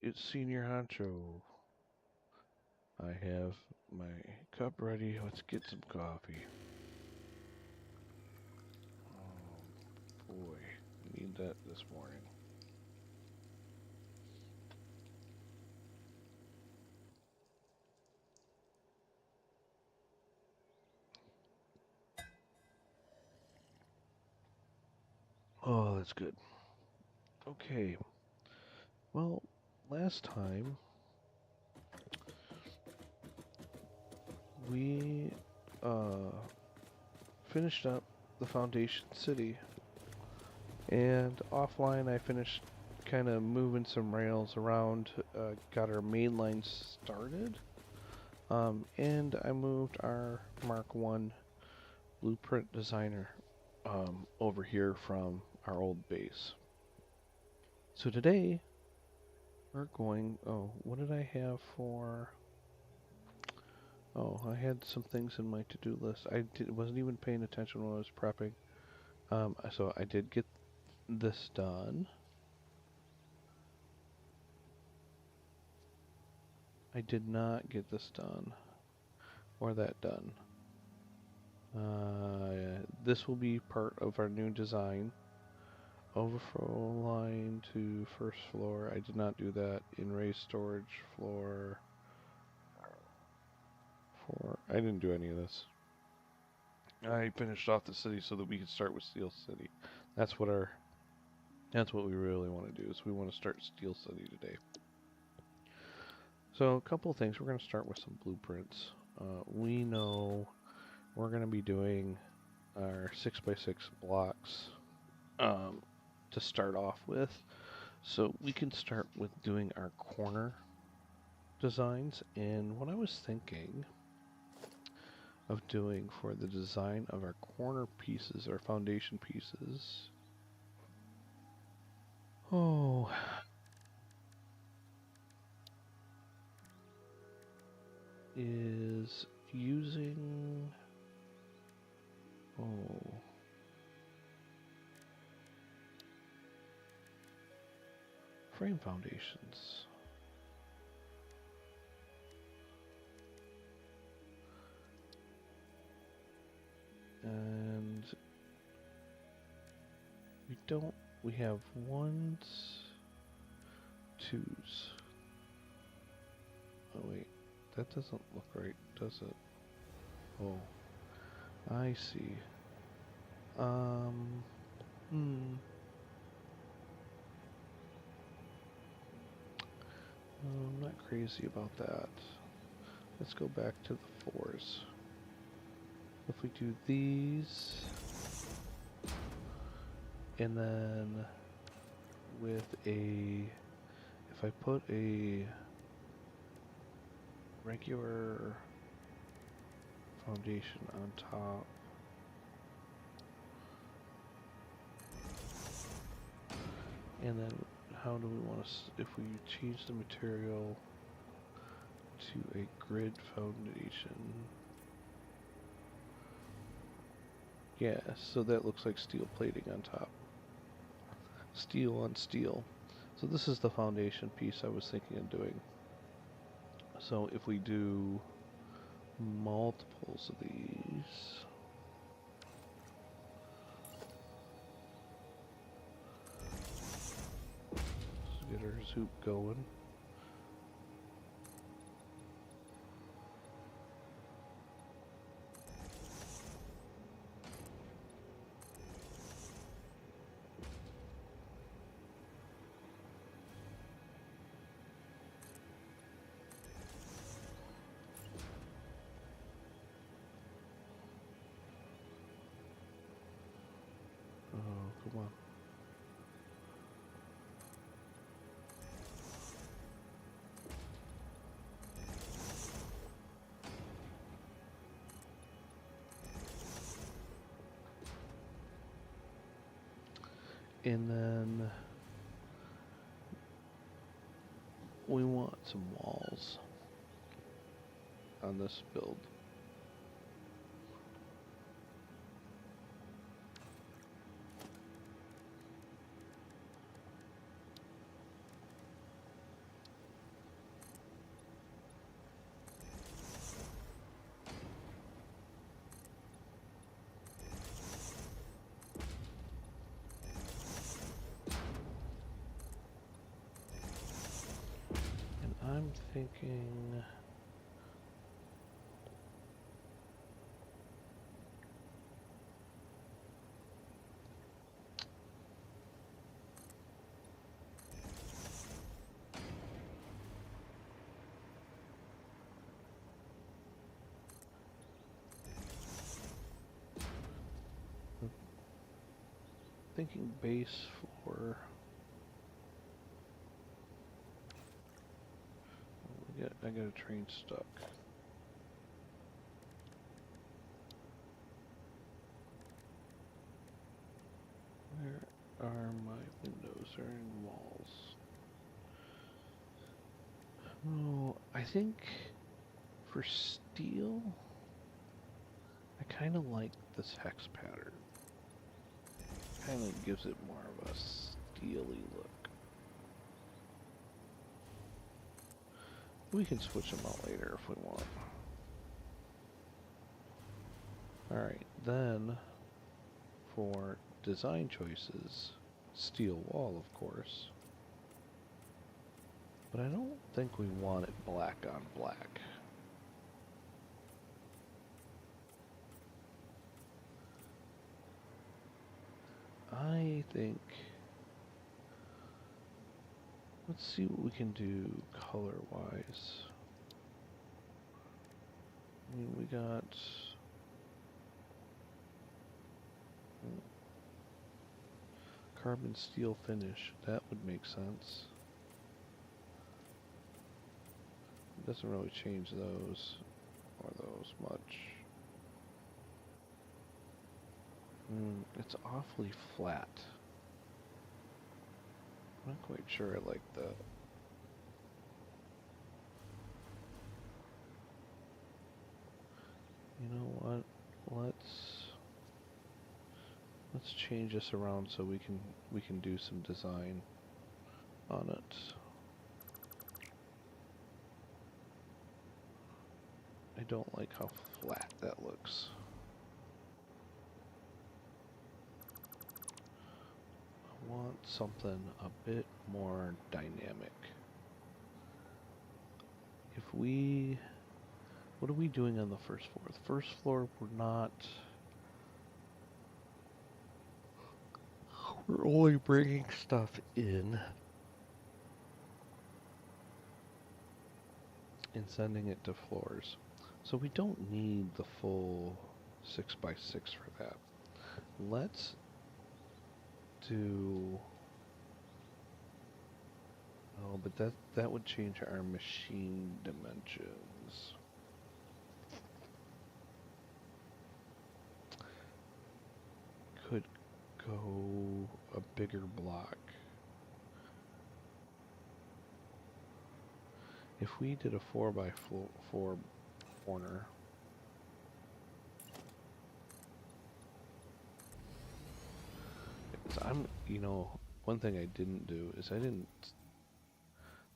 It's Senior Honcho. I have my cup ready. Let's get some coffee. Oh boy, need that this morning. Oh, that's good. Okay. Well, last time we finished up the Foundation City, and offline I finished kind of moving some rails around, got our main line started, and I moved our Mark 1 blueprint designer over here from our old base. So today we're going, oh, what did I have for, oh, I had some things in my to-do list. Wasn't even paying attention when I was prepping. So I did get this done. I did not get this done, or that done. This will be part of our new design. Overflow line to first floor. I did not do that. In raised storage floor. I didn't do any of this. I finished off the city so that we could start with Steel City. That's what we really want to do, is we want to start Steel City today. So a couple of things. We're going to start with some blueprints. We know we're going to be doing our 6x6 blocks to start off with. So we can start with doing our corner designs. And what I was thinking of doing for the design of our corner pieces, our foundation pieces, is using, frame foundations. And we have ones, twos. Oh wait, that doesn't look right, does it? Oh, I see. I'm not crazy about that. Let's go back to the fours. If we do these, and then if I put a regular foundation on top, and then how do we want to, if we change the material to a grid foundation, yeah, so that looks like steel plating on top. Steel on steel. So this is the foundation piece I was thinking of doing. So if we do multiples of these, let's get our zoop going. Oh, come on. And then we want some walls on this build. I'm thinking... thinking base floor. I got a train stuck. Where are my windows? They're in walls. Oh, I think for steel, I kind of like this hex pattern. Kind of gives it more of a steely look. We can switch them out later if we want. Alright, then for design choices, steel wall, of course. But I don't think we want it black on black. I think... Let's see what we can do color-wise. I mean, we got... carbon steel finish. That would make sense. It doesn't really change those or those much. It's awfully flat. I'm not quite sure I like that. You know what? Let's change this around so we can do some design on it. I don't like how flat that looks. I want something a bit more dynamic. What are we doing on the first floor? The first floor, we're only bringing stuff in and sending it to floors. So we don't need the full 6x6 for that. Let's do... Oh, but that would change our machine dimensions. Could go a bigger block. If we did a 4x4 corner, one thing I didn't do is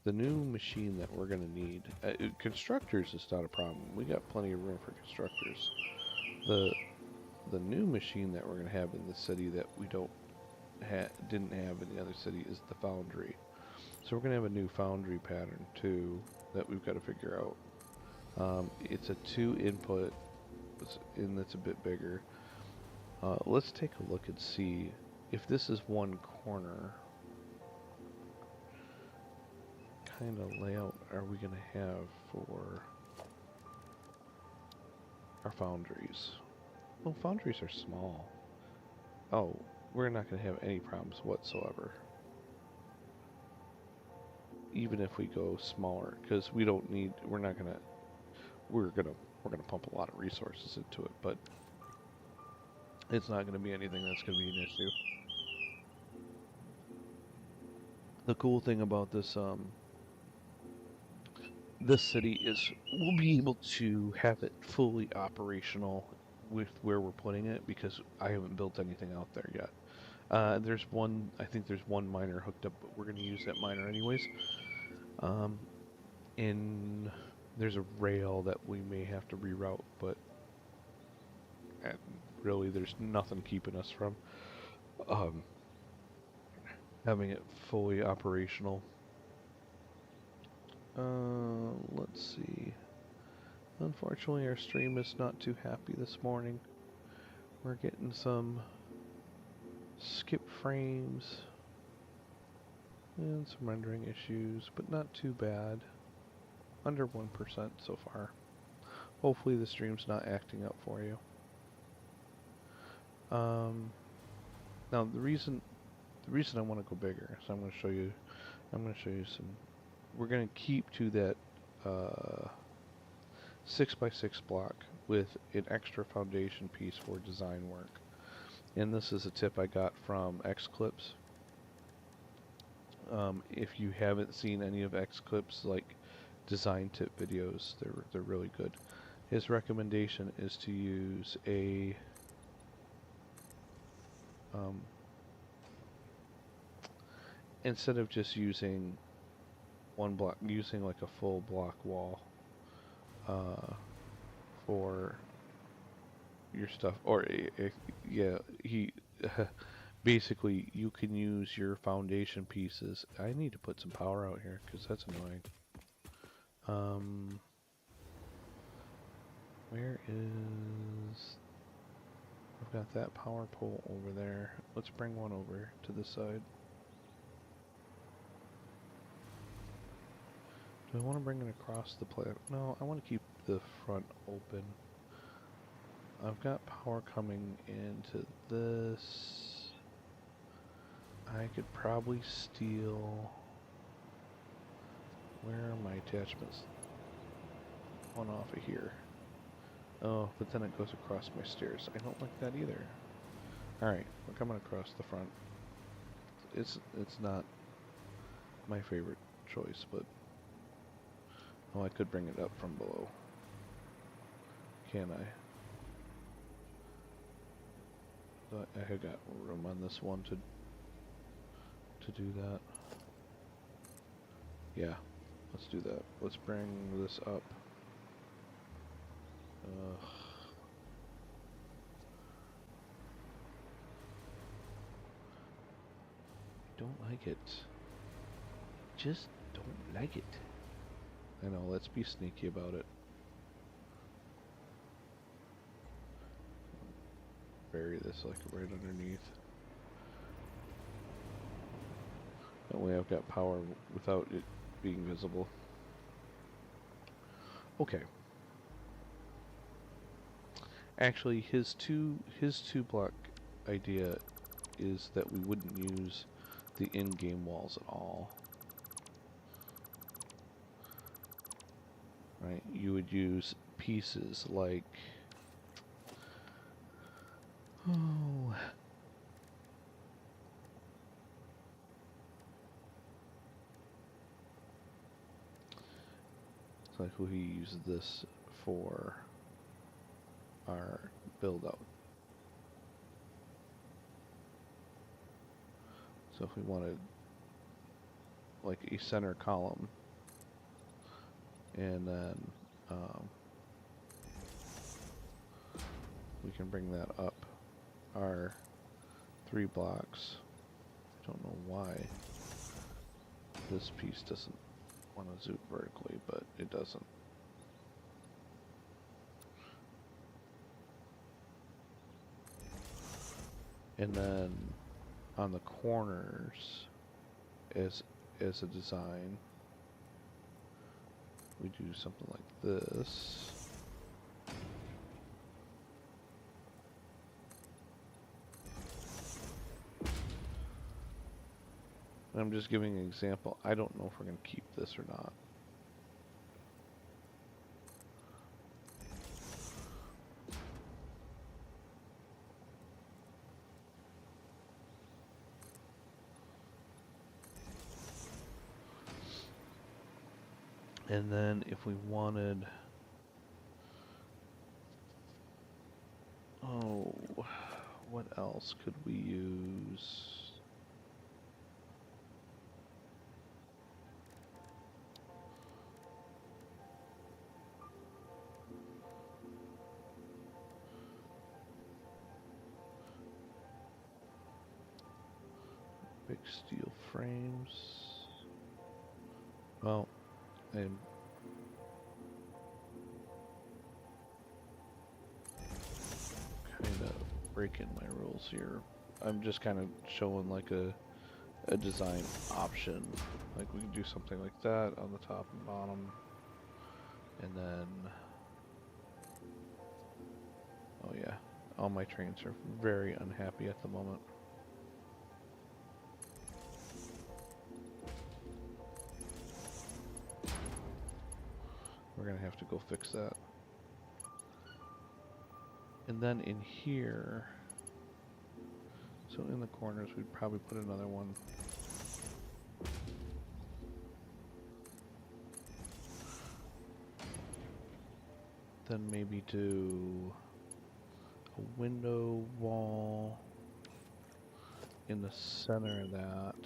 the new machine that we're gonna need, constructors is not a problem. We got plenty of room for constructors. The new machine that we're gonna have in the city that we didn't have in the other city is the foundry. So we're gonna have a new foundry pattern too that we've got to figure out. It's a 2 input, and it's a bit bigger. Let's take a look and see if this is one corner. Kind of layout are we gonna have for our foundries? Well, foundries are small. Oh, we're not gonna have any problems whatsoever. Even if we go smaller, because we're gonna pump a lot of resources into it, but it's not gonna be anything that's gonna be an issue. The cool thing about this city is we'll be able to have it fully operational with where we're putting it, because I haven't built anything out there yet. I think there's one miner hooked up, but we're going to use that miner anyways. There's a rail that we may have to reroute, but really there's nothing keeping us from having it fully operational. Let's see. Unfortunately, our stream is not too happy this morning. We're getting some skip frames and some rendering issues, but not too bad. Under 1% so far. Hopefully the stream's not acting up for you. Now the reason I want to go bigger, so I'm going to show you some. We're going to keep to that 6x6 block with an extra foundation piece for design work. And this is a tip I got from Xclips. If you haven't seen any of Xclips like design tip videos, they're really good. His recommendation is to use a instead of just using one block, using like a full block wall for your stuff, or yeah, he basically you can use your foundation pieces. I need to put some power out here because that's annoying. Where is... I've got that power pole over there. Let's bring one over to this side. Do I want to bring it across the plant? No, I want to keep the front open. I've got power coming into this. I could probably steal... Where are my attachments? One off of here. Oh, but then it goes across my stairs. I don't like that either. Alright, we're coming across the front. It's not my favorite choice, but... Oh, I could bring it up from below. Can I? But I have got room on this one to do that. Yeah, let's do that. Let's bring this up. Don't like it. Just don't like it. I know, let's be sneaky about it. Bury this like right underneath. That way I've got power without it being visible. Okay. Actually, his two block idea is that we wouldn't use the in-game walls at all. Right? You would use pieces like... Oh... It's like we use this for our build-out. So if we wanted like a center column, and then we can bring that up our 3 blocks. I don't know why this piece doesn't want to zoom vertically, but it doesn't. And then on the corners, as a design, we do something like this. I'm just giving an example. I don't know if we're going to keep this or not. And then if we wanted... Oh, what else could we use? Big steel frames. Well, I'm kind of breaking my rules here. I'm just kind of showing like a design option. Like we can do something like that on the top and bottom. And then, oh yeah, all my trains are very unhappy at the moment. We're gonna have to go fix that. And then in here, so in the corners, we'd probably put another one. Then maybe do a window wall in the center of that.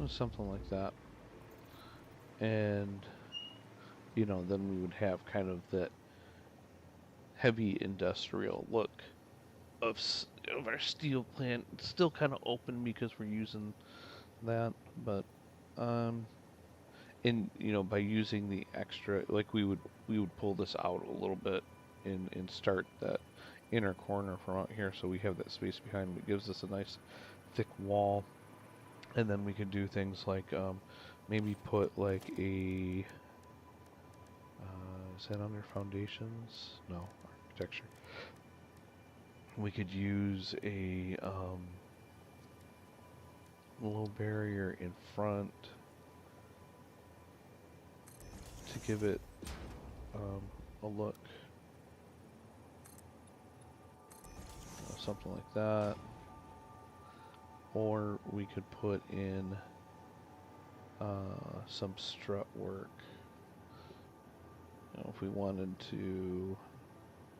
Something like that. And, you know, then we would have kind of that heavy industrial look of our steel plant. It's still kind of open because we're using that, but in, you know, by using the extra, like we would pull this out a little bit and start that inner corner from out here, so we have that space behind. It gives us a nice thick wall. And then we could do things like maybe put like a, is that under foundations? No, architecture. We could use a little barrier in front to give it a look. Something like that. Or we could put in some strut work, you know, if we wanted to,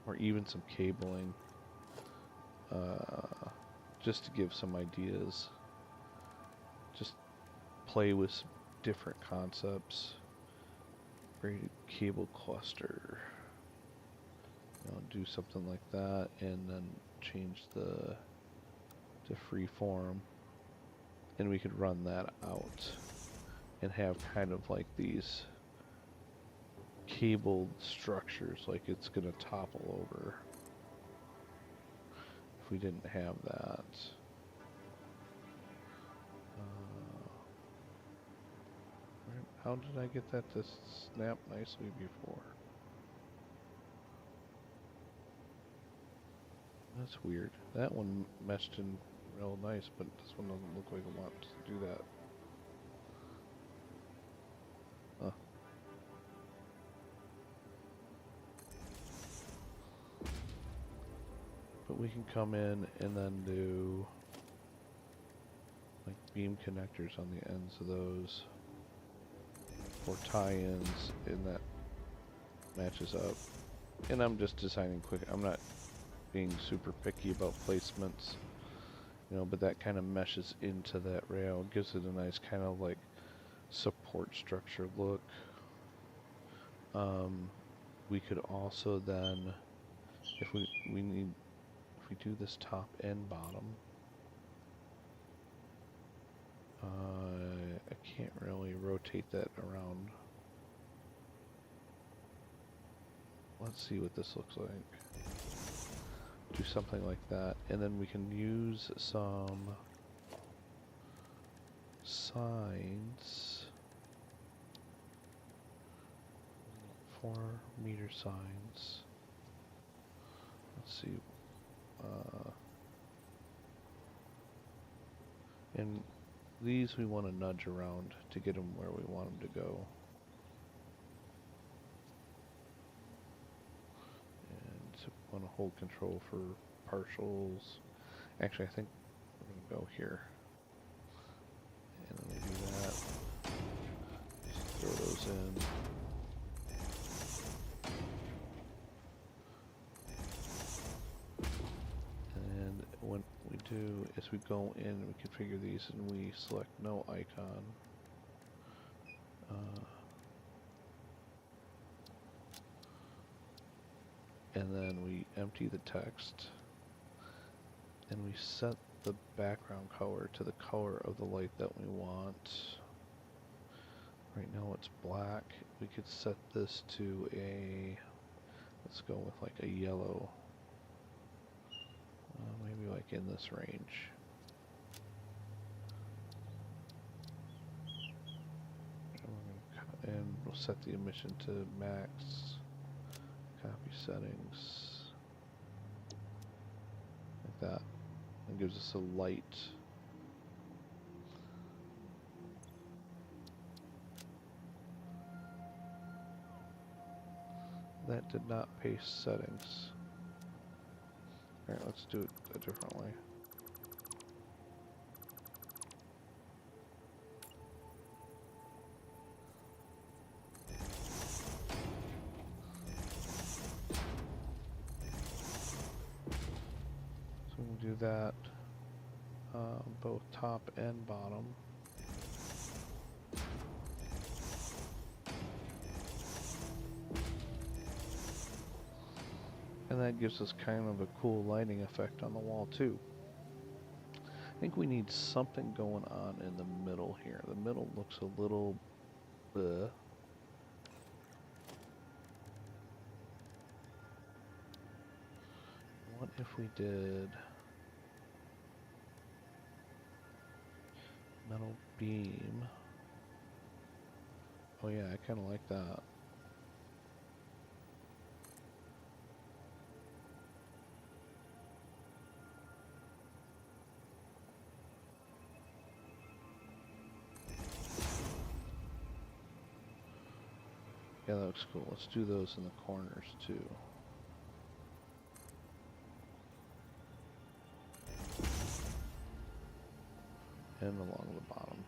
or even some cabling, just to give some ideas. Just play with different concepts. Braided cable cluster. You know, do something like that, and then change the to freeform, and we could run that out and have kind of like these cabled structures, like it's gonna topple over if we didn't have that. How did I get that to snap nicely before? That's weird. That one meshed in real nice, but this one doesn't look like it wants to do that. Huh. But we can come in and then do like beam connectors on the ends of those for tie-ins, and that matches up. And I'm just designing quick. I'm not being super picky about placements, you know, but that kind of meshes into that rail, gives it a nice kind of like support structure look. We could also then, if we do this top and bottom, I can't really rotate that around. Let's see what this looks like. Do something like that, and then we can use some signs, 4-meter signs. Let's see, and these we want to nudge around to get them where we want them to go. Want to hold control for partials. Actually, I think we're going to go here. And then we do that. Just throw those in. do is we go in and we configure these and we select no icon. And then we empty the text and we set the background color to the color of the light that we want. Right now it's black. We could set this to a, let's go with like a yellow. Maybe like in this range. And we'll set the emission to max. Copy settings. Like that. It gives us a light. That did not paste settings. Alright, let's do it a different way. So we'll do that both top and bottom. And that gives us kind of a cool lighting effect on the wall too. I think we need something going on in the middle here. The middle looks a little bleh. What if we did metal beam? Oh yeah, I kind of like that. Yeah, that looks cool. Let's do those in the corners too. And along the bottom.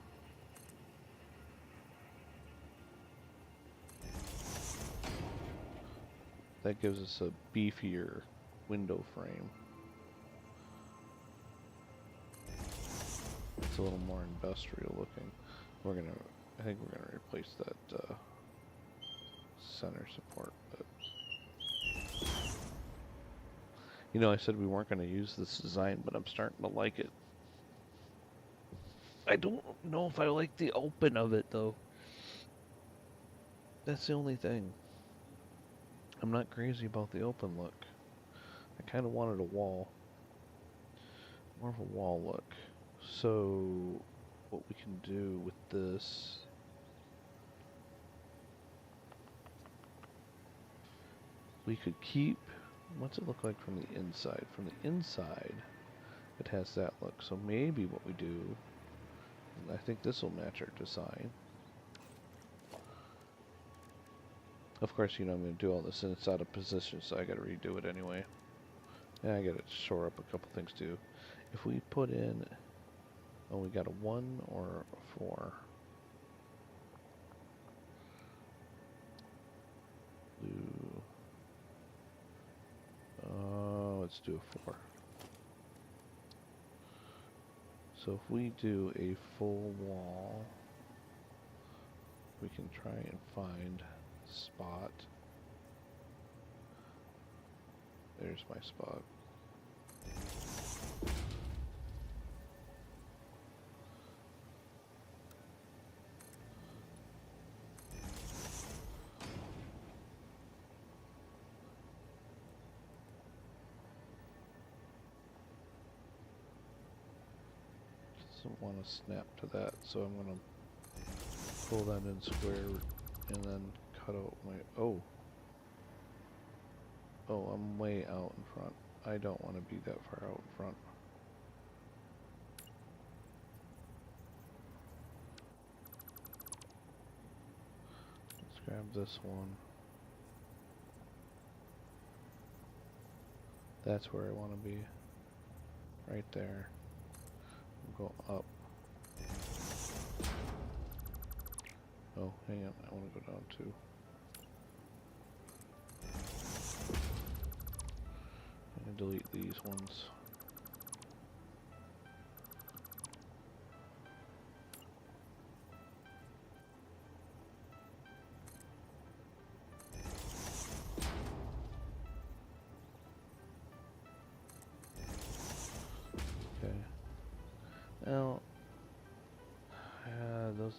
That gives us a beefier window frame. It's a little more industrial looking. I think we're gonna replace that center support. But you know, I said we weren't gonna use this design, but I'm starting to like it. I don't know if I like the open of it though. That's the only thing. I'm not crazy about the open look. I kind of wanted a wall. More of a wall look. So what we can do with this, we could keep, what's it look like from the inside? From the inside, it has that look. So maybe what we do, I think this will match our design. Of course, you know, I'm going to do all this and it's out of position, so I got to redo it anyway. And I got to shore up a couple things too. If we put in, oh, we got a 1 or a 4. Let's do a 4. So if we do a full wall, we can try and find a spot. There's my spot. Doesn't want to snap to that, so I'm going to pull that in square and then cut out my, oh, I'm way out in front. I don't want to be that far out in front. Let's grab this one. That's where I want to be. Right there. We'll go up. Oh, hang on. I want to go down too. I'm going to delete these ones.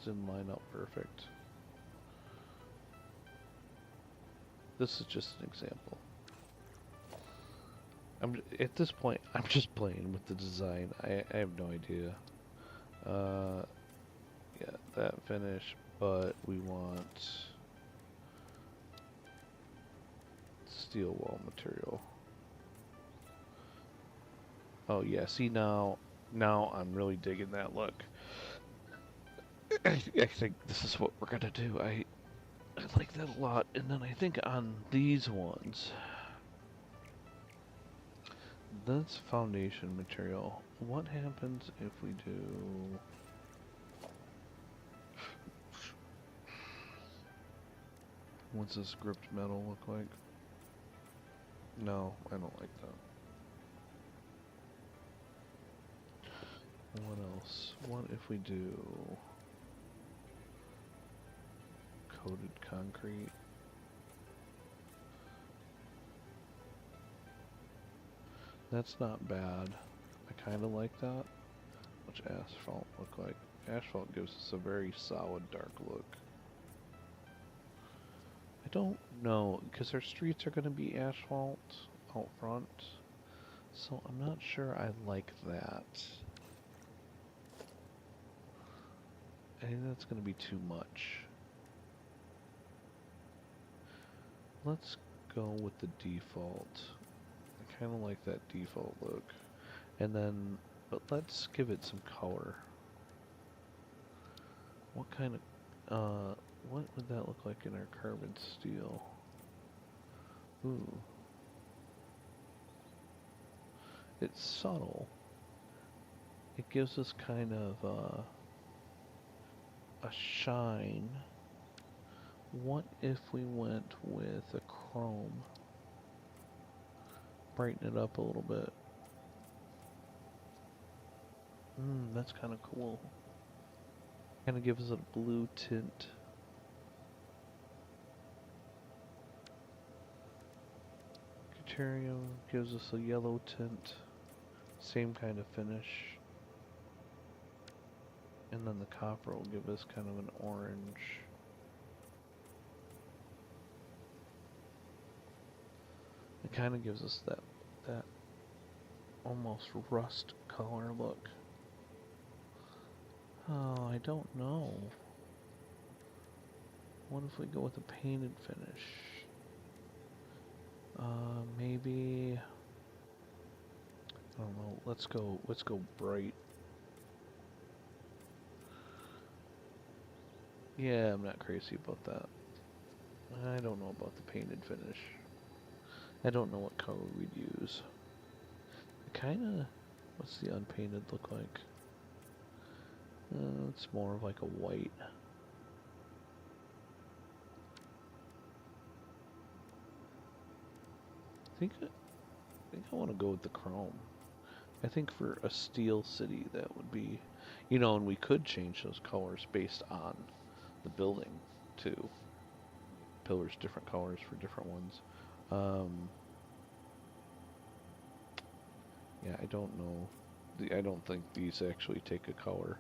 didn't line up perfect. This is just an example. At this point, I'm just playing with the design. I have no idea. Yeah, that finish, but we want steel wall material. Oh yeah, see now I'm really digging that look. I think this is what we're gonna do. I like that a lot. And then I think on these ones, that's foundation material. What happens if we do... What's this gripped metal look like? No, I don't like that. What else? What if we do coated concrete? That's not bad. I kind of like that. What's asphalt look like? Asphalt gives us a very solid dark look. I don't know, because our streets are going to be asphalt out front, so I'm not sure I like that. I think that's going to be too much. Let's go with the default. I kind of like that default look. And then, but let's give it some color. What kind of, what would that look like in our carbon steel? Ooh. It's subtle. It gives us kind of a shine. What if we went with a chrome? Brighten it up a little bit. That's kind of cool. Kind of gives it a blue tint. Deuterium gives us a yellow tint. Same kind of finish. And then the copper will give us kind of an orange. It kind of gives us that almost rust color look. Oh, I don't know. What if we go with a painted finish? Maybe, I don't know. Let's go bright. Yeah, I'm not crazy about that. I don't know about the painted finish. I don't know what color we'd use. Kinda, what's the unpainted look like? It's more of like a white. I think I want to go with the chrome. I think for a steel city that would be, you know, and we could change those colors based on the building too. Pillars different colors for different ones. Yeah, I don't know. I don't think these actually take a color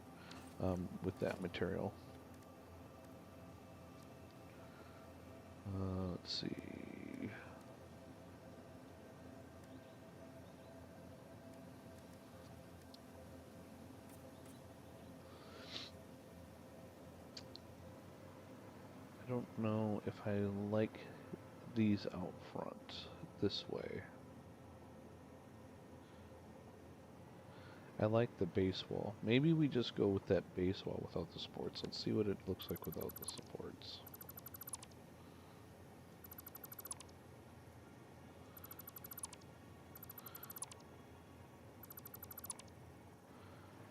with that material. Let's see. I don't know if I like these out front this way. I like the base wall. Maybe we just go with that base wall without the supports. Let's see what it looks like without the supports.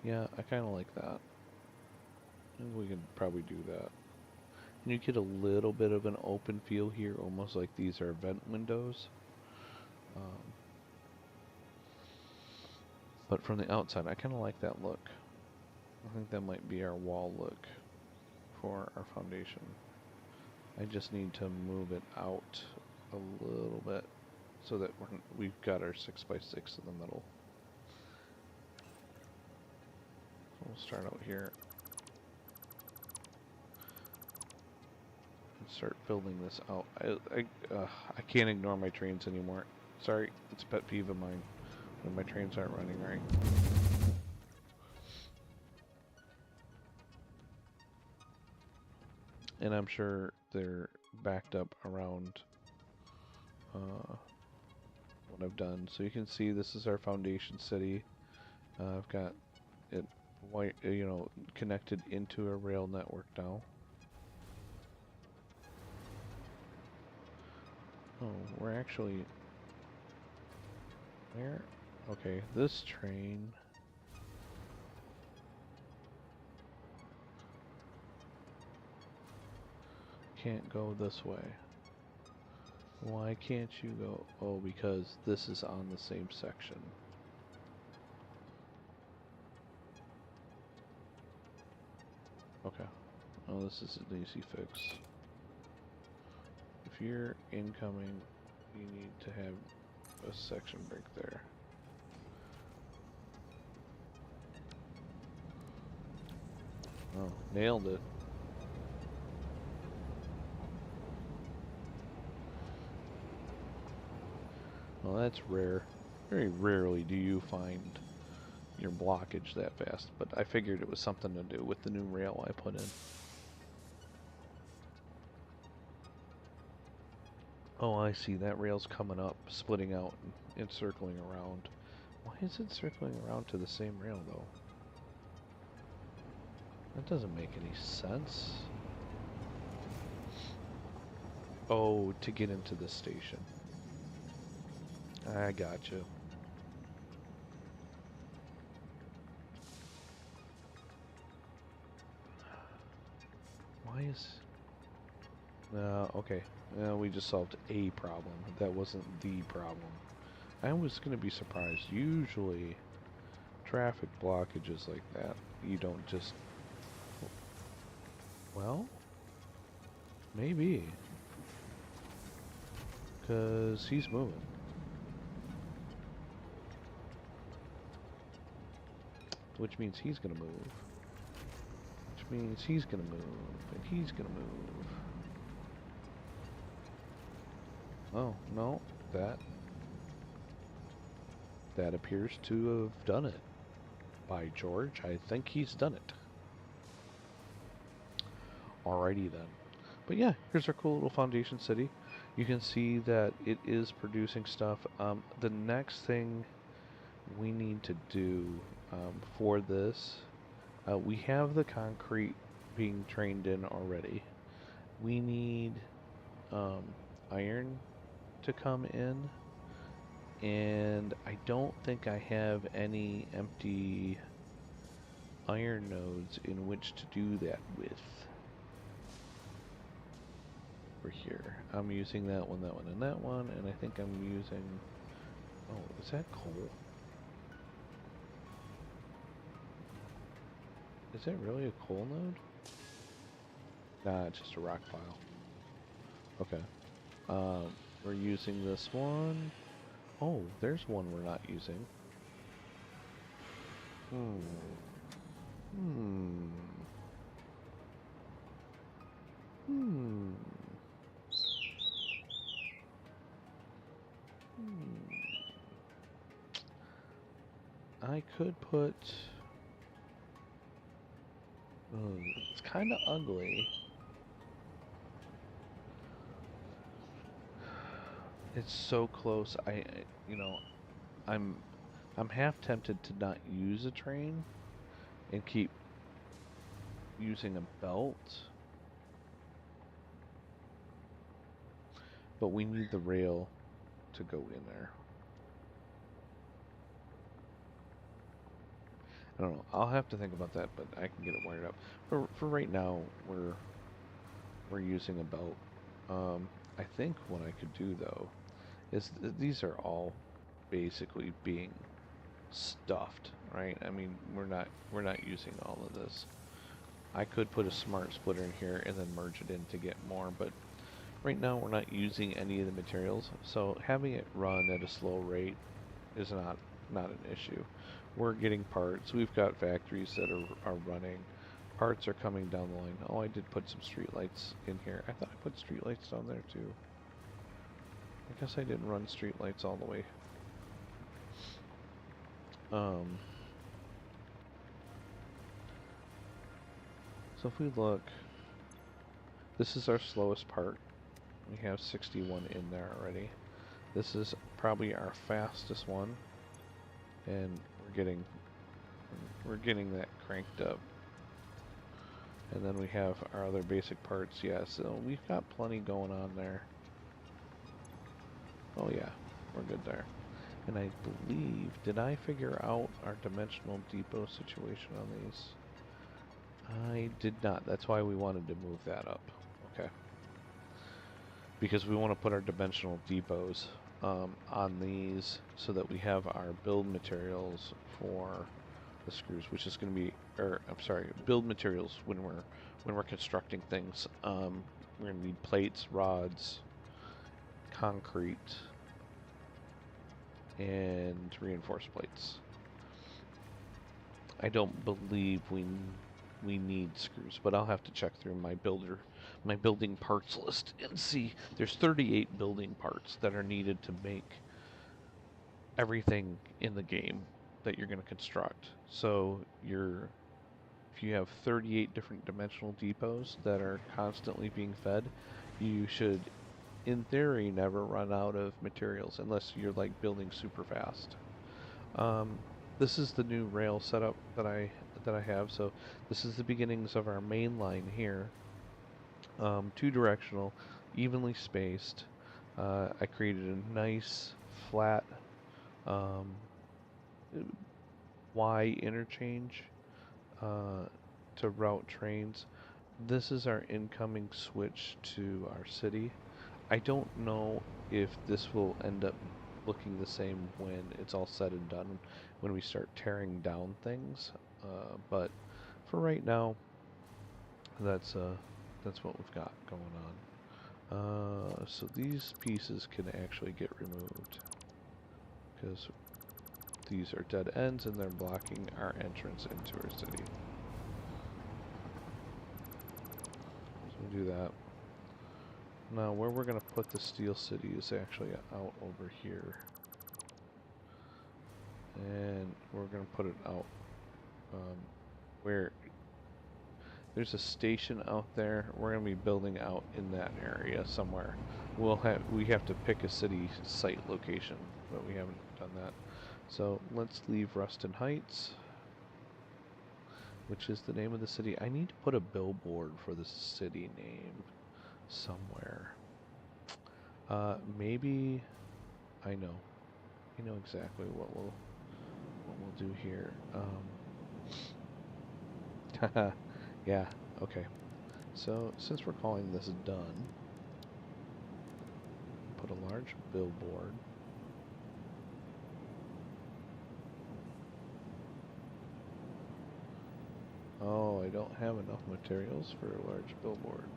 Yeah, I kind of like that. I think we can probably do that. And you get a little bit of an open feel here, almost like these are vent windows. But from the outside, I kind of like that look. I think that might be our wall look for our foundation. I just need to move it out a little bit so that we've got our 6x6 in the middle. We'll start out here. start building this out. I can't ignore my trains anymore. Sorry, it's a pet peeve of mine when my trains aren't running right. And I'm sure they're backed up around what I've done. So you can see this is our foundation city. I've got it, connected into a rail network now. Oh, we're actually where? Okay, this train. Can't go this way. Why can't you go? Oh, because this is on the same section. Okay. Oh, this is an easy fix. If you're incoming, you need to have a section break there. Oh, nailed it. Well, that's rare. Very rarely do you find your blockage that fast, but I figured it was something to do with the new rail I put in. Oh, I see. That rail's coming up, splitting out, and circling around. Why is it circling around to the same rail, though? That doesn't make any sense. Oh, to get into the station. I got you. Why is... okay. We just solved a problem. That wasn't the problem. I was going to be surprised. Usually, traffic blockages like that, you don't just... Well, maybe. Because he's moving. Which means he's going to move. Which means he's going to move. And he's going to move. Oh, no. That appears to have done it. By George, I think he's done it. Alrighty then. But yeah, here's our cool little foundation city. You can see that it is producing stuff. The next thing we need to do for this, we have the concrete being trained in already. We need iron to come in, and I don't think I have any empty iron nodes in which to do that with. For here, I'm using that one, and that one, and I think I'm using... Oh, is that coal? Is that really a coal node? Nah, it's just a rock pile. Okay. We're using this one. Oh, there's one we're not using. I could put... it's kind of ugly. It's so close. I'm half tempted to not use a train and keep using a belt. But we need the rail to go in there. I don't know. I'll have to think about that, but I can get it wired up. For right now, we're using a belt. I think what I could do though is these are all basically being stuffed, right? I mean, we're not using all of this. I could put a smart splitter in here and then merge it in to get more, but right now we're not using any of the materials, so having it run at a slow rate is not an issue. We're getting parts. We've got factories that are running. Parts are coming down the line. Oh, I did put some streetlights in here. I thought I put streetlights down there too. I guess I didn't run streetlights all the way. So if we look, this is our slowest part. We have 61 in there already. This is probably our fastest one, and we're getting that cranked up. And then we have our other basic parts. Yeah, so we've got plenty going on there. Oh yeah, we're good there. And I believe, did I figure out our dimensional depot situation on these? I did not. That's why we wanted to move that up. Okay. Because we want to put our dimensional depots on these so that we have our build materials for the screws, which is going to be, or I'm sorry, build materials when we're constructing things. We're going to need plates, rods, concrete, and reinforced plates. I don't believe we need screws, but I'll have to check through my building parts list and see. There's 38 building parts that are needed to make everything in the game that you're going to construct. So if you have 38 different dimensional depots that are constantly being fed, you should, in theory, never run out of materials unless you're like building super fast. This is the new rail setup that I have. So this is the beginnings of our main line here. Two directional, evenly spaced. I created a nice flat Y interchange to route trains. This is our incoming switch to our city. I don't know if this will end up looking the same when it's all said and done, when we start tearing down things. But for right now, that's what we've got going on. So these pieces can actually get removed because these are dead ends and they're blocking our entrance into our city. So we'll do that. Now, where we're going to put the Steel City is actually out over here. And we're going to put it out where there's a station out there. We're going to be building out in that area somewhere. We have to pick a city site location, but we haven't done that. So let's leave Ruston Heights, which is the name of the city. I need to put a billboard for the city name somewhere. Maybe I know exactly what we'll do here. Yeah, okay. So since we're calling this done, put a large billboard. Oh, I don't have enough materials for a large billboard.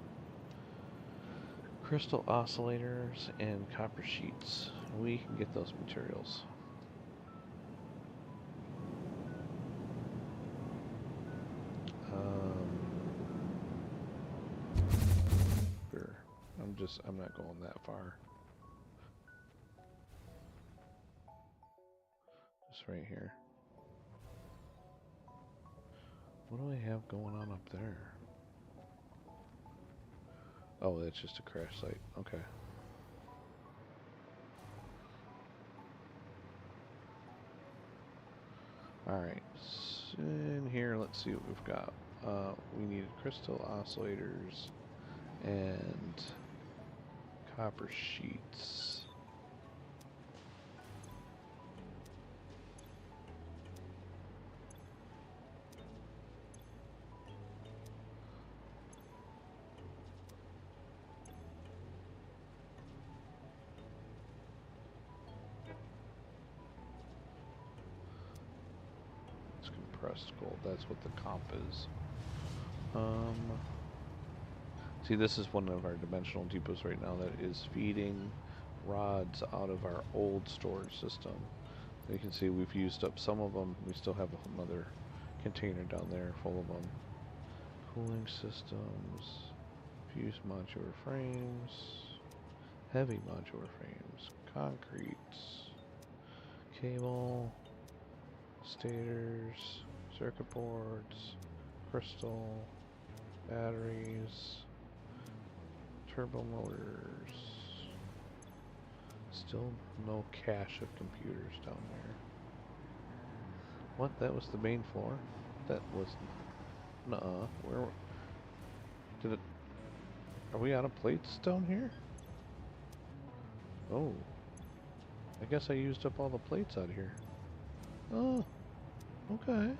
Crystal oscillators and copper sheets. We can get those materials. Sure. I'm not going that far. Just right here. What do I have going on up there? Oh, that's just a crash site. Okay. Alright. In here, let's see what we've got. We needed crystal oscillators and copper sheets. Compressed gold, that's what the comp is. See, this is one of our dimensional depots right now that is feeding rods out of our old storage system. You can see we've used up some of them. We still have another container down there full of them. Cooling systems, fused modular frames, heavy modular frames, concrete, cable, stators, circuit boards, crystal, batteries, turbo motors. Still no cache of computers down there. What? That was the main floor? That was... Nuh-uh. Where... Did it... Are we out of plates down here? Oh. I guess I used up all the plates out here. Oh. Okay.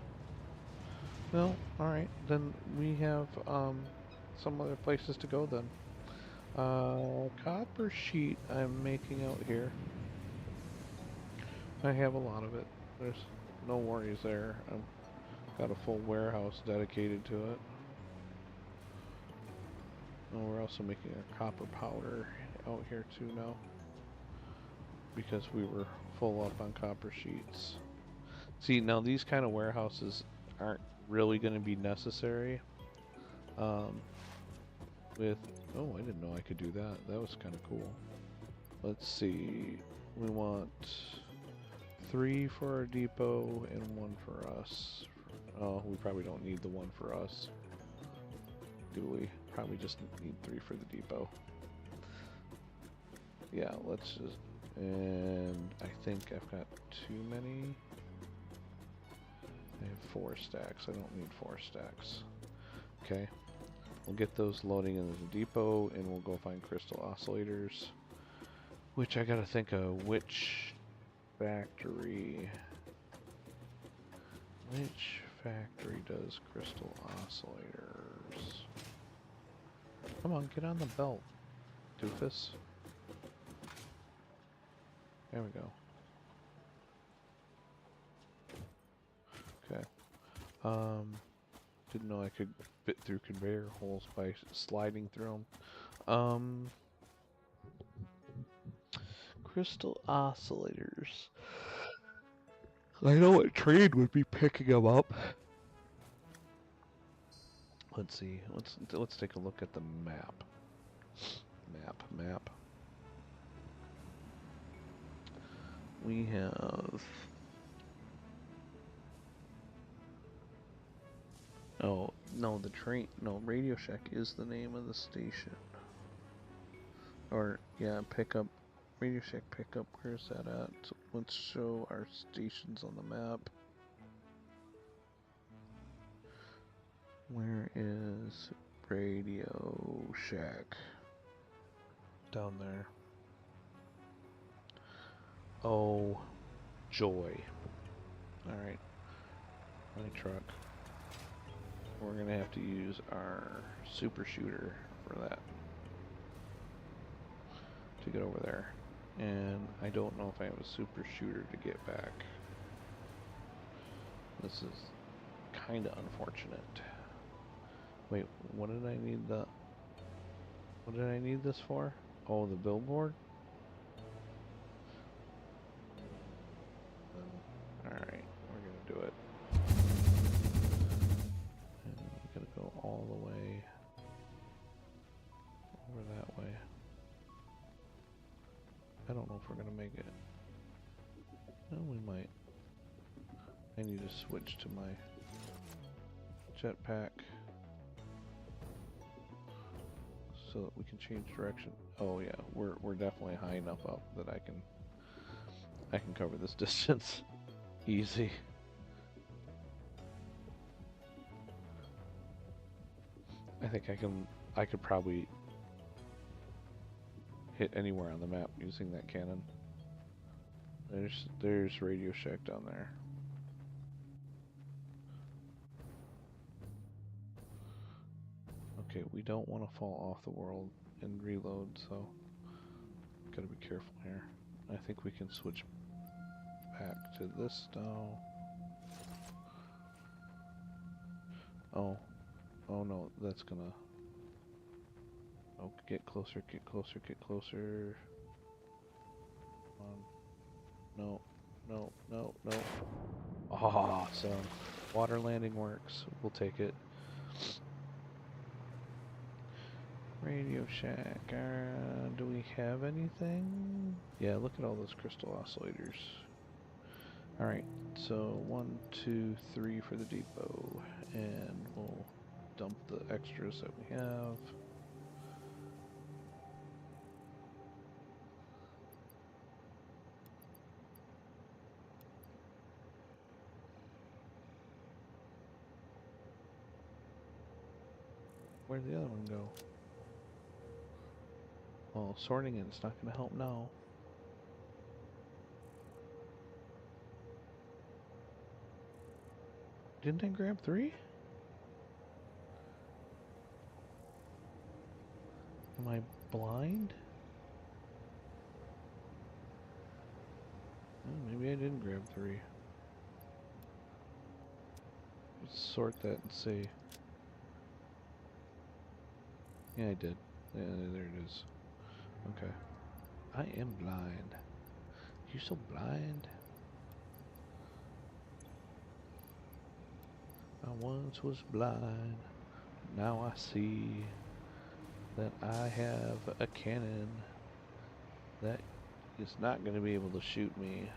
Well, alright. Then we have, some other places to go then. Copper sheet I'm making out here. I have a lot of it. There's no worries there. I've got a full warehouse dedicated to it. Oh, we're also making a copper powder out here too now, because we were full up on copper sheets. See, now these kind of warehouses aren't really going to be necessary. With... Oh, I didn't know I could do that. That was kind of cool. Let's see. We want 3 for our depot and 1 for us. Oh, we probably don't need the 1 for us. Do we? Probably just need 3 for the depot. Yeah, let's just... And I think I've got too many. I have 4 stacks. I don't need 4 stacks. Okay. We'll get those loading in the depot, and we'll go find crystal oscillators. Which I gotta think of which factory... Which factory does crystal oscillators? Come on, get on the belt, doofus. There we go. Okay. Didn't know I could fit through conveyor holes by sliding through them. Crystal oscillators. I know what train would be picking them up. Let's see. Let's take a look at the map. Map. We have... Oh, no, the train... No, Radio Shack is the name of the station. Or, yeah, pickup... Radio Shack pickup, where's that at? So let's show our stations on the map. Where is Radio Shack? Down there. Oh, joy. Alright. My truck. We're gonna have to use our super shooter for that. To get over there. And I don't know if I have a super shooter to get back. This is kinda unfortunate. Wait, what did I need what did I need this for? Oh, the billboard? Alright, we're gonna do it. And we're gonna go all the way over that way. I don't know if we're gonna make it. No, we might. I need to switch to my jetpack so that we can change direction. Oh yeah, we're definitely high enough up that I can cover this distance easy. I think I could probably hit anywhere on the map using that cannon. There's Radio Shack down there. Okay, we don't want to fall off the world and reload, so gotta be careful here. I think we can switch back to this now. Oh no, that's gonna... Oh, get closer, get closer, get closer. No. Awesome. Water landing works. We'll take it. Radio Shack. Do we have anything? Yeah, look at all those crystal oscillators. Alright, so 1, 2, 3 for the depot, and we'll dump the extras that we have. Where'd the other one go? Well, sorting it's not going to help now. Didn't I grab 3? Am I blind? Oh, maybe I didn't grab 3. Let's sort that and see. Yeah, I did. Yeah, there it is. Okay. I am blind. You so blind? I once was blind. Now I see that I have a cannon that is not going to be able to shoot me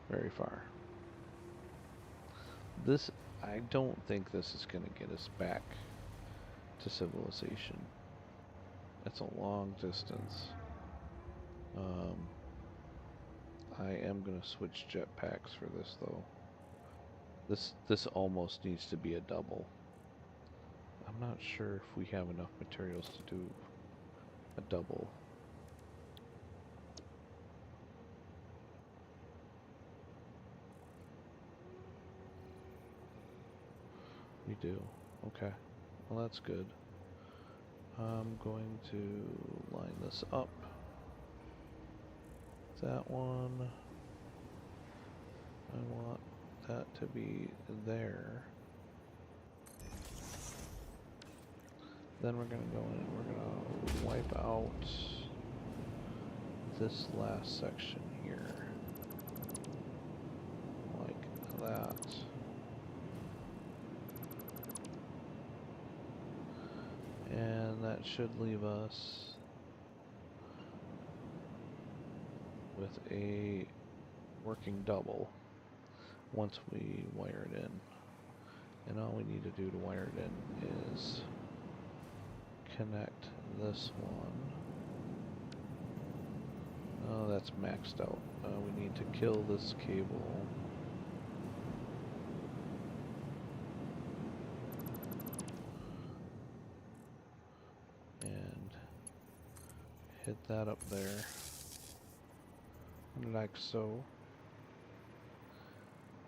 very far. This, I don't think this is going to get us back to civilization. That's a long distance. I am going to switch jetpacks for this though. This almost needs to be a double. I'm not sure if we have enough materials to do a double. We do. Okay. Well, that's good. I'm going to line this up. That one. I want that to be there. Then we're going to go in and we're going to wipe out this last section here. Like that. And that should leave us with a working double once we wire it in. And all we need to do to wire it in is connect this one. Oh, that's maxed out. We need to kill this cable. And hit that up there. Like so.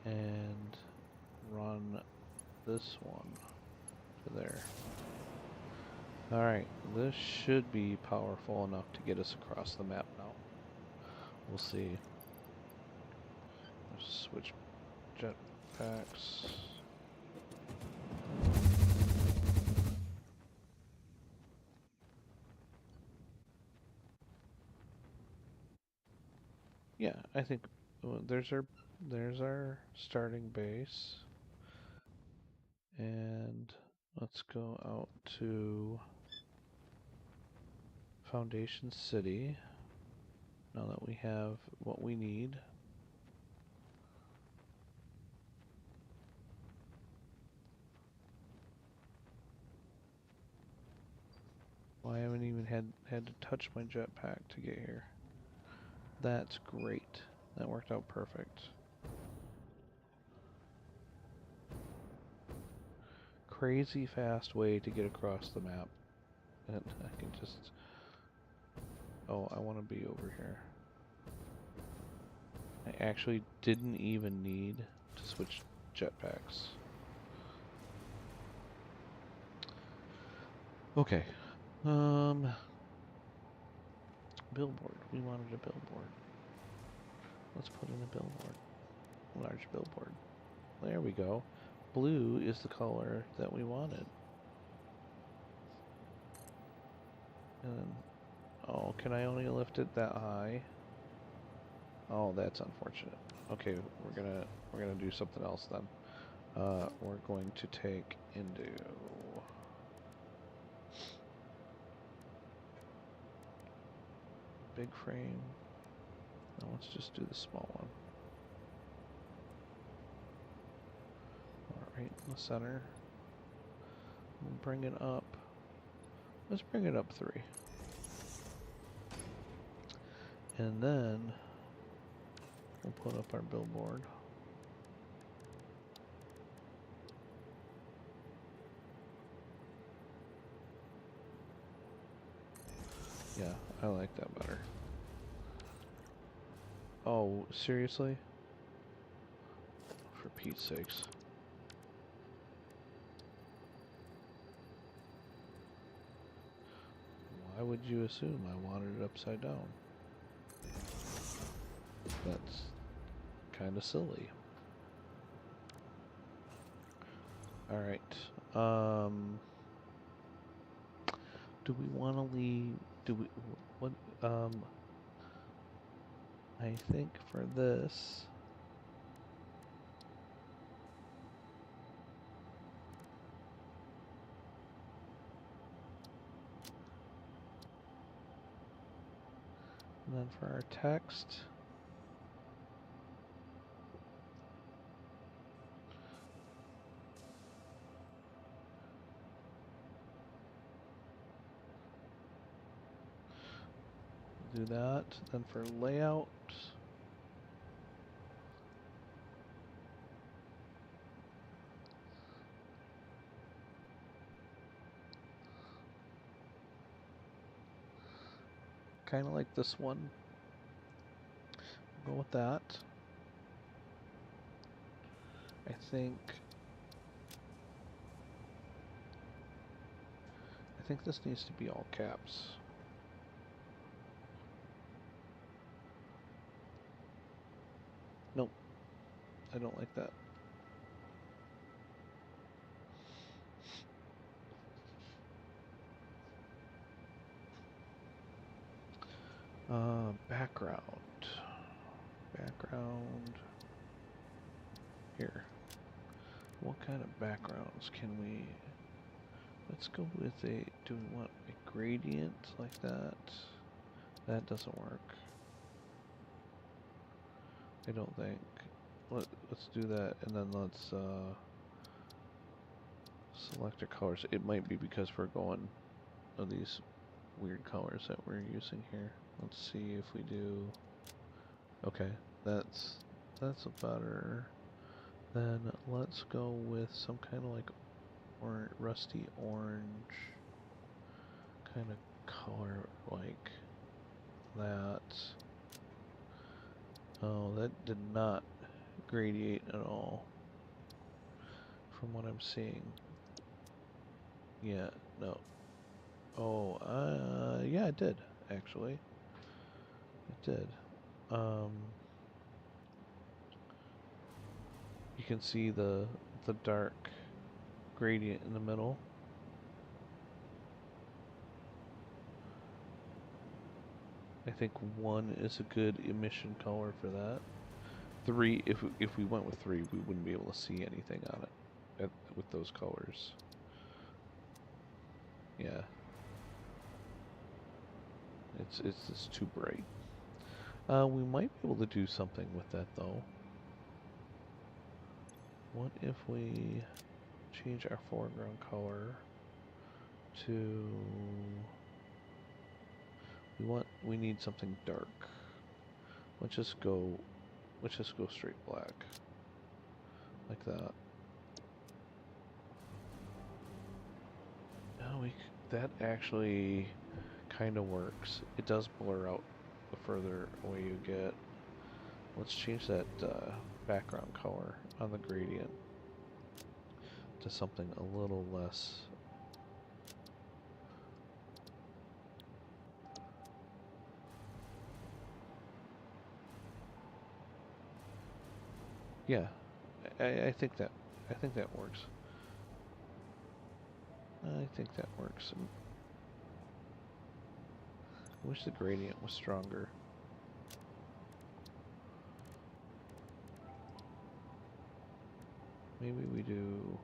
And run this one to there. Alright, this should be powerful enough to get us across the map now. We'll see. Let's switch jetpacks. Yeah, I think there's our starting base. And let's go out to Foundation City. Now that we have what we need. Well, I haven't even had to touch my jetpack to get here. That's great. That worked out perfect. Crazy fast way to get across the map. And I can just... Oh, I want to be over here. I actually didn't even need to switch jetpacks. Okay. Billboard. We wanted a billboard. Let's put in a billboard. A large billboard. There we go. Blue is the color that we wanted. And oh, can I only lift it that high? Oh, that's unfortunate. Okay, we're gonna do something else then. We're going to take into big frame. Now let's just do the small one. Right in the center. We'll bring it up. Let's bring it up 3. And then we'll put up our billboard. Yeah, I like that better. Oh, seriously? For Pete's sakes. Why would you assume I wanted it upside down? That's kind of silly. Alright. Do we want to leave... Do we... What... I think for this... And then for our text... do that. Then for layout... kind of like this one. We'll go with that. I think this needs to be all caps. Nope. I don't like that. Background. Background. Here. What kind of backgrounds can we... Let's go with a... Do we want a gradient like that? That doesn't work. I don't think. Let's do that, and then let's select our colors. It might be because we're going of these weird colors that we're using here. Let's see if we do... Okay, that's a better... Then let's go with some kind of like rusty orange kind of color like that. Oh, that did not gradiate at all from what I'm seeing. Yeah, no. Oh, yeah, it did, actually. It did. You can see the dark gradient in the middle. I think 1 is a good emission color for that. 3, if we went with 3, we wouldn't be able to see anything on it with those colors. Yeah. It's too bright. We might be able to do something with that though. What if we change our foreground color to... We need something dark. Let's just go straight black. Like that. Now that actually kind of works. It does blur out the further away you get. Let's change that background color on the gradient to something a little less. Yeah, I think that works. I think that works. I wish the gradient was stronger. Maybe we do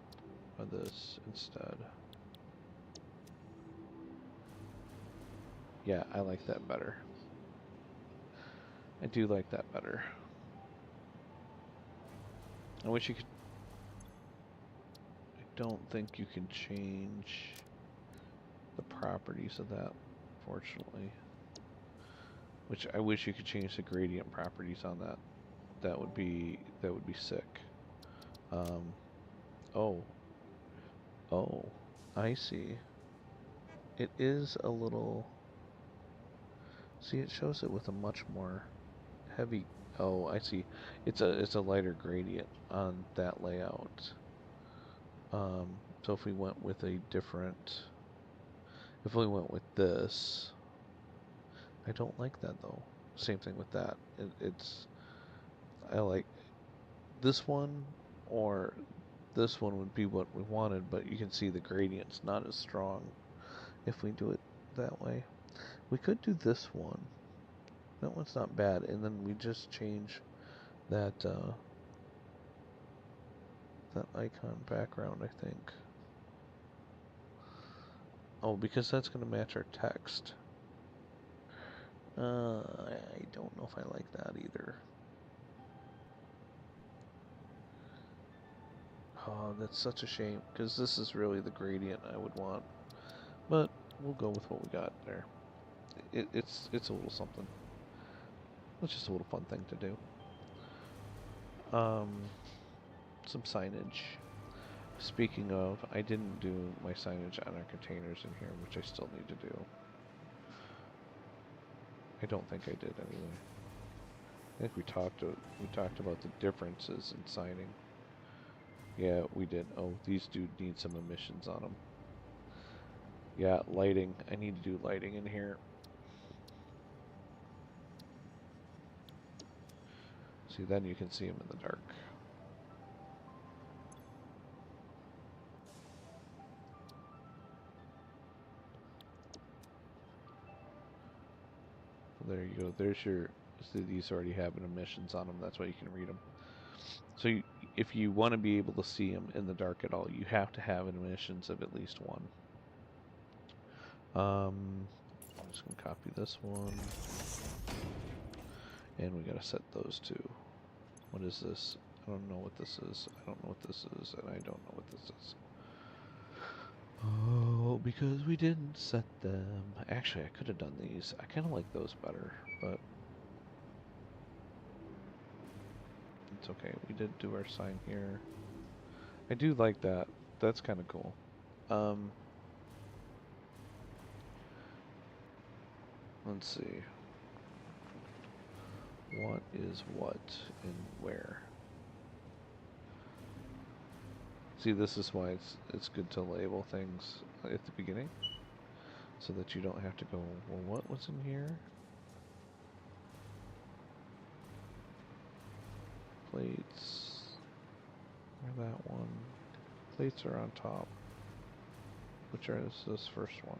this instead. Yeah, I like that better. I do like that better. I wish you could... I don't think you can change the properties of that, fortunately. Which I wish you could change the gradient properties on that. That would be sick. Oh, I see. It is a little. See, it shows it with a much more heavy. Oh, I see. It's a lighter gradient on that layout. So if we went with a different, if we went with this, I don't like that though. Same thing with that. I like this one, or this one would be what we wanted, but you can see the gradient's not as strong if we do it that way. We could do this one. That one's not bad, and then we just change that that icon background, I think. Oh, because that's going to match our text. I don't know if I like that either. Oh, that's such a shame, because this is really the gradient I would want. But we'll go with what we got there. It's a little something. It's just a little fun thing to do. Some signage. Speaking of, I didn't do my signage on our containers in here, which I still need to do. I don't think I did anyway. I think we talked about the differences in signing. Yeah, we did. Oh, these do need some emissions on them. Yeah, lighting. I need to do lighting in here. See, then you can see them in the dark. There you go. There's your... See, these already have an emissions on them. That's why you can read them. So if you want to be able to see them in the dark at all, you have to have an emissions of at least one. I'm just going to copy this one. And we got to set those two. What is this? I don't know what this is. I don't know what this is, and I don't know what this is. Oh, because we didn't set them. Actually, I could have done these. I kind of like those better, but it's okay. We did do our sign here. I do like that. That's kind of cool. Let's see. What is what and where? See, this is why it's good to label things at the beginning, so that you don't have to go, well, what was in here? Plates. Or that one. Plates are on top. Which is this first one?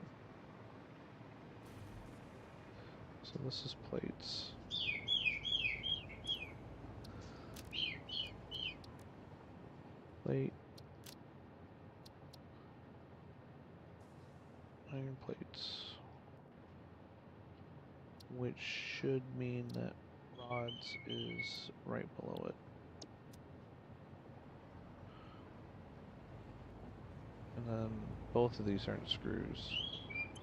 So this is plates. Plate. Iron plates. Which should mean that rods is right below it. And then both of these aren't screws.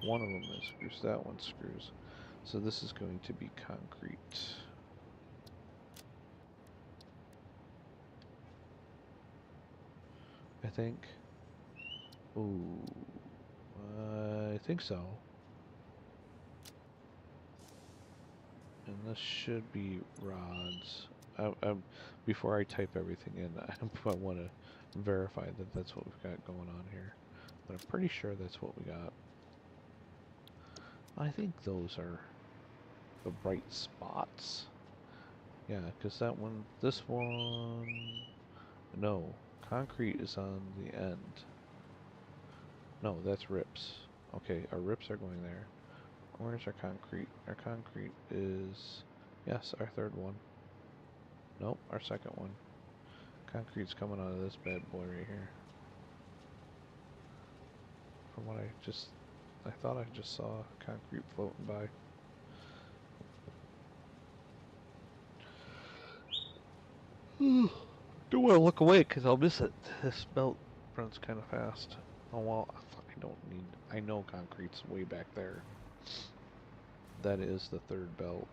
One of them is screws, that one's screws. So this is going to be concrete. I think. Ooh, I think so. And this should be rods. Before I type everything in, I want to verify that that's what we've got going on here. But I'm pretty sure that's what we got. I think those are the bright spots. Yeah, because that one, this one, no, concrete is on the end. No, that's rips. Okay, our rips are going there. Where's our concrete? Our concrete is, yes, our third one. Nope, our second one. Concrete's coming out of this bad boy right here. From what I thought I just saw concrete floating by. Don't want to look away because I'll miss it. This belt runs kind of fast. Oh well, I don't need. I know concrete's way back there. That is the third belt,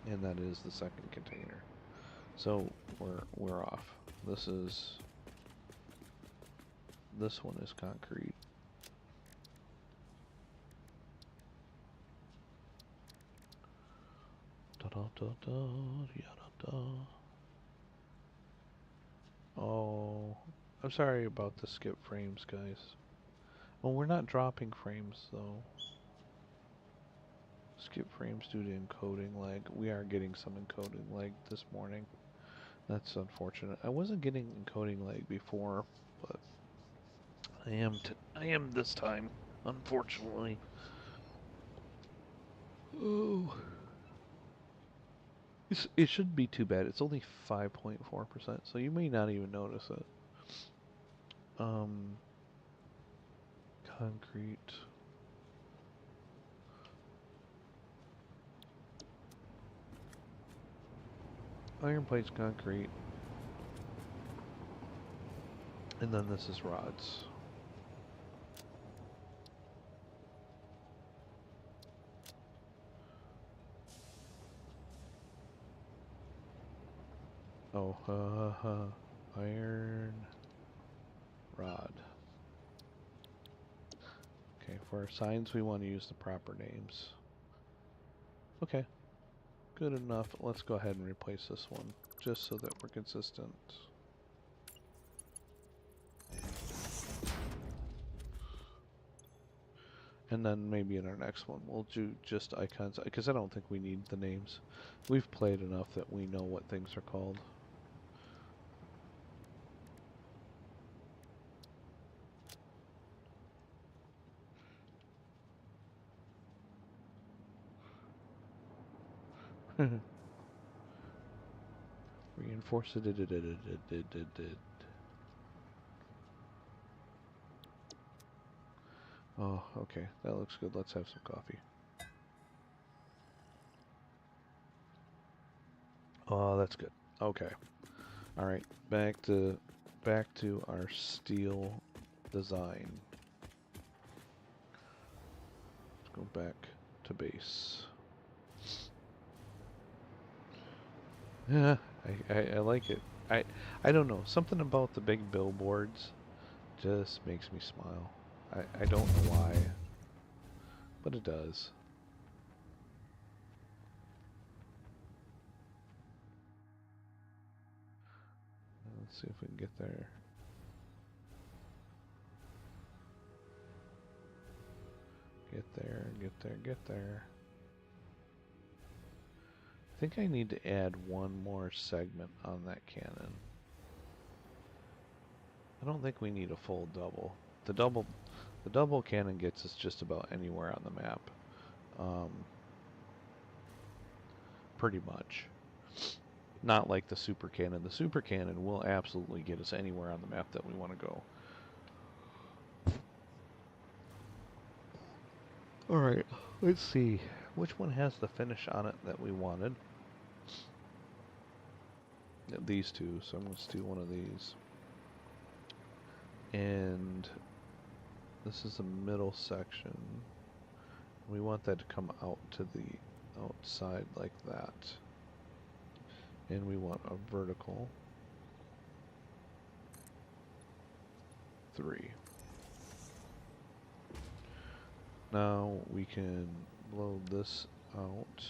and that is the second container. So we're off. This one is concrete. Da da da da da da. Oh, I'm sorry about the skip frames, guys. Well, we're not dropping frames though. Skip frames due to encoding lag. We are getting some encoding lag this morning. That's unfortunate. I wasn't getting encoding lag before, but I am this time, unfortunately. Oh. It shouldn't be too bad. It's only 5.4%, so you may not even notice it. Um, concrete. Iron plates, concrete. And then this is rods. Oh, iron rod. Okay, for our signs we want to use the proper names. Okay, good enough. Let's go ahead and replace this one, just so that we're consistent. And then maybe in our next one we'll do just icons, because I don't think we need the names. We've played enough that we know what things are called. Reinforce it. Oh, okay. That looks good. Let's have some coffee. Oh, that's good. Okay. All right. Back to our steel design. Let's go back to base. Yeah, I like it. I don't know. Something about the big billboards just makes me smile. I don't know why, but it does. Let's see if we can get there. Get there, get there, get there. I think I need to add one more segment on that cannon. I don't think we need a full double. The double cannon gets us just about anywhere on the map. Pretty much. Not like the super cannon. The super cannon will absolutely get us anywhere on the map that we want to go. Alright, let's see. Which one has the finish on it that we wanted? Yeah, these two, so I'm going to steal one of these. And this is the middle section. We want that to come out to the outside like that. And we want a vertical 3. Now we can blow this out.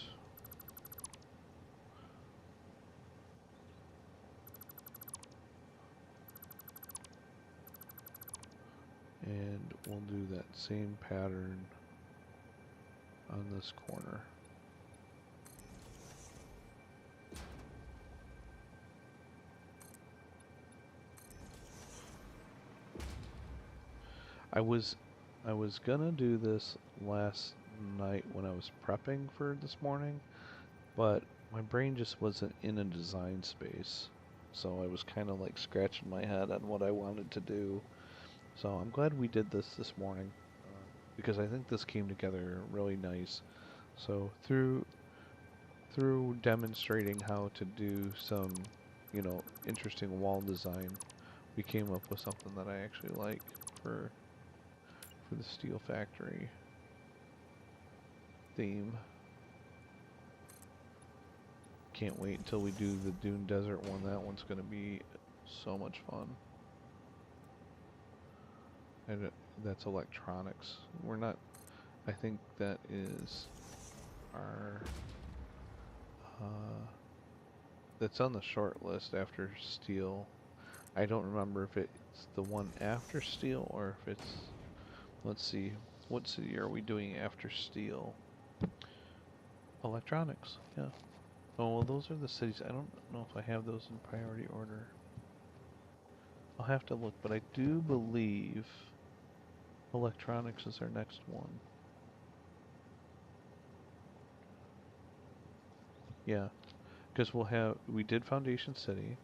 And we'll do that same pattern on this corner. I was gonna do this last night when I was prepping for this morning, but my brain just wasn't in a design space. So I was kind of like scratching my head on what I wanted to do. So I'm glad we did this morning, because I think this came together really nice. So through demonstrating how to do some you know, interesting wall design, we came up with something that I actually like for the steel factory theme. Can't wait until we do the Dune Desert one. That one's going to be so much fun. And that's electronics. We're not, I think that is our, that's on the short list after steel. I don't remember if it's the one after steel or if it's, let's see, what city are we doing after steel? Electronics, yeah. Oh, well, those are the cities. I don't know if I have those in priority order. I'll have to look, but I do believe electronics is our next one. Yeah, because we did Foundation City,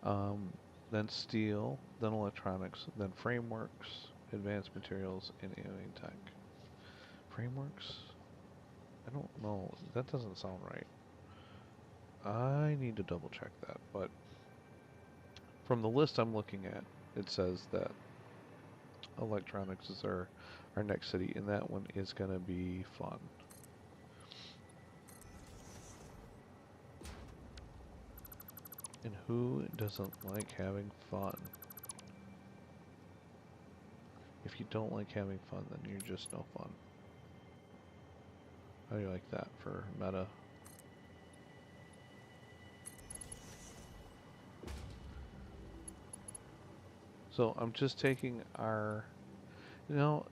um, then steel, then electronics, then frameworks, advanced materials, and alien tech. Frameworks? I don't know. That doesn't sound right. I need to double check that, but from the list I'm looking at, it says that electronics is our next city, and that one is going to be fun. And who doesn't like having fun? If you don't like having fun, then you're just no fun. How do you like that for meta? So I'm just taking our, you know,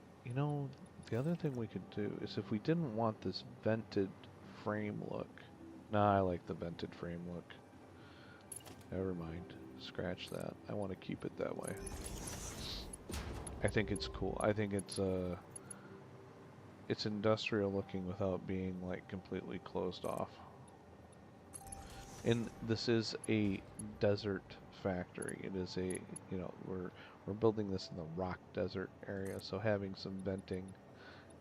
the other thing we could do is if we didn't want this vented frame look. Nah, I like the vented frame look. Never mind. Scratch that. I want to keep it that way. I think it's cool. I think it's industrial looking without being like completely closed off. And this is a desert factory. It is a, you know, we're building this in the rock desert area, so having some venting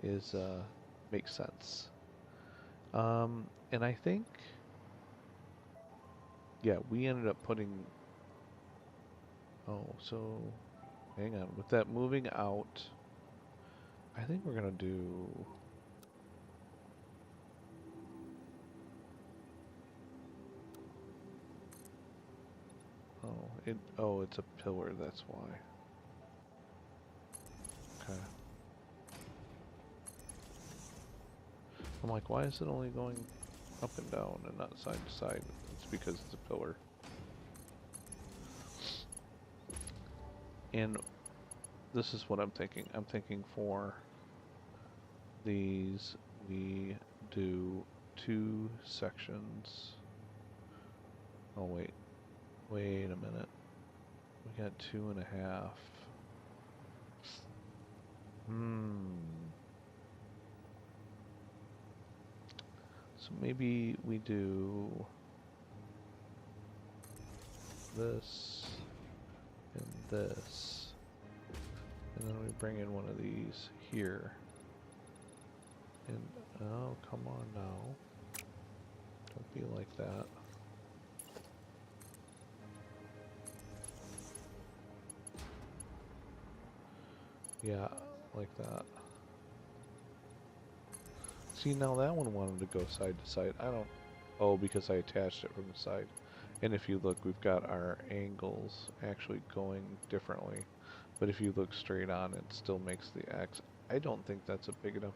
is makes sense. And I think, yeah, we ended up putting. Oh, so hang on. With that moving out, I think we're gonna do. Oh, it's a pillar. That's why. Okay. I'm like, why is it only going up and down and not side to side? It's because it's a pillar. And this is what I'm thinking. I'm thinking for these, we do 2 sections. Oh, wait a minute. We got 2.5. So maybe we do this and this. And then we bring in one of these here. And, oh, come on now. Don't be like that. Yeah, like that. See, now that one wanted to go side to side. I don't... Oh, because I attached it from the side. And if you look, we've got our angles actually going differently. But if you look straight on, it still makes the X. I don't think that's a big enough.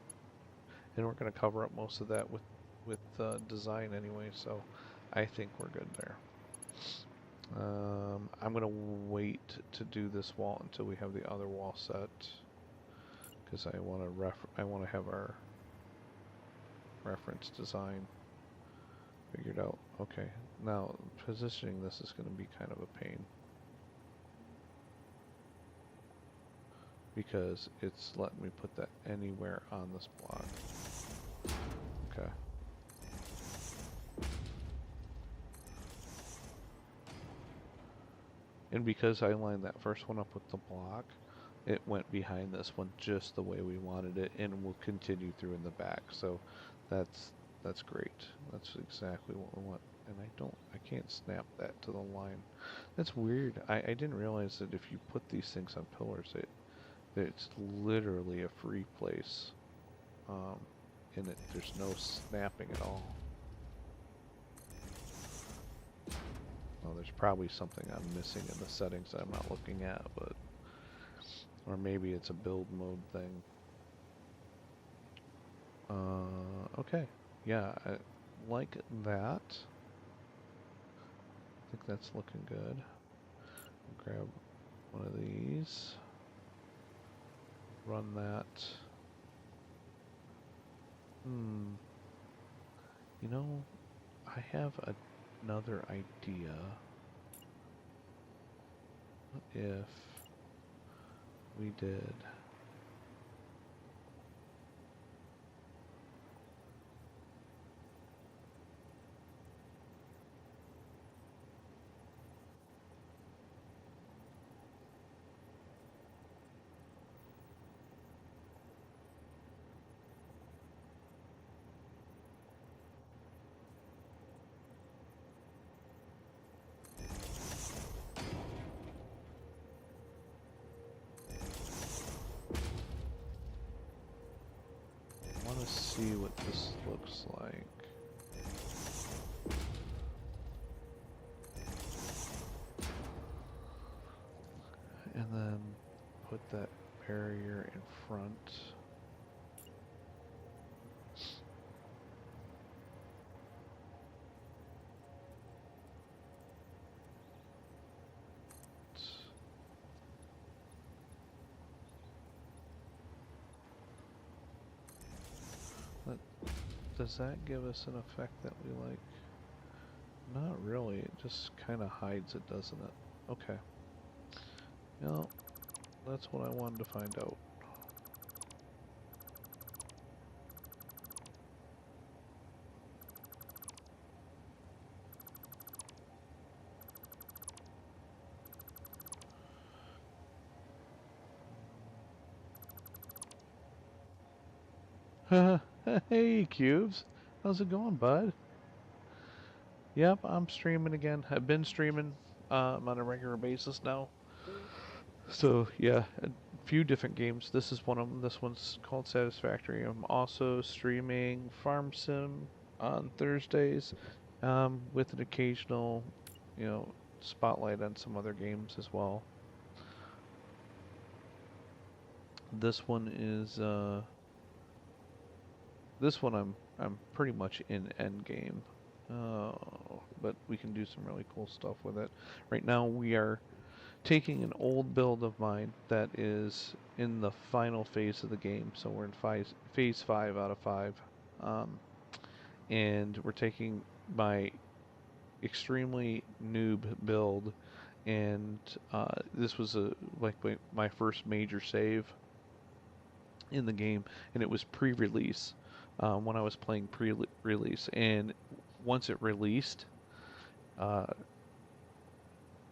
And we're going to cover up most of that with design anyway, so I think we're good there. I'm going to wait to do this wall until we have the other wall set, because I want to have our reference design figured out. Okay, now positioning this is going to be kind of a pain, because it's letting me put that anywhere on this block. Okay. And because I lined that first one up with the block, it went behind this one just the way we wanted it, and will continue through in the back. So that's great. That's exactly what we want. and I can't snap that to the line. That's weird. I didn't realize that if you put these things on pillars, that it's literally a free place. Um, and there's no snapping at all. Well, there's probably something I'm missing in the settings that I'm not looking at, but or maybe it's a build mode thing. Okay, yeah, I like that. I think that's looking good. Grab one of these, run that. Hmm, you know, I have another idea. What if we did? I want to see what this looks like. And then put that barrier in front. Let, does that give us an effect that we like? Not really, it just kind of hides it, doesn't it? Okay. Well, that's what I wanted to find out. Hey, Cubes. How's it going, bud? Yep, I'm streaming again. I've been streaming on a regular basis now. So, yeah, a few different games. This is one of them. This one's called Satisfactory. I'm also streaming Farm Sim on Thursdays with an occasional, you know, spotlight on some other games as well. This one is this one I'm pretty much in end game. But we can do some really cool stuff with it. Right now we are taking an old build of mine that is in the final phase of the game. So we're in phase 5 out of 5. Um, and we're taking my extremely noob build, and this was like my first major save in the game, and it was pre-release when I was playing pre-release, and once it released, uh,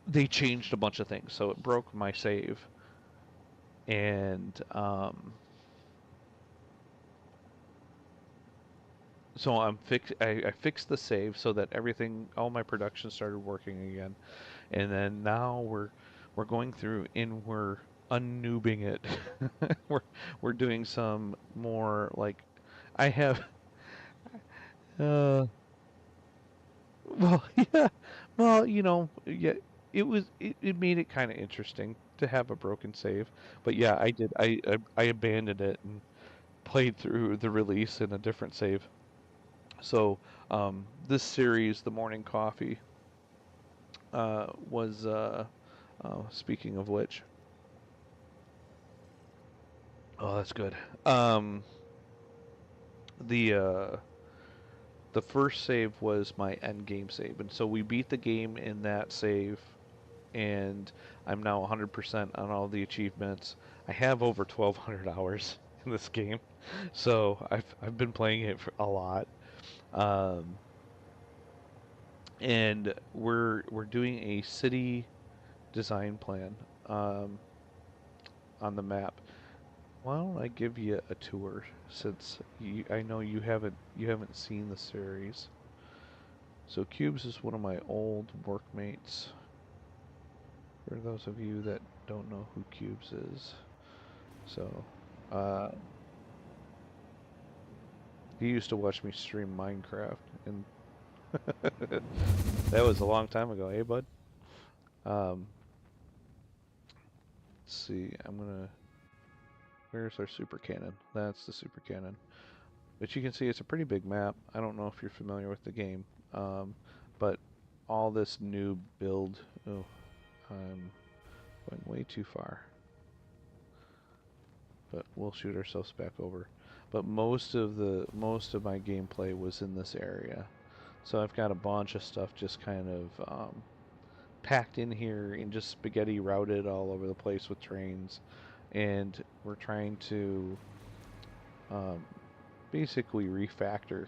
they changed a bunch of things, so it broke my save, and so I fixed the save so that everything, all my production started working again, and then now we're going through and we're unnoobing it. we're we're doing some more like I have uh well yeah well yeah it made it kind of interesting to have a broken save, but yeah I abandoned it and played through the release in a different save. So this series, the morning coffee, was speaking of which, oh, that's good. Um, the uh, the first save was my end game save, and so we beat the game in that save, and I'm now 100% on all the achievements. I have over 1,200 hours in this game, so I've been playing it for a lot. Um, and we're doing a city design plan um, on the map. Why don't I give you a tour since I know you haven't seen the series. So Cubes is one of my old workmates. For those of you that don't know who Cubes is. So, uh, he used to watch me stream Minecraft, and that was a long time ago, eh, bud? Um, let's see, where's our super cannon? That's the super cannon. But you can see it's a pretty big map. I don't know if you're familiar with the game, but all this new build. Oh, I'm going way too far. But we'll shoot ourselves back over. But most of my gameplay was in this area, so I've got a bunch of stuff just kind of packed in here and just spaghetti routed all over the place with trains, and we're trying to um, basically refactor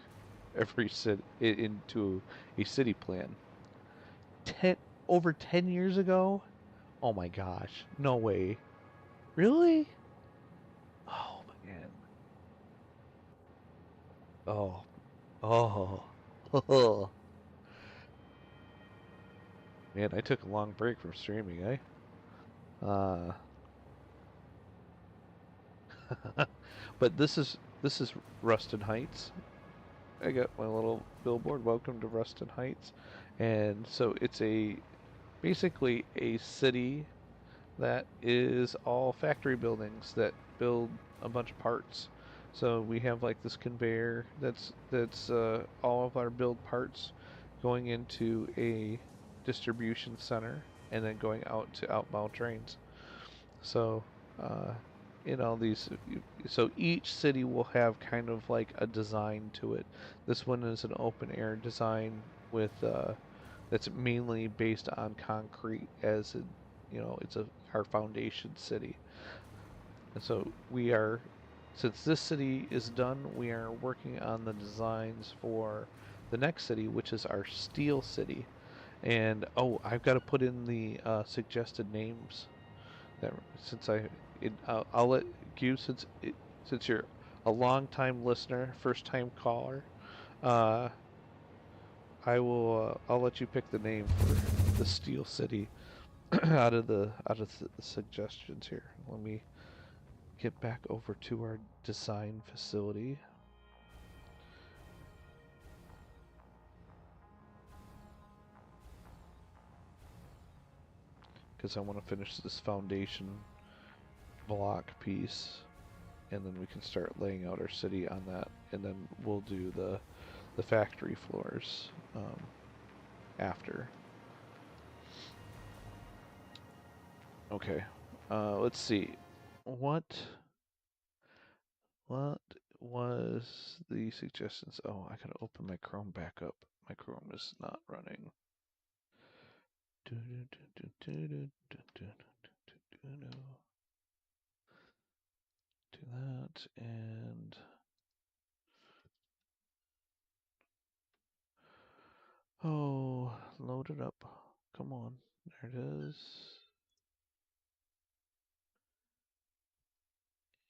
every city into a city plan. Over 10 years ago? Oh my gosh! No way! Really? Oh man! Oh oh oh man! I took a long break from streaming, eh? Uh, but this is Ruston Heights. I got my little billboard. Welcome to Ruston Heights, and so it's basically a city that is all factory buildings that build a bunch of parts. So we have like this conveyor that's all of our build parts going into a distribution center and then going out to outbound trains. So uh, in all these, so each city will have kind of like a design to it. This one is an open air design with that's mainly based on concrete as it, it's our foundation city. And so since this city is done, we are working on the designs for the next city, which is our steel city. And oh, I've got to put in the suggested names that since I'll let you since you're a long time listener, first time caller, uh, I'll let you pick the name for the Steel City out of the suggestions here. Let me get back over to our design facility because I want to finish this foundation block piece, and then we can start laying out our city on that, and then we'll do the factory floors after. Okay. Let's see. What what was the suggestions? Oh, I gotta open my Chrome back up. My Chrome is not running. Do that and oh, load it up. Come on. There it is.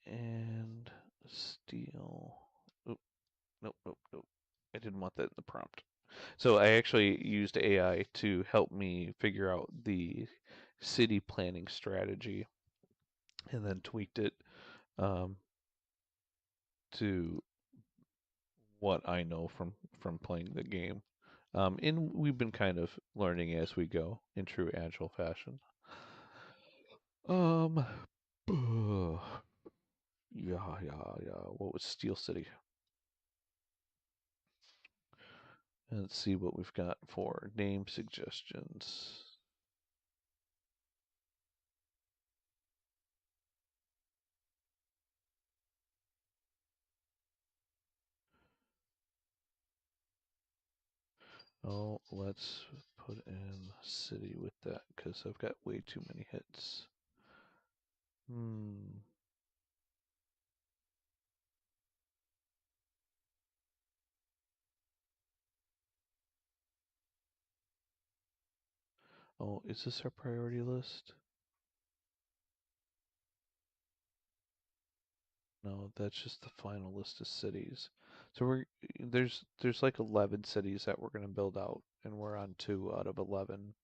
And steel. Oop, nope, nope, nope. I didn't want that in the prompt. So I actually used AI to help me figure out the city planning strategy and then tweaked it um, to what I know from playing the game. And we've been kind of learning as we go in true agile fashion. Um, yeah, yeah, yeah. What was Steel City? And let's see what we've got for name suggestions. Oh, let's put in city with that because I've got way too many hits. Hmm. Oh, is this our priority list? No, that's just the final list of cities. So there's like 11 cities that we're gonna build out, and we're on 2 out of 11.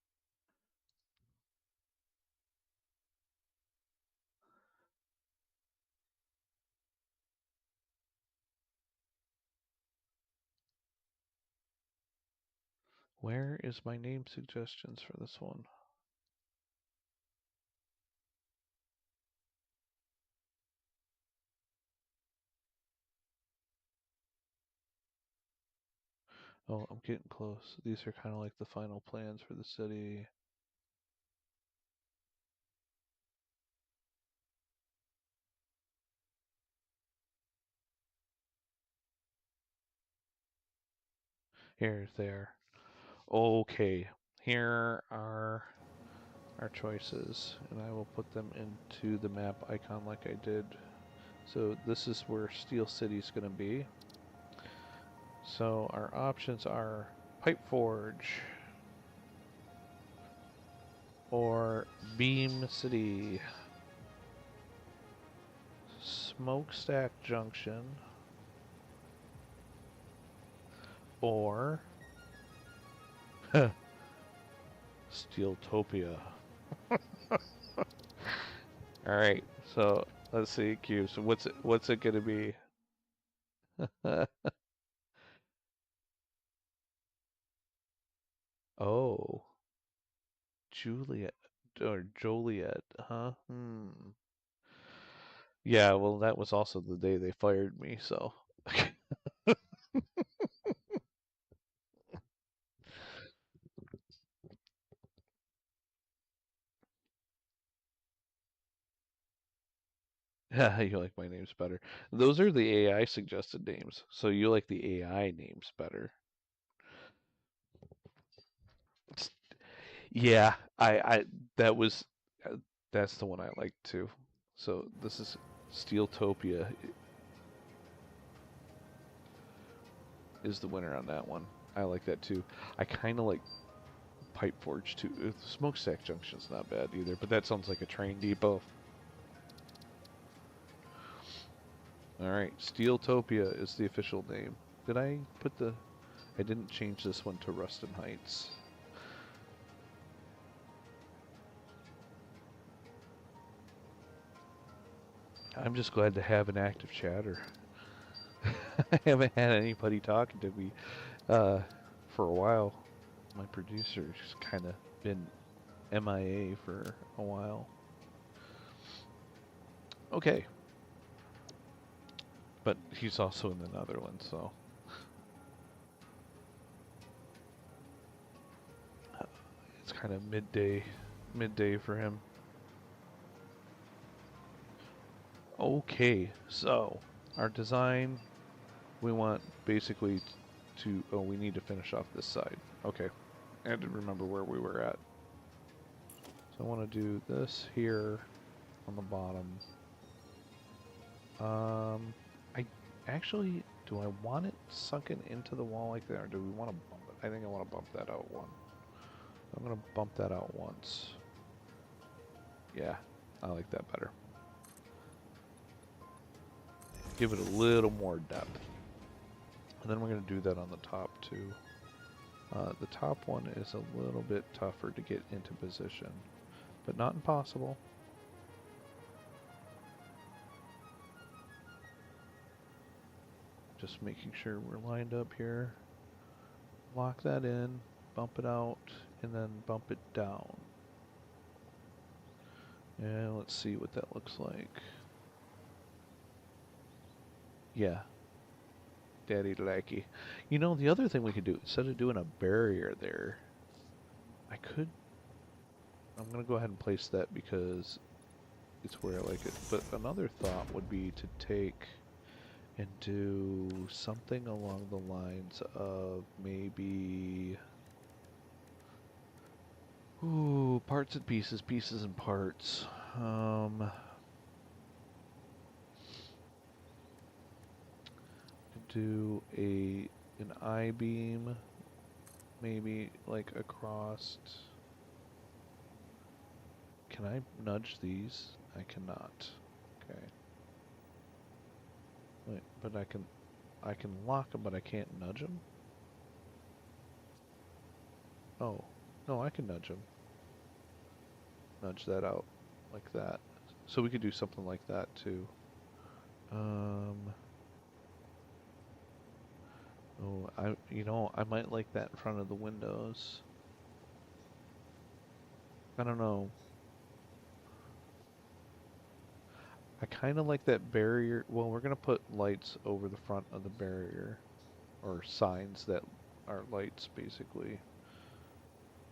Where is my name suggestions for this one? Oh, I'm getting close. These are kind of like the final plans for the city. Here they are. Okay, here are our choices, and I will put them into the map icon like I did. So this is where Steel City is going to be. So our options are Pipe Forge or Beam City, Smokestack Junction, or Steeltopia. All right, so let's see, Q. So what's it gonna be? Oh, Juliet or Joliet, huh? Yeah, well, that was also the day they fired me, so. Yeah, you like my names better. Those are the AI suggested names, so you like the AI names better. Yeah, I that was that's the one I liked too. So this is Steeltopia is the winner on that one. I like that too. I kind of like Pipe Forge too. Smokestack Junction's not bad either, but that sounds like a train depot. All right, Steeltopia is the official name. Did I put the? I didn't change this one to Ruston Heights. I'm just glad to have an active chatter. I haven't had anybody talking to me for a while. My producer's kind of been MIA for a while. Okay, but he's also in the Netherlands, so it's kind of midday for him. Okay, so our design, we want basically to, oh, we need to finish off this side. Okay, I had to remember where we were at. So I want to do this here on the bottom. I actually, do I want it sunken into the wall like that, or do we want to bump it? I think I want to bump that out one. I'm going to bump that out once. Yeah, I like that better. Give it a little more depth. And then we're going to do that on the top too. The top one is a little bit tougher to get into position, but not impossible. Just making sure we're lined up here. Lock that in, bump it out, and then bump it down. And let's see what that looks like. Yeah, daddy lackey. You know, the other thing we could do, instead of doing a barrier there, I'm going to go ahead and place that because it's where I like it. But another thought would be to take and do something along the lines of maybe, ooh, parts and pieces, pieces and parts. Do an I-beam, maybe like across. Can I nudge these? I cannot. Okay. Wait, but I can. I can lock them, but I can't nudge them? Oh, no, I can nudge them. Nudge that out like that. So we could do something like that too. Oh, I might like that in front of the windows. I don't know. I kind of like that barrier. Well, we're gonna put lights over the front of the barrier, or signs that are lights, basically.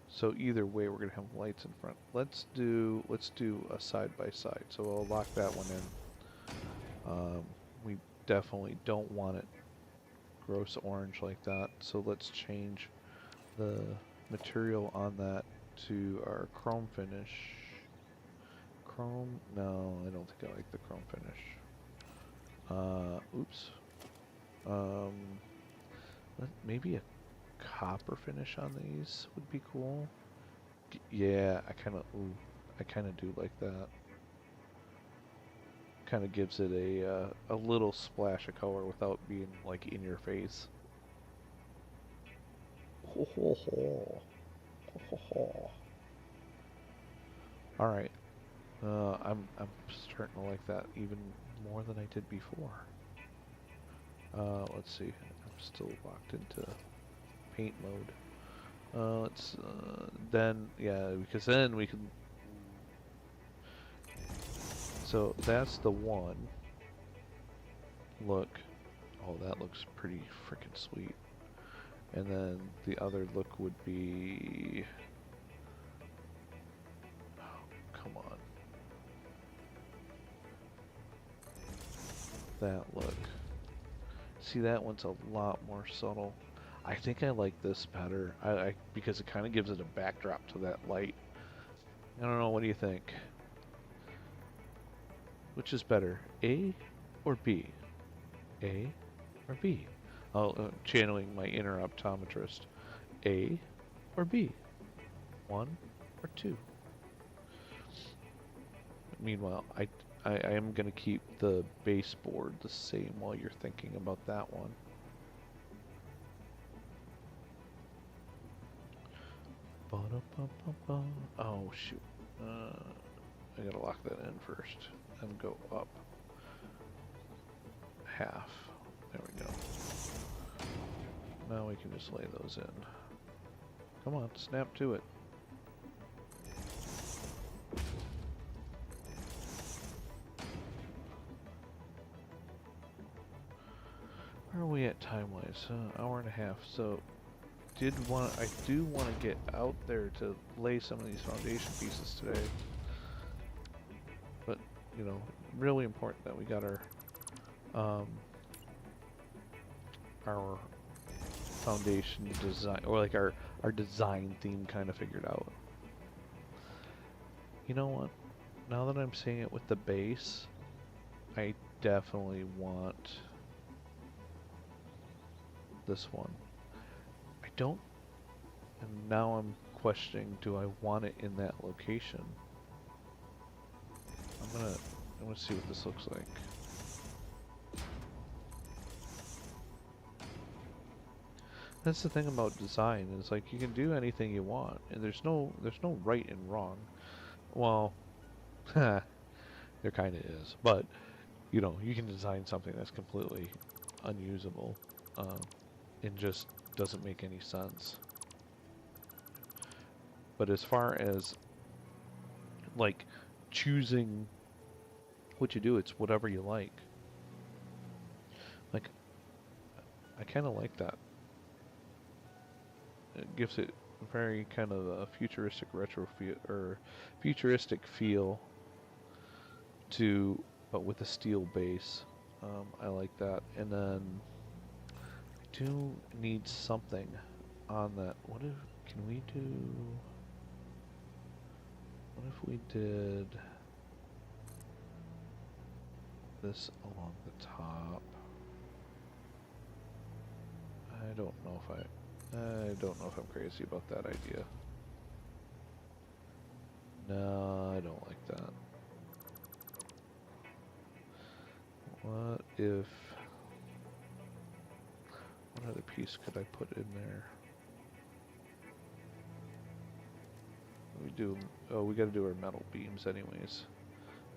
So either way, we're gonna have lights in front. Let's do a side by side. So I'll lock that one in. We definitely don't want it gross orange like that. So let's change the material on that to our chrome finish. Chrome? No, I don't think I like the chrome finish. Oops. Um, maybe a copper finish on these would be cool. Yeah, I kind of do like that. Kind of gives it a little splash of color without being like in your face. Ho ho ho. Ho ho ho. All right. I'm starting to like that even more than I did before. Let's see. I'm still locked into paint mode. Then yeah, because then we can. So that's the one. Look. Oh, that looks pretty freaking sweet. And then the other look would be. Oh, come on. That look. See, that one's a lot more subtle. I think I like this better. Because it kind of gives it a backdrop to that light. I don't know. What do you think? Which is better, A or B? A or B? Oh, channeling my inner optometrist. A or B? One or two? Meanwhile, I am going to keep the baseboard the same while you're thinking about that one. Oh, shoot. I gotta lock that in first. Then go up half. There we go. Now we can just lay those in. Come on, snap to it. Where are we at time-wise? Hour and a half. So, I do want to get out there to lay some of these foundation pieces today. But, really important that we got our foundation design, or like our design theme kind of figured out. You know what? Now that I'm seeing it with the base, I definitely want this one. I don't, and now I'm questioning, do I want it in that location? I'm gonna see what this looks like. That's the thing about design, is like you can do anything you want, and there's no right and wrong. Well, there kind of is, but you can design something that's completely unusable, and just doesn't make any sense. But as far as like choosing what you do, it's whatever you like. Like, I kind of like that. It gives it a very kind of a futuristic retro feel, or futuristic feel to, but with a steel base. I like that. And then I do need something on that. What if we did this along the top? I don't know if I'm crazy about that idea. No, I don't like that. What if piece could I put in there? We gotta do our metal beams anyways.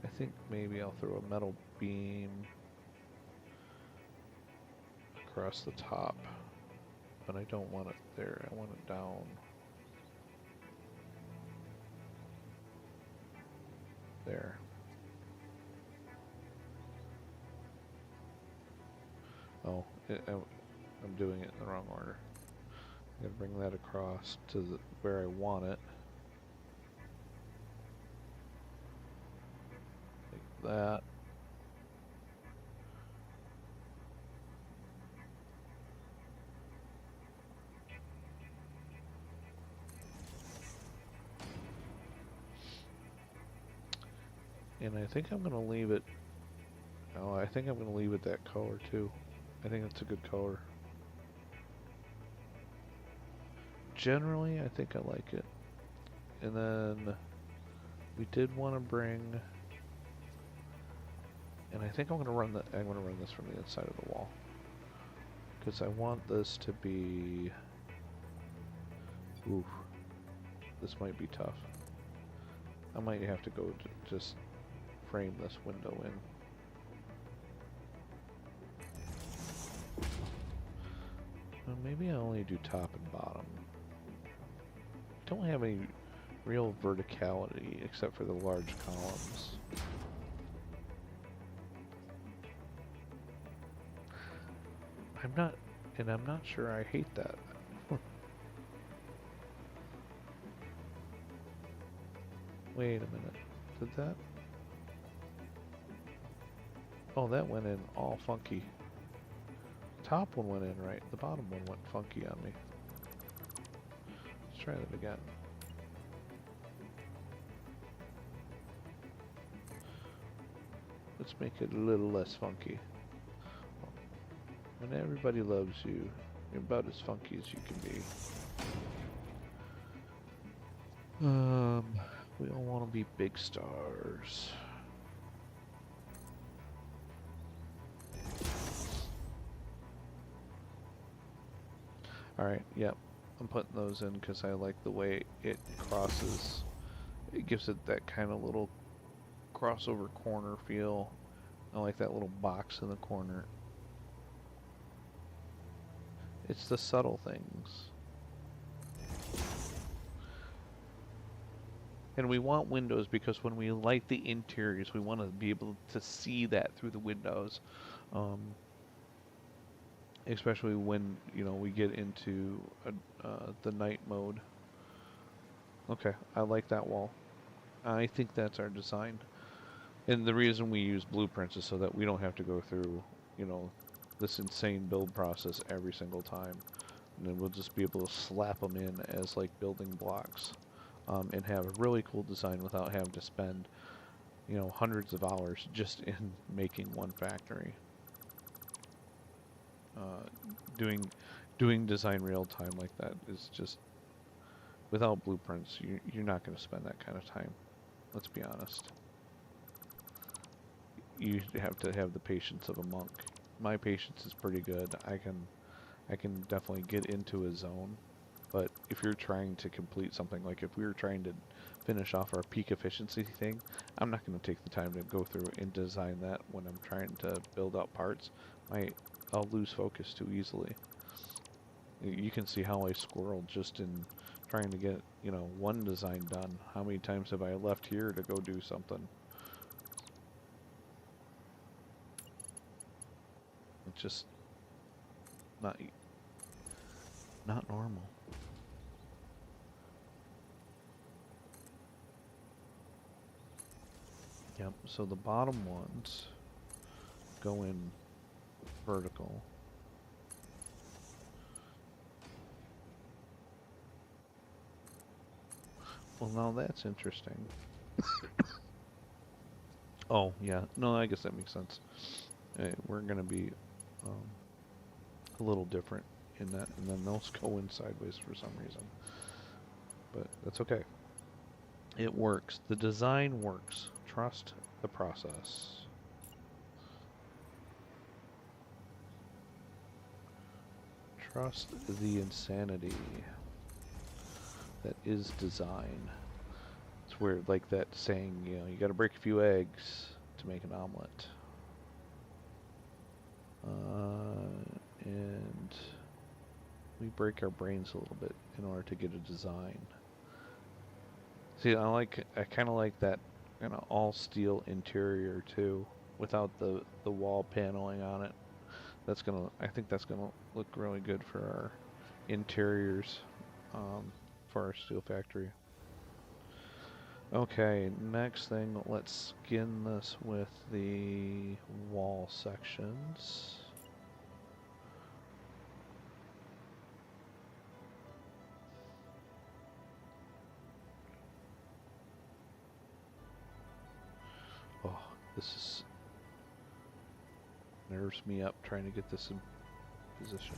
I think maybe I'll throw a metal beam across the top, but I don't want it there, I want it down. There. Oh, I'm doing it in the wrong order. I'm gonna bring that across to where I want it. Like that. And I think I'm gonna leave it. Oh, I think I'm gonna leave it that color too. I think that's a good color. Generally, I think I like it. And then we did want to bring, and I think I'm gonna run this from the inside of the wall because I want this to be. Ooh, this might be tough. I might have to go to just frame this window in. Well, maybe I only do top and bottom. Don't have any real verticality except for the large columns. I'm not sure I hate that. Wait a minute. Did that? Oh, that went in all funky. Top one went in right. The bottom one went funky on me. Let's try that again. Let's make it a little less funky. When everybody loves you, you're about as funky as you can be. We all want to be big stars. Alright, yep. I'm putting those in because I like the way it crosses. It gives it that kind of little crossover corner feel. I like that little box in the corner. It's the subtle things. And we want windows because when we light the interiors, we want to be able to see that through the windows. Especially when, you know, we get into the night mode. Okay, I like that wall. I think that's our design. And the reason we use blueprints is so that we don't have to go through, you know, this insane build process every single time. And then we'll just be able to slap them in as like building blocks. And have a really cool design without having to spend, you know, hundreds of hours just in making one factory. Doing design real time like that is just, without blueprints, you're not going to spend that kind of time. Let's be honest. You have to have the patience of a monk. My patience is pretty good. I can definitely get into a zone. But if you're trying to complete something, like if we were trying to finish off our peak efficiency thing, I'm not going to take the time to go through and design that when I'm trying to build out parts. I'll lose focus too easily. You can see how I squirreled just in trying to get, you know, one design done. How many times have I left here to go do something? It's just not normal. Yep, so the bottom ones go in vertical. Well, now that's interesting. Oh, yeah. No, I guess that makes sense. We're going to be a little different in that, and then those go in sideways for some reason. But that's okay. It works. The design works. Trust the process. Trust the insanity that is design. It's where, like that saying, you know, you gotta break a few eggs to make an omelet. And we break our brains a little bit in order to get a design. See, I kind of like that, you know, all steel interior too, without the wall paneling on it. I think that's gonna look really good for our interiors, for our steel factory. Okay, next thing, let's skin this with the wall sections. Oh, this nerves me up trying to get this in position.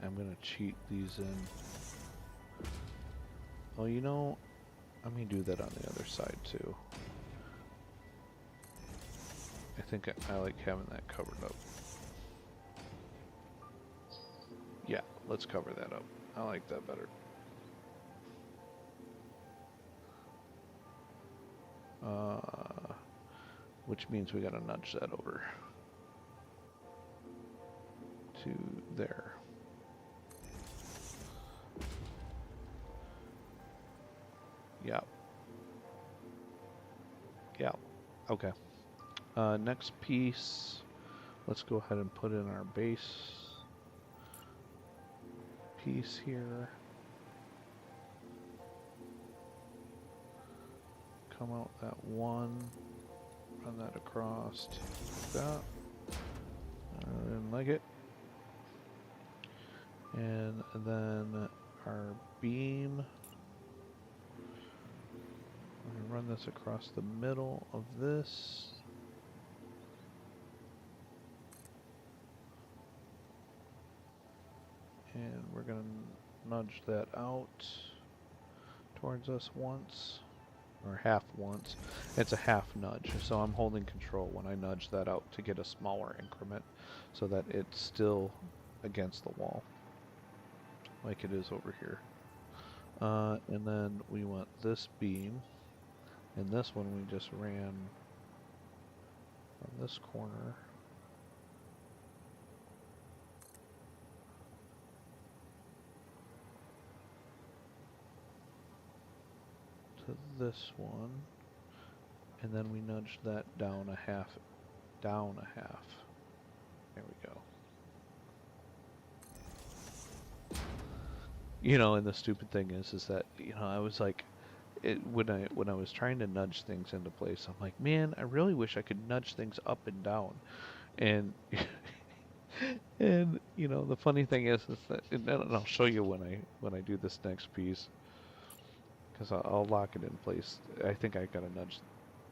I'm gonna cheat these in. Oh, you know, I'm gonna do that on the other side too. I think I like having that covered up. Yeah, let's cover that up. I like that better. Which means we gotta nudge that over to there. Yep. Yep. Okay. Next piece, let's go ahead and put in our base piece here. Come out that one, run that across like that. I didn't like it. And then our beam, I'm going to run this across the middle of this. And we're going to nudge that out towards us once, or half once. It's a half nudge, so I'm holding control when I nudge that out to get a smaller increment so that it's still against the wall, like it is over here. And then we want this beam, and this one we just ran from this corner to this one, and then we nudged that down a half. There we go. You know, and the stupid thing is that, you know, I was like, when I was trying to nudge things into place, I'm like, man, I really wish I could nudge things up and down, and and you know, the funny thing is that, and I'll show you when I do this next piece, because I'll lock it in place. I think I gotta nudge.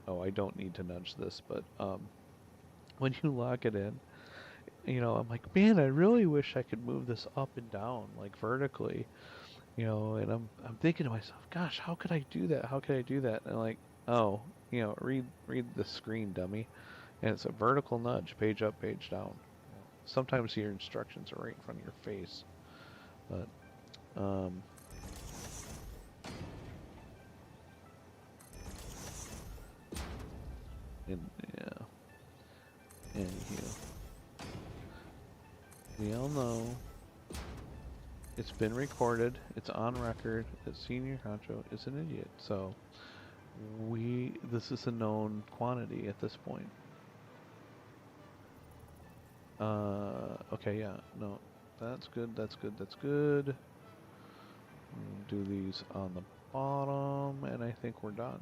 Oh, I don't need to nudge this, but when you lock it in, you know, I'm like, man, I really wish I could move this up and down, like vertically, you know, and I'm thinking to myself, gosh, how could I do that? How could I do that? And I'm like, oh, you know, read the screen, dummy. And it's a vertical nudge, page up, page down. Sometimes your instructions are right in front of your face, but yeah. Anywho, we all know it's been recorded, it's on record that Senior Honcho is an idiot, so this is a known quantity at this point. Okay, yeah, no, that's good, that's good, that's good. Do these on the bottom, and I think we're done.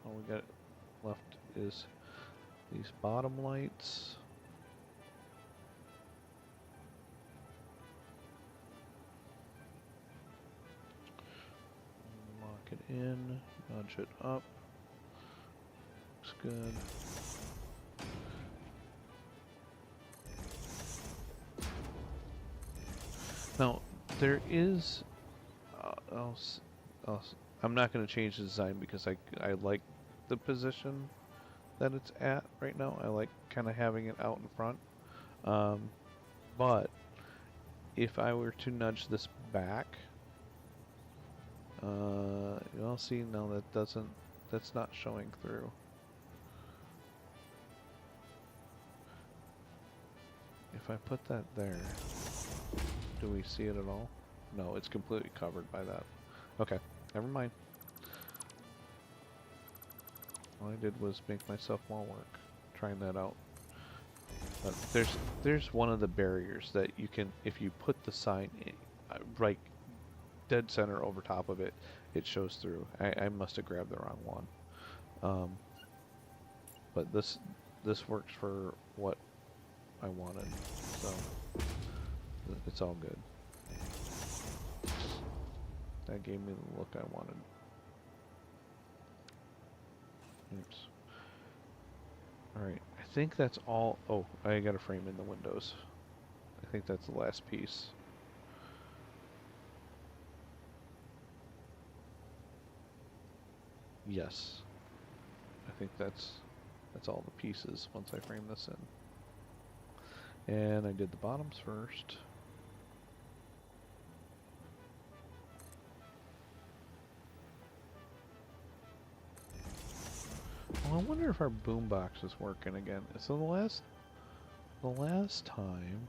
All we got left is these bottom lights. Lock it in, nudge it up. Looks good. Now, there is, I'm not going to change the design because I like the position that it's at right now. I like kind of having it out in front. Um, but if I were to nudge this back, you'll see now that's not showing through. If I put that there, do we see it at all? No, it's completely covered by that. Okay, never mind. All I did was make myself more work trying that out. But there's one of the barriers that you can, if you put the sign in, right dead center over top of it, it shows through. I must have grabbed the wrong one. But this works for what I wanted, so it's all good. That gave me the look I wanted. Oops. Alright, I think that's all. Oh, I gotta frame in the windows. I think that's the last piece. Yes. I think that's all the pieces once I frame this in. And I did the bottoms first. Well, I wonder if our boombox is working again. So the last time,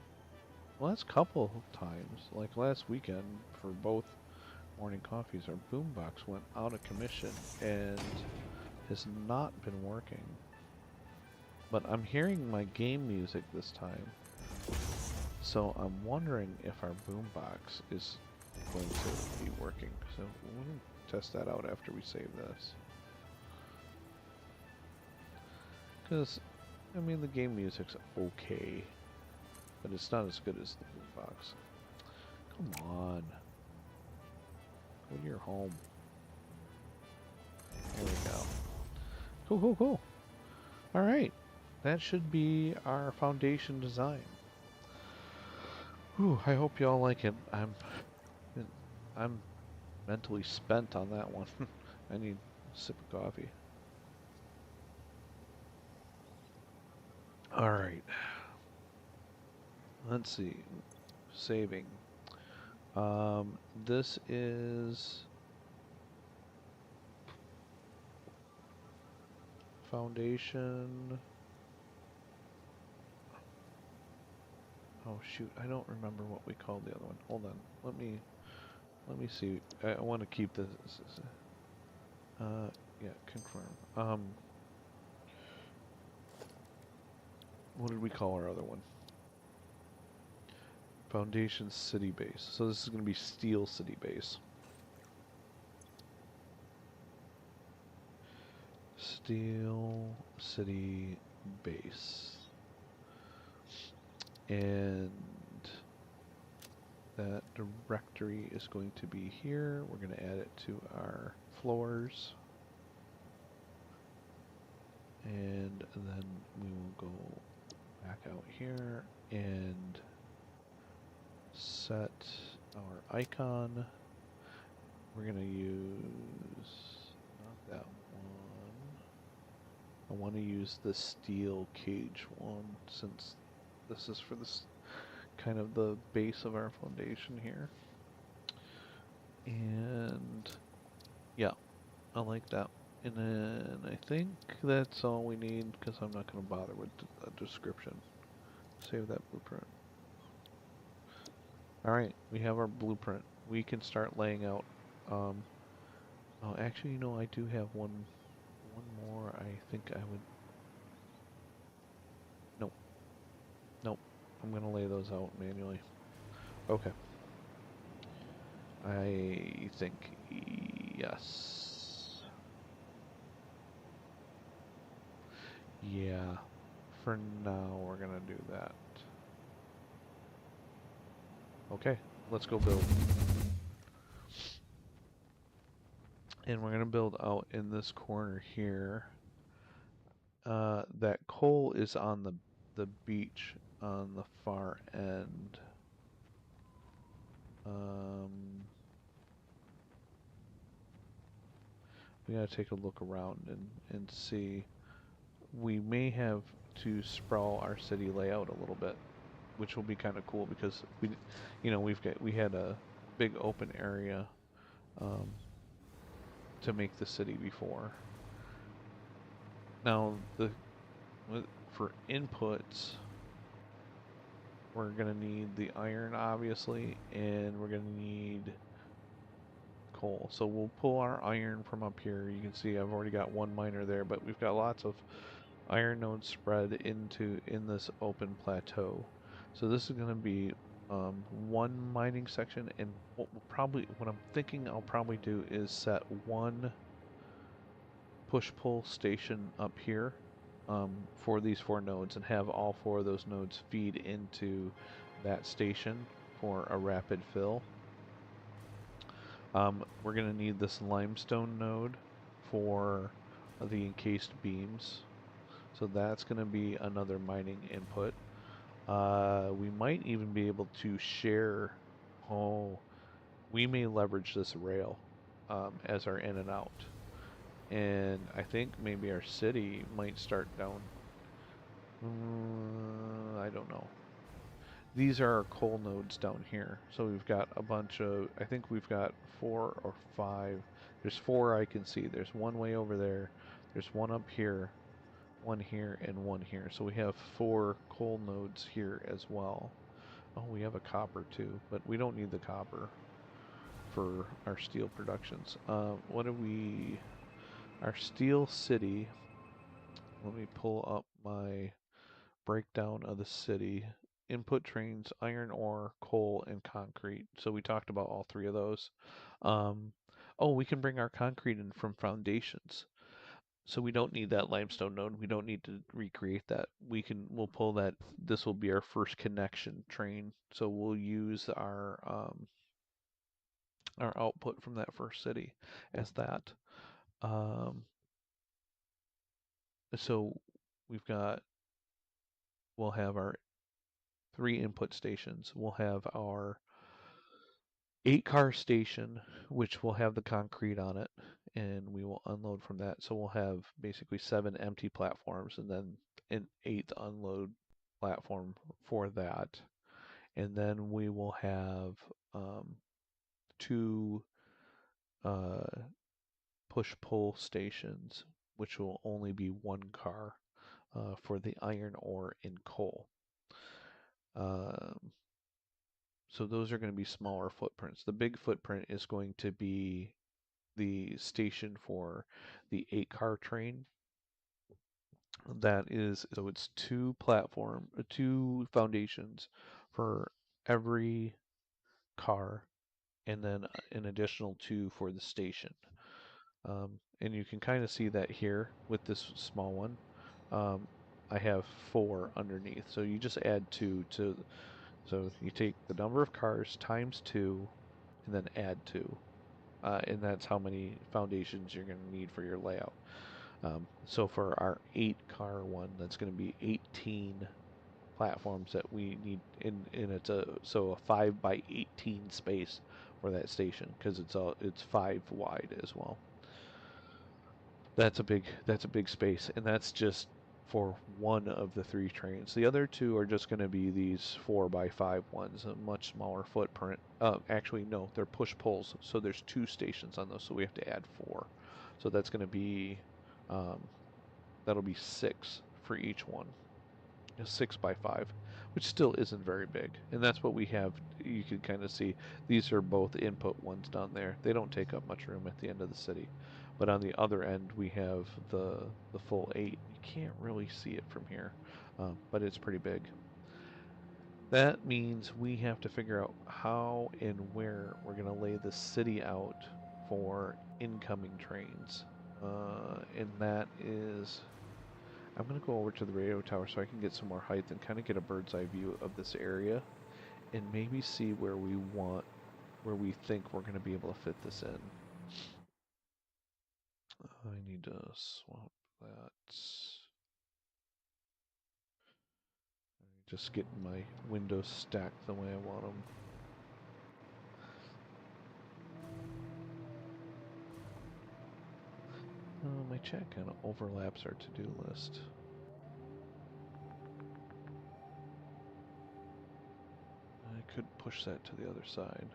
last couple of times, like last weekend for both morning coffees, our boombox went out of commission and has not been working. But I'm hearing my game music this time, so I'm wondering if our boombox is going to be working. So we'll test that out after we save this. Because, I mean, the game music's okay, but it's not as good as the boombox. Come on. Go to your home. There we go. Cool, cool, cool. Alright. That should be our foundation design. Whew, I hope y'all like it. I'm mentally spent on that one. I need a sip of coffee. Alright. Let's see. Saving. This is foundation. Oh shoot, I don't remember what we called the other one. Hold on. Let me see. I want to keep this. Yeah, confirm. What did we call our other one? Foundation City Base. So this is going to be Steel City Base. Steel City Base. And that directory is going to be here. We're going to add it to our floors. And then we will go back out here and set our icon. We're going to use, not that one. I want to use the steel cage one since this is for this kind of the base of our foundation here. And yeah, I like that. And then I think that's all we need because I'm not going to bother with the description. Save that blueprint. Alright, we have our blueprint. We can start laying out. Oh, actually, you know, I do have one more. I think I would. Nope. Nope. I'm going to lay those out manually. Okay. I think yes. Yeah. For now, we're going to do that. Okay, let's go build. And we're going to build out in this corner here. That coal is on the beach on the far end. we gotta take a look around and see. We may have to sprawl our city layout a little bit, which will be kind of cool because we had a big open area um, to make the city before. Now for inputs, we're gonna need the iron obviously, and we're gonna need coal. So we'll pull our iron from up here. You can see I've already got one miner there, but we've got lots of iron nodes spread in this open plateau. So this is going to be one mining section, and what I'm thinking I'll probably do is set one push-pull station up here for these 4 nodes, and have all 4 of those nodes feed into that station for a rapid fill. We're going to need this limestone node for the encased beams. So that's going to be another mining input. We might even be able to share. Oh, we may leverage this rail as our in and out. And I think maybe our city might start down. I don't know. These are our coal nodes down here. So we've got a bunch of, I think we've got 4 or 5. There's 4 I can see. There's one way over there. There's one up here, one here, and one here. So we have 4 coal nodes here as well. Oh, we have a copper too, but we don't need the copper for our steel productions. What do we... Our steel city... Let me pull up my breakdown of the city. Input trains, iron ore, coal, and concrete. So we talked about all 3 of those. Oh, we can bring our concrete in from foundations. So we don't need that limestone node. We don't need to recreate that. We'll pull that. This will be our first connection train. So we'll use our output from that first city as that. So we'll have our 3 input stations. We'll have our 8-car station, which will have the concrete on it, and we will unload from that. So we'll have basically 7 empty platforms, and then an 8th unload platform for that. And then we will have 2 push-pull stations, which will only be 1 car for the iron ore and coal. So those are going to be smaller footprints. The big footprint is going to be the station for the 8-car train. So it's 2 foundations for every car, and then an additional 2 for the station. And you can kind of see that here with this small one. I have 4 underneath, so you just add 2 to. So you take the number of cars times 2, and then add 2. And that's how many foundations you're going to need for your layout. So for our 8-car one, that's going to be 18 platforms that we need, and it's a 5 by 18 space for that station, because it's 5 wide as well. That's a big space, and that's just for one of the 3 trains. The other 2 are just going to be these 4 by 5 ones, a much smaller footprint. Actually, no, they're push-pulls, so there's 2 stations on those, so we have to add 4. So that's going to be, that'll be 6 for each one. 6 by 5, which still isn't very big. And that's what we have. You can kind of see these are both input ones down there. They don't take up much room at the end of the city. But on the other end, we have the full 8. You can't really see it from here, but it's pretty big. That means we have to figure out how and where we're going to lay the city out for incoming trains. And that is, I'm going to go over to the radio tower so I can get some more height and kind of get a bird's eye view of this area, and maybe see where we think we're going to be able to fit this in. I need to swap that. Just getting my windows stacked the way I want them. My chat kind of overlaps our to-do list. I could push that to the other side.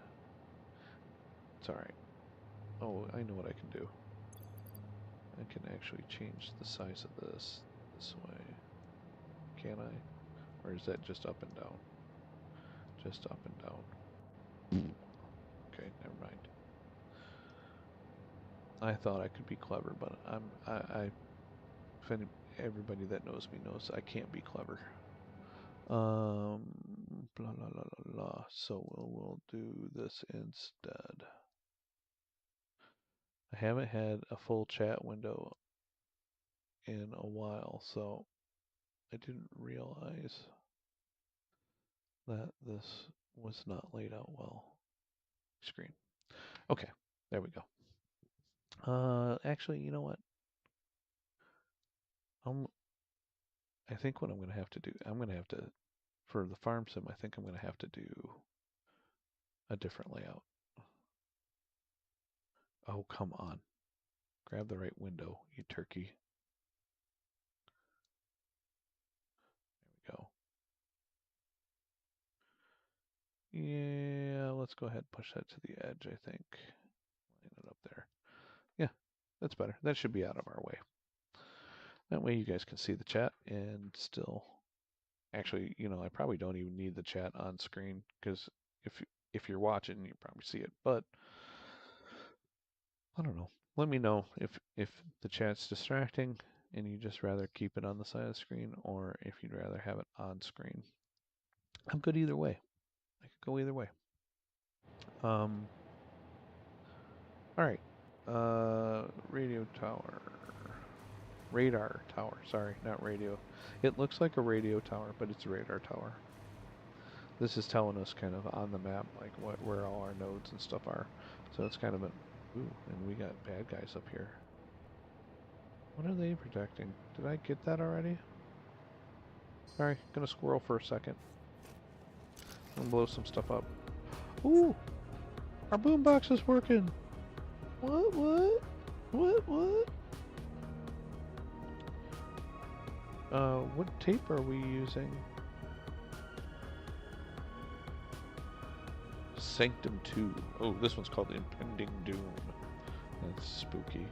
It's alright. Oh, I know what I can do. I can actually change the size of this way. Can I? Or is that just up and down? Just up and down. Okay, never mind. I thought I could be clever, but everybody that knows me knows I can't be clever. Blah blah blah blah blah. So we'll do this instead. I haven't had a full chat window in a while, so I didn't realize that this was not laid out well. Screen. Okay, there we go. Actually, you know what? I think what I'm going to have to do, for the farm sim, I think I'm going to have to do a different layout. Oh, come on. Grab the right window, you turkey. There we go. Yeah, let's go ahead and push that to the edge, I think. Line it up there. Yeah, that's better. That should be out of our way. That way you guys can see the chat and still... Actually, you know, I probably don't even need the chat on screen, because if you're watching, you probably see it. But I don't know. Let me know if the chat's distracting and you just rather keep it on the side of the screen, or if you'd rather have it on screen. I'm good either way. I could go either way. All right. Radio tower. Radar tower. Sorry, not radio. It looks like a radio tower, but it's a radar tower. This is telling us kind of on the map, like where all our nodes and stuff are. So it's kind of a... Ooh, and we got bad guys up here. What are they protecting? Did I get that already? Sorry, gonna squirrel for a second. Gonna blow some stuff up. Ooh! Our boombox is working! What? What tape are we using? Sanctum 2. Oh, this one's called Impending Doom. That's spooky.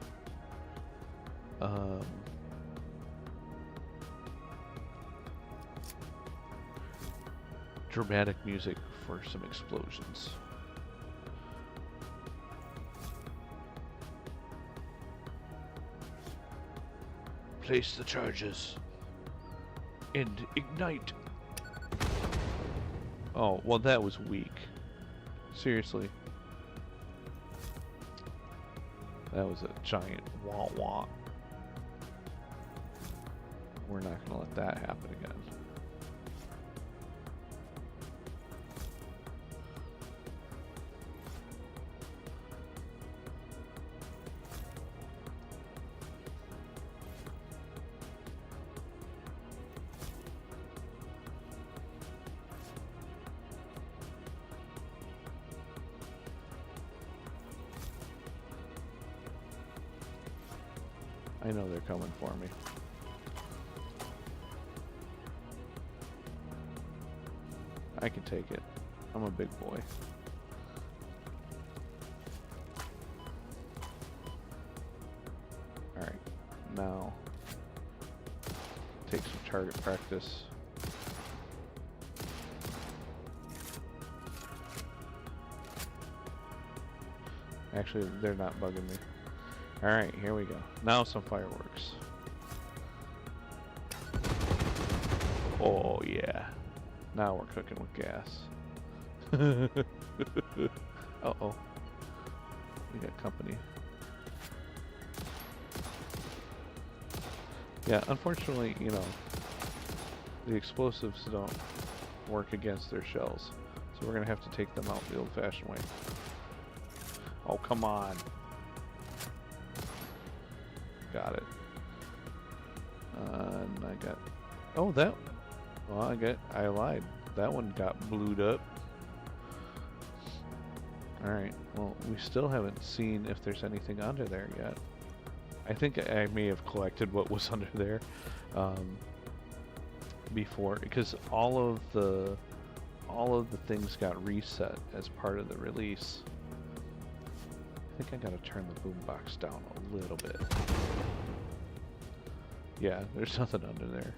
Dramatic music for some explosions. Place the charges. And ignite. Oh, well that was weak. Seriously. That was a giant wah-wah. We're not going to let that happen again. I know they're coming for me. I can take it. I'm a big boy. Alright, now take some target practice. Actually, they're not bugging me. Alright, here we go. Now some fireworks. Oh yeah. Now we're cooking with gas. Uh-oh. We got company. Yeah, unfortunately, you know, the explosives don't work against their shells. So we're going to have to take them out the old-fashioned way. Oh, come on. Got it. And I got... Oh, that... Well, I lied. That one got blued up. Alright, well, we still haven't seen if there's anything under there yet. I think I may have collected what was under there um, before, because all of the things got reset as part of the release. I think I gotta turn the boombox down a little bit. Yeah, there's nothing under there.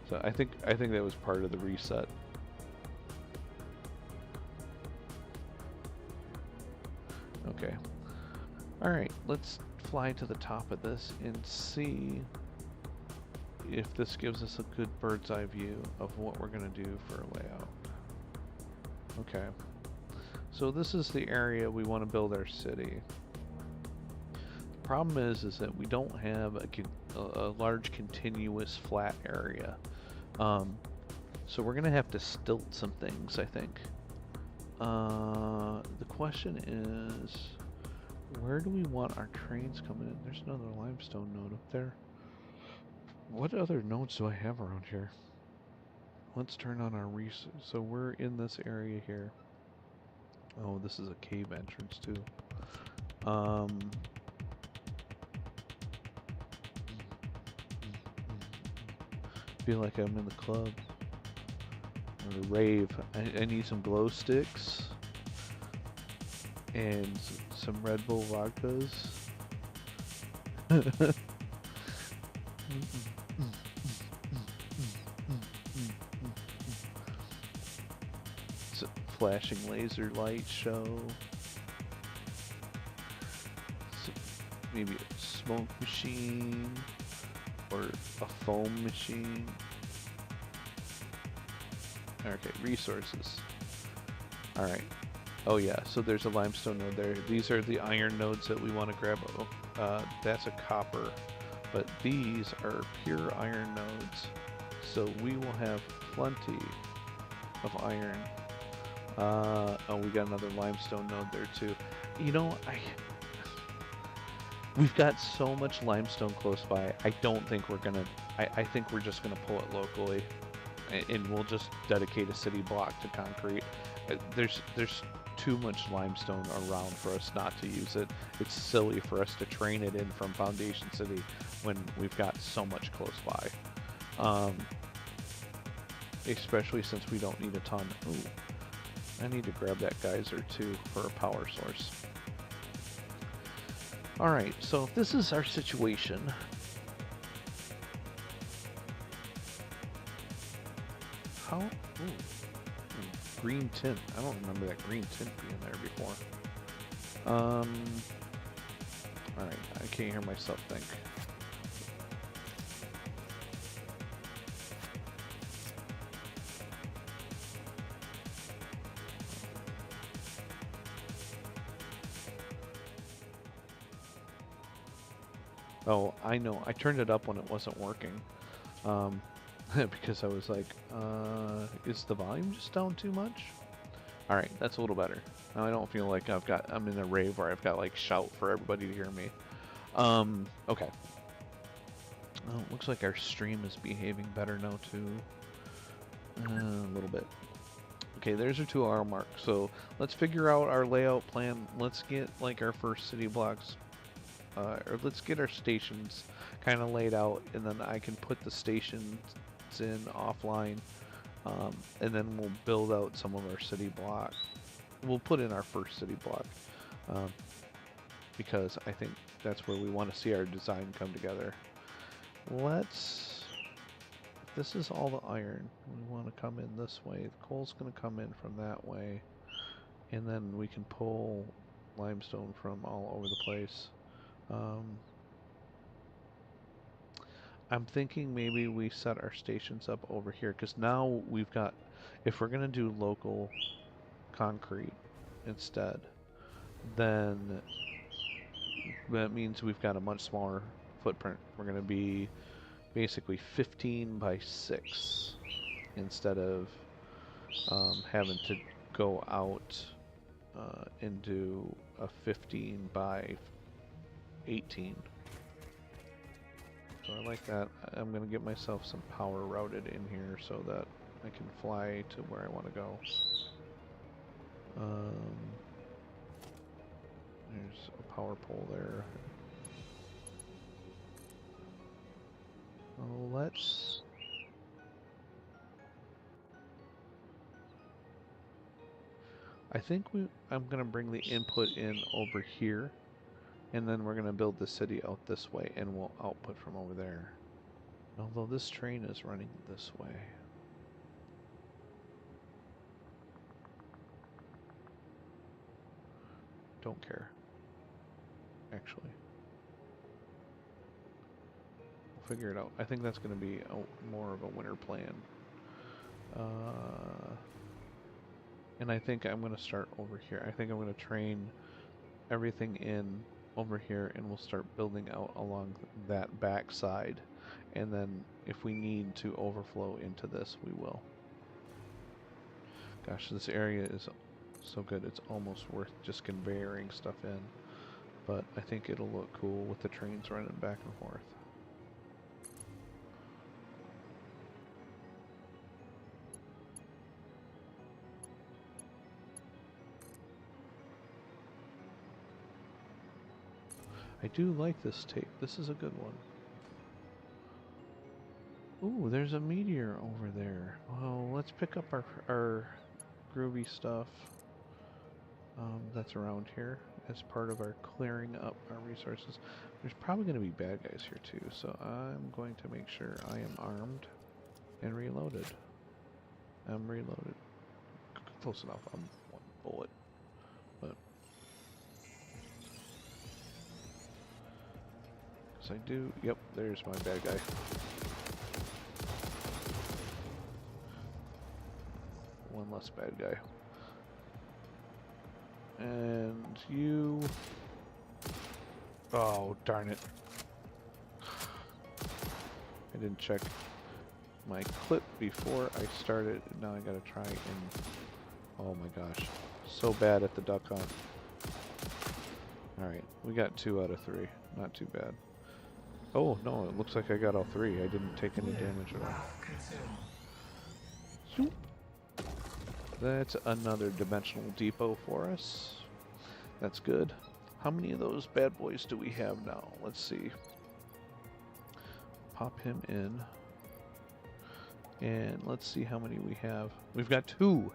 So I think that was part of the reset. Okay. Alright, let's fly to the top of this and see if this gives us a good bird's eye view of what we're gonna do for a layout. Okay. So this is the area we want to build our city. The problem is that we don't have a large continuous flat area. So we're gonna have to stilt some things, I think. The question is, where do we want our trains coming in? There's another limestone node up there. What other nodes do I have around here? Let's turn on our so we're in this area here. Oh, this is a cave entrance too. Feel like I'm in the club or the rave. I need some glow sticks and some Red Bull vodkas. Flashing laser light show. Maybe a smoke machine or a foam machine. Okay, resources. Alright. Oh yeah, so there's a limestone node there. These are the iron nodes that we want to grab. That's a copper. But these are pure iron nodes. So we will have plenty of iron. Oh, we got another limestone node there too. You know, we've got so much limestone close by. I don't think we're gonna. I think we're just gonna pull it locally, and we'll just dedicate a city block to concrete. There's too much limestone around for us not to use it. It's silly for us to train it in from Foundation City when we've got so much close by. Especially since we don't need a ton. Ooh. I need to grab that geyser too for a power source. Alright, so if this is our situation, how... Ooh, green tint. I don't remember that green tint being there before. Alright, I can't hear myself think. Oh, I know. I turned it up when it wasn't working. Because I was like, is the volume just down too much? Alright, that's a little better. Now I don't feel like I'm in a rave where I've got like shout for everybody to hear me. Okay. Oh, looks like our stream is behaving better now too. A little bit. Okay, there's our 2 hour mark. So let's figure out our layout plan. Let's get like our first city blocks. Or let's get our stations kind of laid out, and then I can put the stations in offline, and then we'll build out some of our city block. We'll put in our first city block, because I think that's where we want to see our design come together. This is all the iron. We want to come in this way. The coal's going to come in from that way, and then we can pull limestone from all over the place. I'm thinking maybe we set our stations up over here, because now we've got, if we're going to do local concrete instead, then that means we've got a much smaller footprint. We're going to be basically 15 by 6 instead of having to go out and do a 15 by 18. So I like that. I'm going to get myself some power routed in here so that I can fly to where I want to go. There's a power pole there. I think I'm gonna bring the input in over here, and then we're gonna build the city out this way, and we'll output from over there. Although this train is running this way. Don't care. Actually. We'll figure it out. I think that's gonna be more of a winter plan. And I think I'm gonna start over here. I think I'm gonna train everything in over here, and we'll start building out along that back side, and then if we need to overflow into this, we will. Gosh, this area is so good, it's almost worth just conveying stuff in, but I think it'll look cool with the trains running back and forth. I do like this tape. This is a good one. Ooh, there's a meteor over there. Well, let's pick up our groovy stuff that's around here as part of our clearing up our resources. There's probably going to be bad guys here too, so I'm going to make sure I am armed and reloaded. I'm reloaded. Close enough. I'm one bullet. But because I do. Yep, there's my bad guy. One less bad guy. And you. Oh, darn it. I didn't check my clip before I started. Now I gotta try and. Oh my gosh. So bad at the duck hunt. Alright, we got 2 out of 3. Not too bad. Oh, no, it looks like I got all 3. I didn't take any damage at all. Shoop. That's another dimensional depot for us. That's good. How many of those bad boys do we have now? Let's see. Pop him in. And let's see how many we have. We've got 2.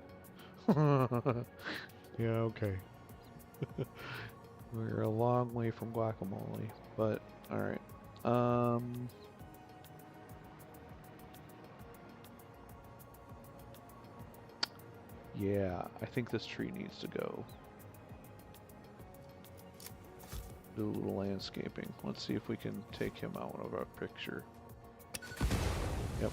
Yeah, okay. We're a long way from guacamole, but alright. Yeah, I think this tree needs to go. Do a little landscaping. Let's see if we can take him out of our picture. Yep.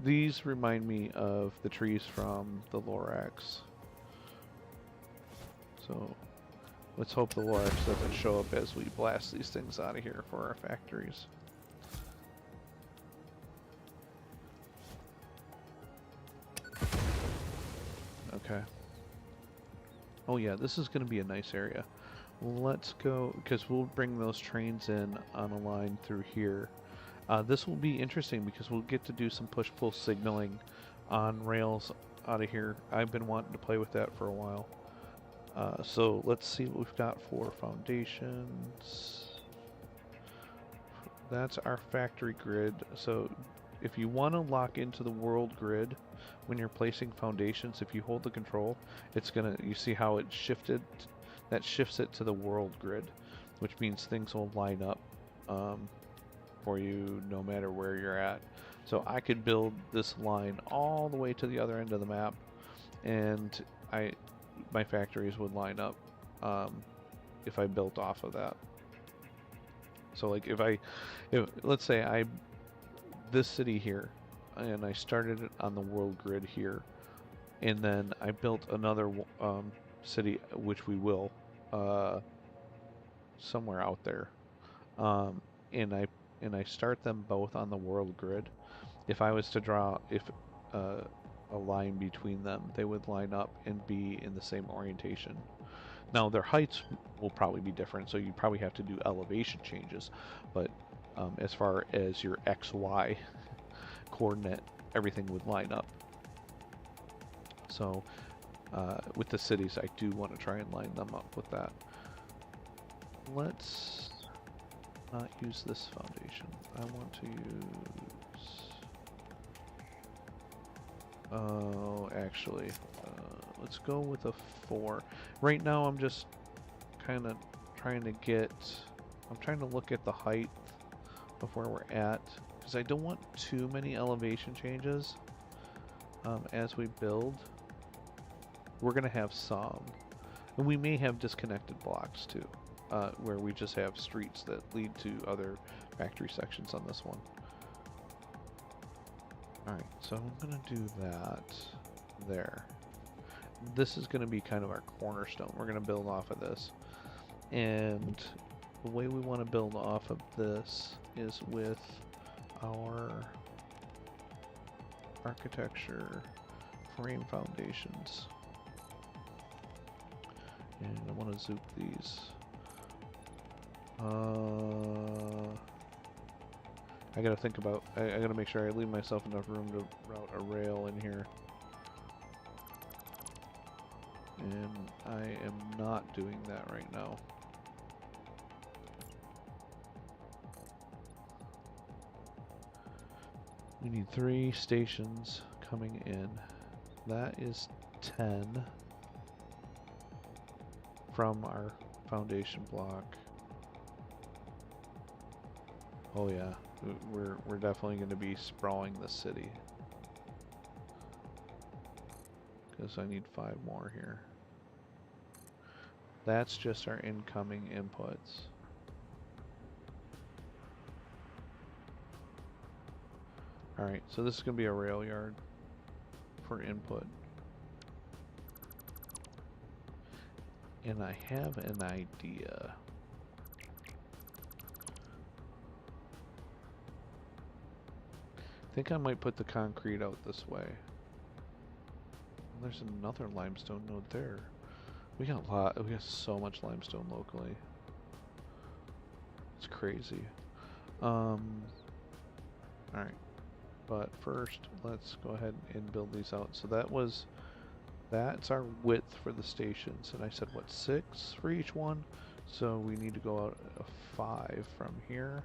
These remind me of the trees from the Lorax. So let's hope the Lorax doesn't show up as we blast these things out of here for our factories. Okay. Oh yeah, this is going to be a nice area. Let's go, because we'll bring those trains in on a line through here. This will be interesting because we'll get to do some push-pull signaling on rails out of here. I've been wanting to play with that for a while. So let's see what we've got for foundations. That's our factory grid. So if you want to lock into the world grid when you're placing foundations, if you hold the control, it's gonna, you see how it shifted? That shifts it to the world grid, which means things will line up for you no matter where you're at. So I could build this line all the way to the other end of the map, and my factories would line up if I built off of that. So like if let's say this city here, and I started it on the world grid here, and then I built another city, which we will somewhere out there, and I start them both on the world grid. If I was to draw a line between them, they would line up and be in the same orientation. Now their heights will probably be different, so you probably have to do elevation changes, but as far as your XY coordinate, everything would line up. So with the cities, I do want to try and line them up with that. Let's not use this foundation. I want to use Oh, actually, let's go with a 4. Right now, I'm just kind of trying to get. I'm trying to look at the height of where we're at because I don't want too many elevation changes as we build. We're gonna have some, and we may have disconnected blocks too, where we just have streets that lead to other factory sections on this one. Alright, so I'm gonna do that there. This is gonna be kind of our cornerstone. We're gonna build off of this. And the way we want to build off of this is with our architecture frame foundations. And I want to zoop these. I gotta think about, I gotta make sure I leave myself enough room to route a rail in here. And I am not doing that right now. We need 3 stations coming in. That is 10 from our foundation block. Oh yeah, we're definitely going to be sprawling the city. Because I need 5 more here. That's just our incoming inputs. Alright, so this is going to be a rail yard for input. And I have an idea. I think I might put the concrete out this way. There's another limestone node there. We got so much limestone locally. It's crazy. Alright. But first, let's go ahead and build these out. So that's our width for the stations. And I said, what, 6 for each one? So we need to go out a 5 from here.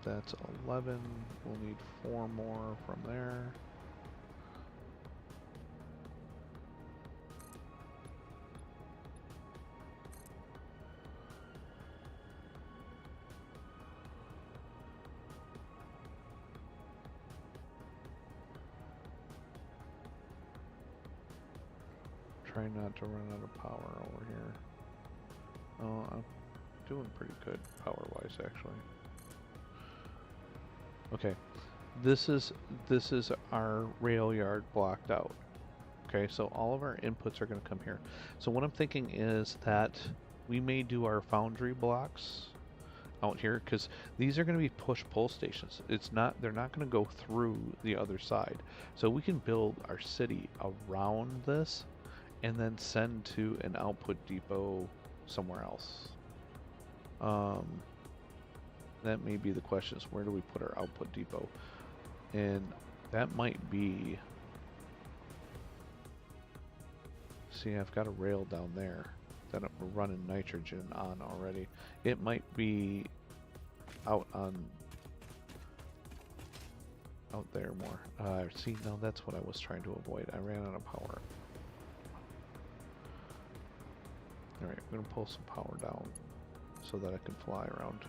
That's 11. We'll need 4 more from there. Try not to run out of power over here. Oh, I'm doing pretty good power-wise, actually. Okay, this is our rail yard blocked out. Okay, so all of our inputs are going to come here. So what I'm thinking is that we may do our foundry blocks out here because these are going to be push-pull stations. They're not going to go through the other side. So we can build our city around this and then send to an output depot somewhere else. That may be the question, is where do we put our output depot? And that might be... See, I've got a rail down there that we're running nitrogen on already. It might be out there more. See, now that's what I was trying to avoid. I ran out of power. Alright, I'm going to pull some power down so that I can fly around.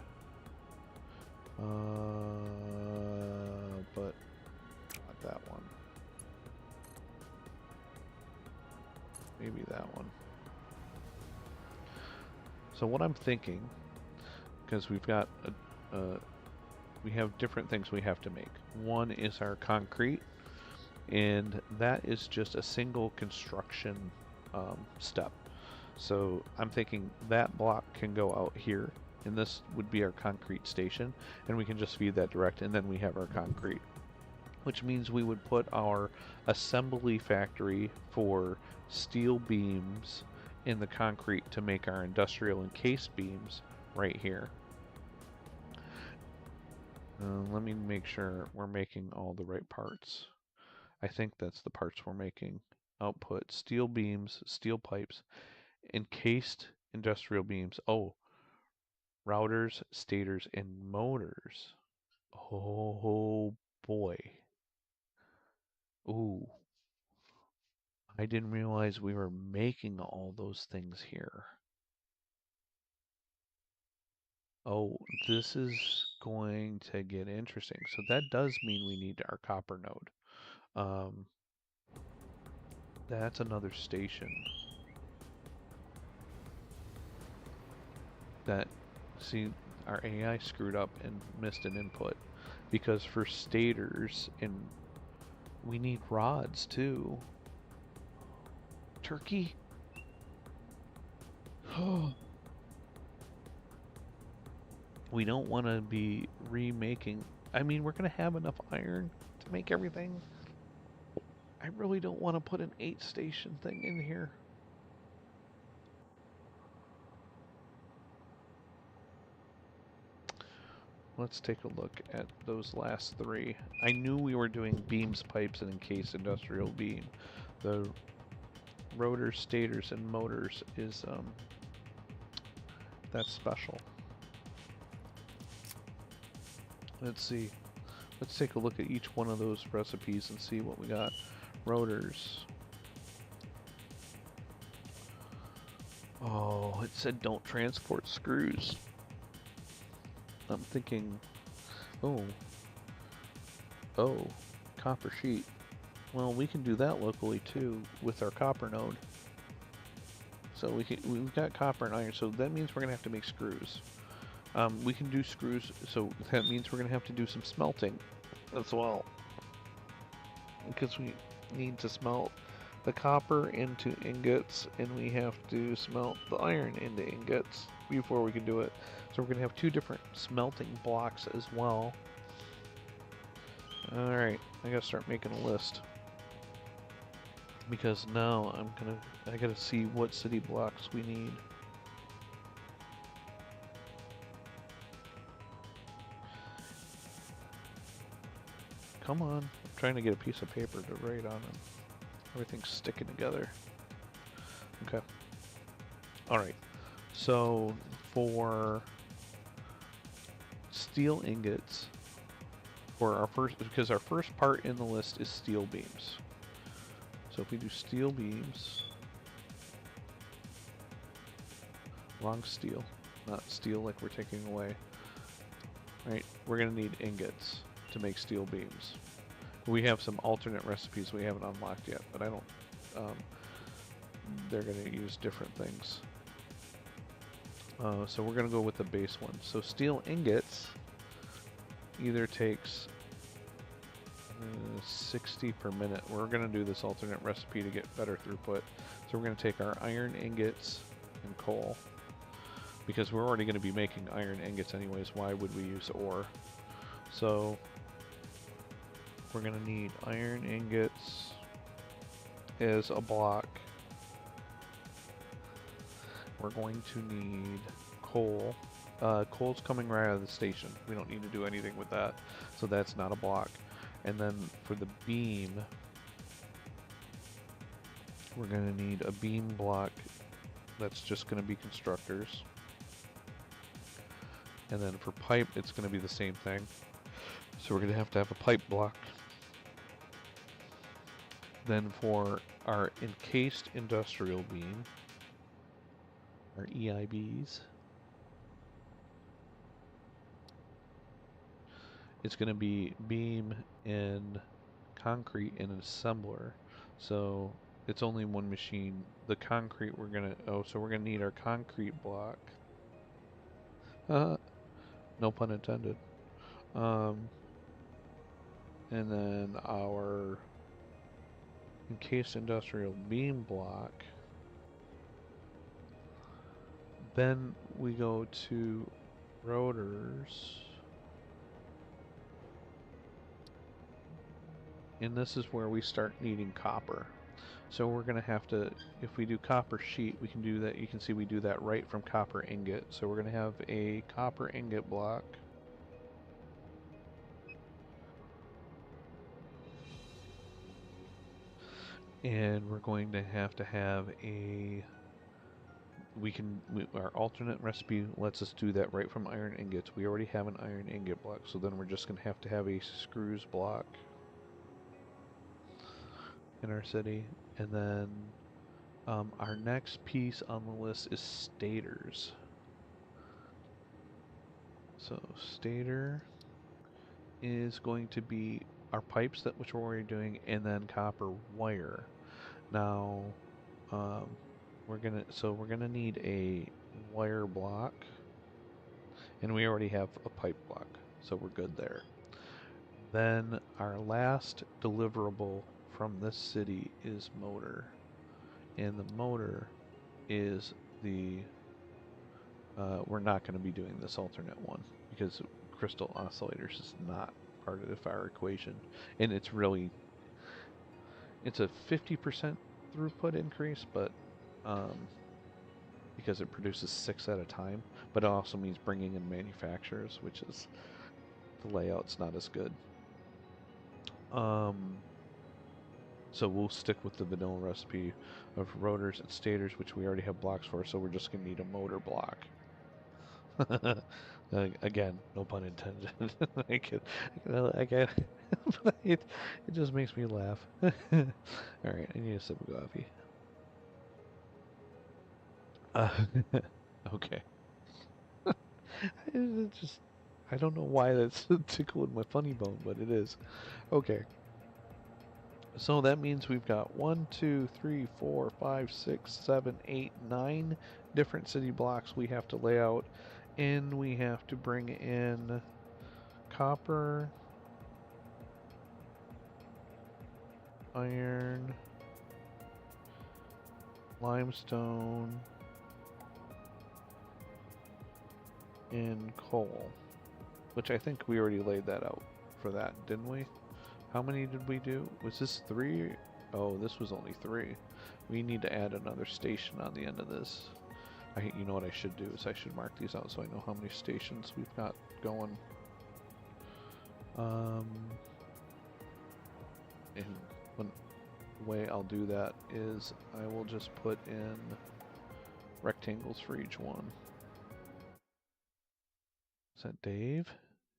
But not that one. Maybe that one. So what I'm thinking, because we've got we have different things we have to make. One is our concrete, and that is just a single construction step. So I'm thinking that block can go out here, and this would be our concrete station, and we can just feed that direct, and then we have our concrete. Which means we would put our assembly factory for steel beams in the concrete to make our industrial encased beams right here. Let me make sure we're making all the right parts. I think that's the parts we're making. Output, steel beams, steel pipes, Encased industrial beams. Oh, routers, stators, and motors. Oh boy. Ooh, I didn't realize we were making all those things here. Oh, this is going to get interesting. So that does mean we need our copper node. Um, that's another station. That, see, our AI screwed up and missed an input. Because for stators, and we need rods too. Turkey? We don't want to be remaking. I mean, we're going to have enough iron to make everything. I really don't want to put an 8-station thing in here. Let's take a look at those last 3. I knew we were doing beams, pipes, and encased industrial beam. The rotors, stators, and motors is, that's special. Let's see. Let's take a look at each one of those recipes and see what we got. Rotors. Oh, it said don't transport screws. I'm thinking, oh, copper sheet. Well, we can do that locally too with our copper node. So we've got copper and iron, so that means we're gonna have to make screws. We can do screws, so that means we're gonna have to do some smelting as well. Because we need to smelt the copper into ingots, and we have to smelt the iron into ingots before we can do it. So we're gonna have 2 different smelting blocks as well. Alright, I gotta start making a list. Because now I gotta see what city blocks we need. Come on, I'm trying to get a piece of paper to write on it. Everything's sticking together. Okay. Alright, so for steel ingots, for our first, because our first part in the list is steel beams. So if we do steel beams, wrong steel, not steel like we're taking away. Right, we're gonna need ingots to make steel beams. We have some alternate recipes we haven't unlocked yet, but I don't, they're gonna use different things. So we're gonna go with the base one. So steel ingots either takes 60 per minute. We're gonna do this alternate recipe to get better throughput. So we're gonna take our iron ingots and coal, because we're already gonna be making iron ingots anyways. Why would we use ore? So we're gonna need iron ingots as a block. We're going to need coal. Coal's coming right out of the station. We don't need to do anything with that, so that's not a block. And then for the beam, we're going to need a beam block that's just going to be constructors. And then for pipe, it's going to be the same thing. So we're going to have a pipe block. Then for our encased industrial beam, our EIBs, it's going to be beam and concrete and an assembler. So it's only one machine. The concrete we're going to, so we're going to need our concrete block. No pun intended. And then our encased industrial beam block. Then we go to rotors. And this is where we start needing copper. So we're going to have to, if we do copper sheet, we can do that. You can see we do that right from copper ingot. So we're going to have a copper ingot block. And we're going to have a our alternate recipe lets us do that right from iron ingots. We already have an iron ingot block, so then we're just going to have a screws block in our city. And then our next piece on the list is stators. So stator is going to be our pipes, which we're already doing, and then copper wire. Now, we're gonna need a wire block, and we already have a pipe block, so we're good there. Then our last deliverable from this city is motor, and the motor is the we're not going to be doing this alternate one because crystal oscillators is not part of our equation, and it's a 50% throughput increase, but because it produces 6 at a time, but it also means bringing in manufacturers, which is the layout's not as good. So we'll stick with the vanilla recipe of rotors and stators, which we already have blocks for, so we're just going to need a motor block. Again, no pun intended. I get but it just makes me laugh. Alright, I need a sip of coffee. Okay. I don't know why that's tickling my funny bone, but it is. Okay. So that means we've got 1, 2, 3, 4, 5, 6, 7, 8, 9 different city blocks we have to lay out, and we have to bring in copper, iron, limestone, and coal, which I think we already laid that out for that, didn't we? How many did we do? Was this 3? Oh, this was only 3. We need to add another station on the end of this. You know what I should do is I should mark these out so I know how many stations we've got going. And the way I'll do that is I will just put in rectangles for each one. Is that Dave?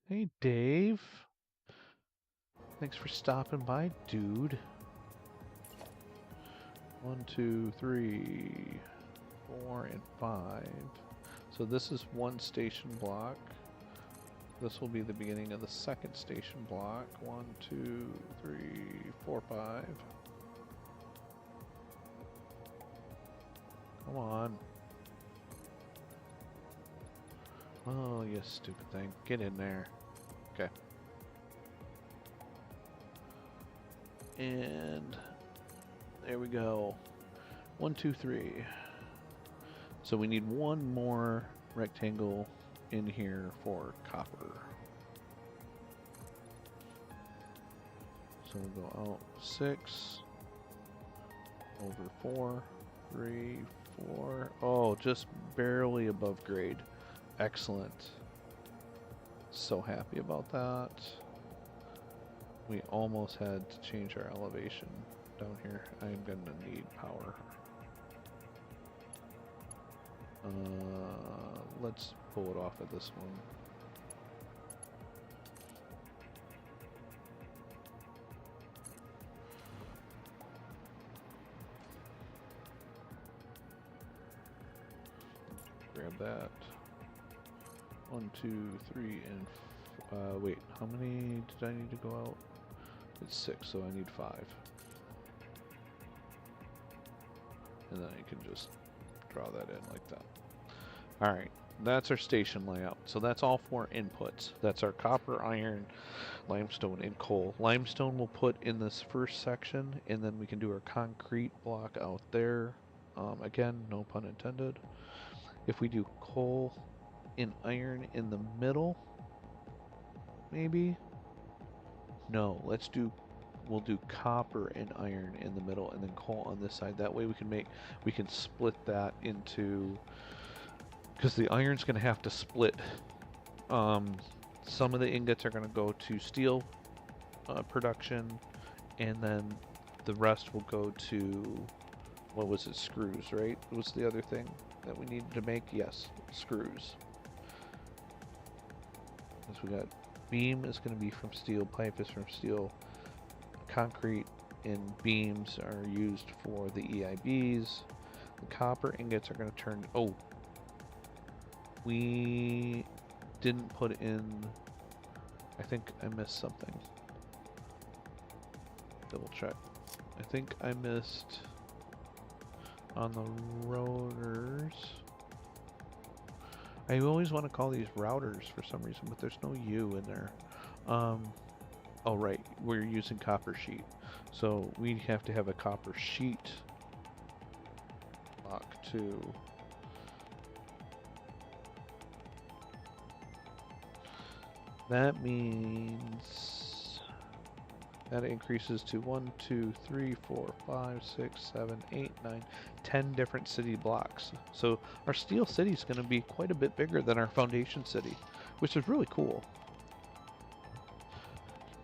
Hey, Dave. Thanks for stopping by, dude. 1, 2, 3, 4, and 5. So this is one station block. This will be the beginning of the second station block. 1, 2, 3, 4, 5. Come on. Oh, you stupid thing. Get in there. Okay. And there we go. 1, 2, 3. So we need one more rectangle in here for copper. So we'll go out 6 over 4, 3, 4. Oh, just barely above grade. Excellent. So happy about that. We almost had to change our elevation down here. I'm going to need power. Let's pull it off of this one. Grab that. 1, 2, 3, and wait, how many did I need to go out? It's 6, so I need 5. And then I can just draw that in like that. Alright, that's our station layout. So that's all 4 inputs. That's our copper, iron, limestone, and coal. Limestone we'll put in this first section, and then we can do our concrete block out there. Again, no pun intended. If we do coal and iron in the middle, maybe? No, we'll do copper and iron in the middle and then coal on this side. That way we can split that into, because the iron's going to have to split. Some of the ingots are going to go to steel production, and then the rest will go to, what was it, screws, right? What's the other thing? that we needed to make? Yes, screws. Because we got beam is going to be from steel, pipe is from steel, concrete and beams are used for the EIBs. The copper ingots are going to turn... Oh, we didn't put in... I think I missed something. Double check. I think I missed on the rotors. I always want to call these routers for some reason, but there's no U in there. Oh right, we're using copper sheet. So we have to have a copper sheet block too. That means that increases to 1, 2, 3, 4, 5, 6, 7, 8, 9, 10 different city blocks. So our steel city is going to be quite a bit bigger than our foundation city, which is really cool.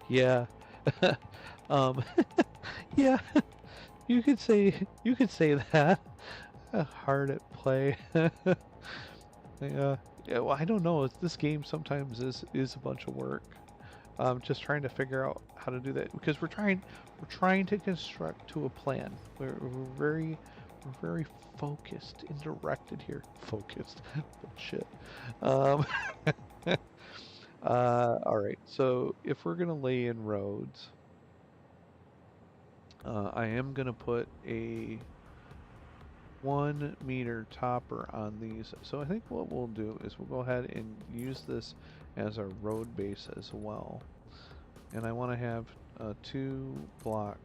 Yeah. um, yeah. You could say that. Hard at play. Yeah. Yeah, well, I don't know. This game sometimes is a bunch of work. Just trying to figure out how to do that because we're trying to construct to a plan. We're very focused and directed here. Focused. Shit. All right. So if we're gonna lay in roads, I am gonna put a 1 meter topper on these. So I think what we'll do is we'll go ahead and use this as our road base as well. And I want to have a 2 block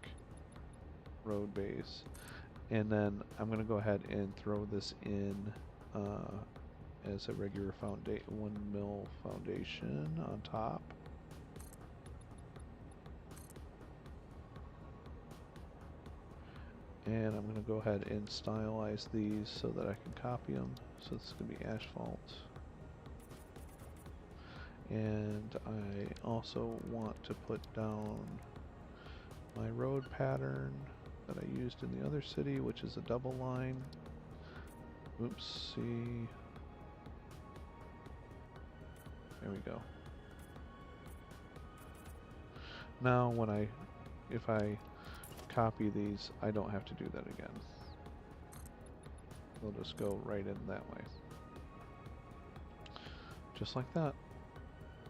road base. And then I'm going to go ahead and throw this in as a regular 1 mil foundation on top. And I'm going to go ahead and stylize these so that I can copy them. So this is going to be asphalt. And I also want to put down my road pattern that I used in the other city, which is a double line. Oopsie. There we go. Now if I copy these, I don't have to do that again. They'll just go right in that way. Just like that.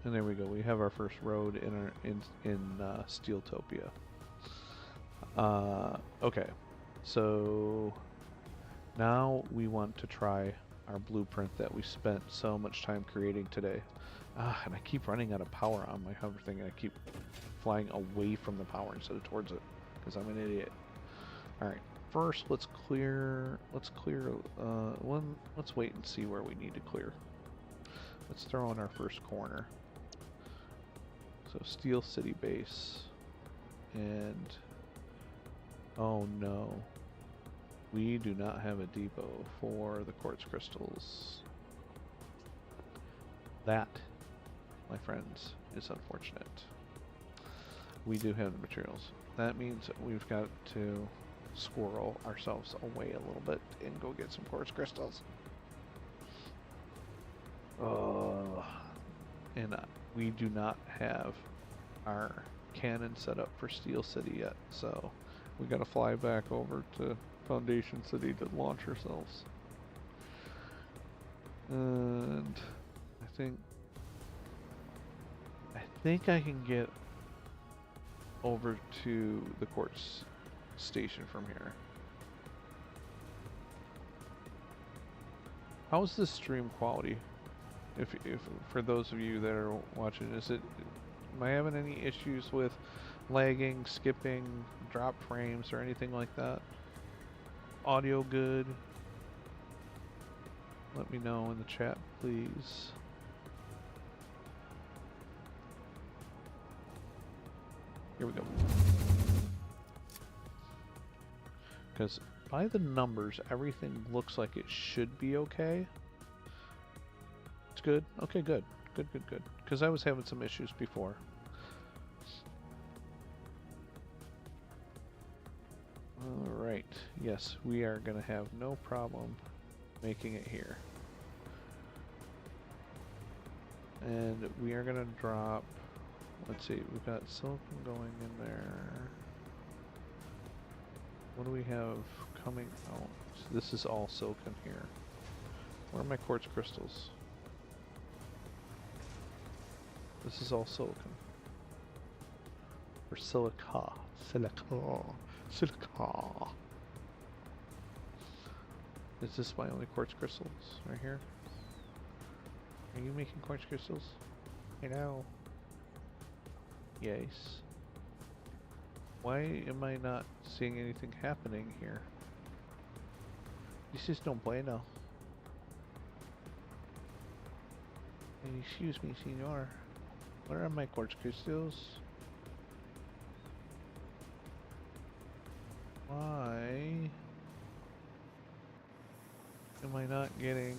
And there we go. We have our first road in Steeltopia. Okay. So now we want to try our blueprint that we spent so much time creating today. And I keep running out of power on my hover thing, and I keep flying away from the power instead of towards it, because I'm an idiot. Alright, first let's clear, let's wait and see where we need to clear. Let's throw in our first corner. So Steel City base, and oh no, we do not have a depot for the quartz crystals. That, my friends, is unfortunate. We do have the materials. That means we've got to squirrel ourselves away a little bit and go get some quartz crystals. And we do not have our cannon set up for Steel City yet, so we gotta fly back over to Foundation City to launch ourselves. And I think I can get over to the quartz station from here. How's the stream quality? If for those of you that are watching, am I having any issues with lagging, skipping, drop frames, or anything like that? Audio good? Let me know in the chat, please. Here we go. Because by the numbers, everything looks like it should be okay. It's good. Okay, good. Good. Because I was having some issues before. Alright. Yes, we are going to have no problem making it here. And we are gonna drop, let's see, we've got silicon going in there. What do we have coming out? So this is all silicon here. Where are my quartz crystals? This is all silicon. Or silica. Silica. Silica. Is this my only quartz crystals? Right here? Are you making quartz crystals? I know. Yes. Why am I not seeing anything happening here? This is no bueno. Excuse me, senor. Where are my quartz crystals? Why am I not getting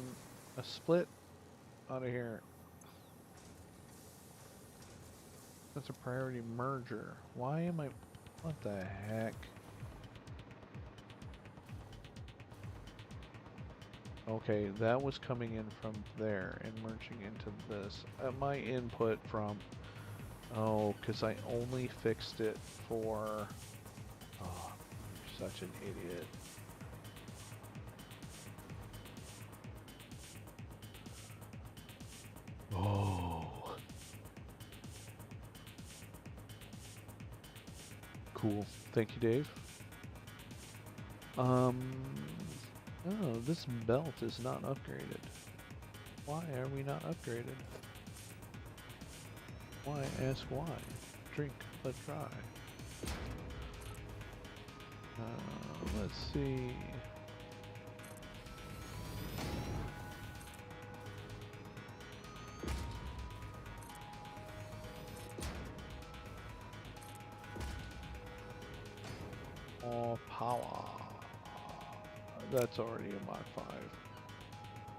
a split out of here? That's a priority merger. Why am I... What the heck? Okay, that was coming in from there and merging into this. My input from... Oh, because I only fixed it for... Oh, you're such an idiot. Oh. Cool. Thank you, Dave. Oh, this belt is not upgraded. Why are we not upgraded? Why? Ask why. Drink, but try. Let's see. Oh, power. That's already a mod 5.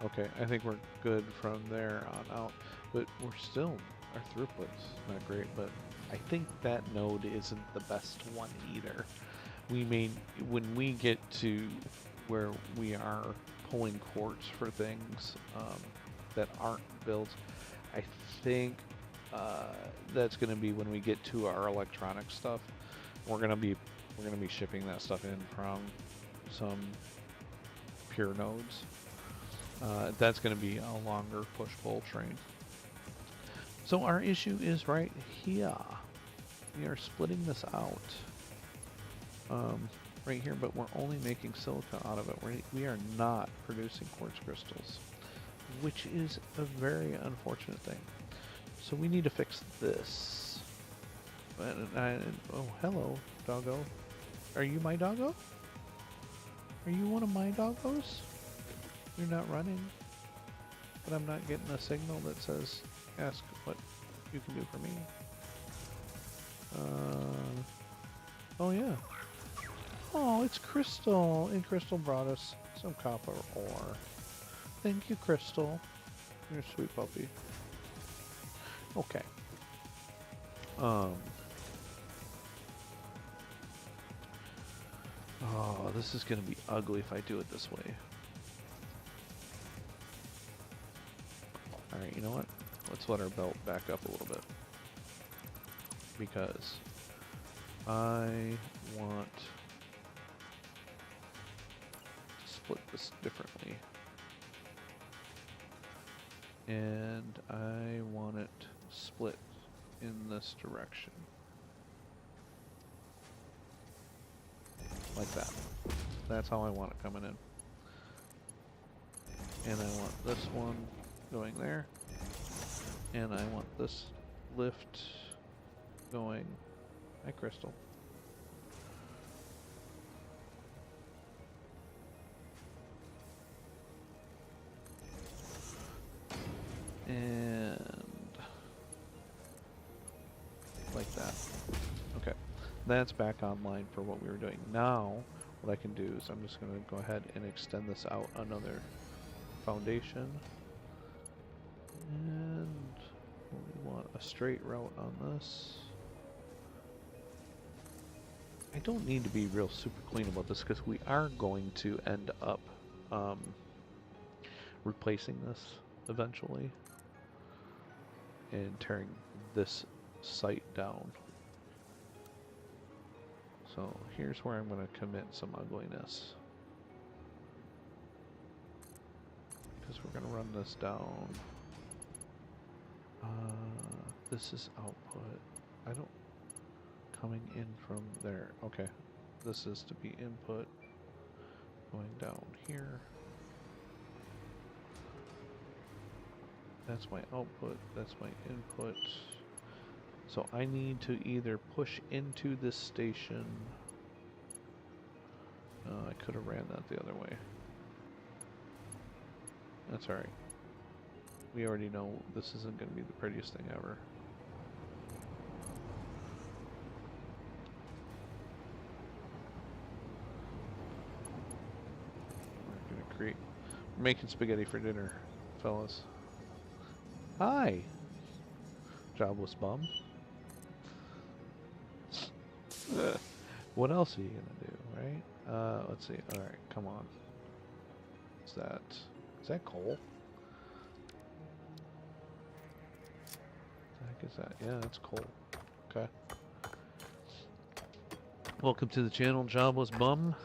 Okay, I think we're good from there on out. But we're still, our throughput's not great, but I think that node isn't the best one either. We may, when we get to where we are pulling quartz for things that aren't built, I think that's going to be when we get to our electronic stuff. We're gonna be shipping that stuff in from some pure nodes. That's going to be a longer push-pull train. So our issue is right here. We are splitting this out right here, but we're only making silica out of it. We are not producing quartz crystals, which is a very unfortunate thing. So we need to fix this. Oh, hello, doggo. Are you my doggo? Are you one of my doggos? You're not running, but I'm not getting a signal that says, ask what you can do for me. Oh yeah. Oh, it's Crystal, and Crystal brought us some copper ore. Thank you, Crystal. You're a sweet puppy. Okay. Oh, this is gonna be ugly if I do it this way. Alright, you know what? Let's let our belt back up a little bit. Because I want to split this differently. And I want it split in this direction. Like that. That's how I want it coming in. And I want this one going there. And I want this lift going. Hi, Crystal. And like that. Okay. That's back online for what we were doing. Now, what I can do is I'm just going to go ahead and extend this out another foundation. And we want a straight route on this. I don't need to be real super clean about this because we are going to end up replacing this eventually and tearing this site down. So here's where I'm going to commit some ugliness. Because we're going to run this down. This is output. I don't... Coming in from there. Okay. This is to be input. Going down here. That's my output. That's my input. So I need to either push into this station. I could have ran that the other way. That's alright. We already know this isn't going to be the prettiest thing ever. We're going to create... We're making spaghetti for dinner, fellas. Hi! Jobless bum. What else are you gonna do, right? Let's see. Alright, come on. Is that coal? What the heck is that? Yeah, that's coal. Okay. Welcome to the channel, Jobless Bum.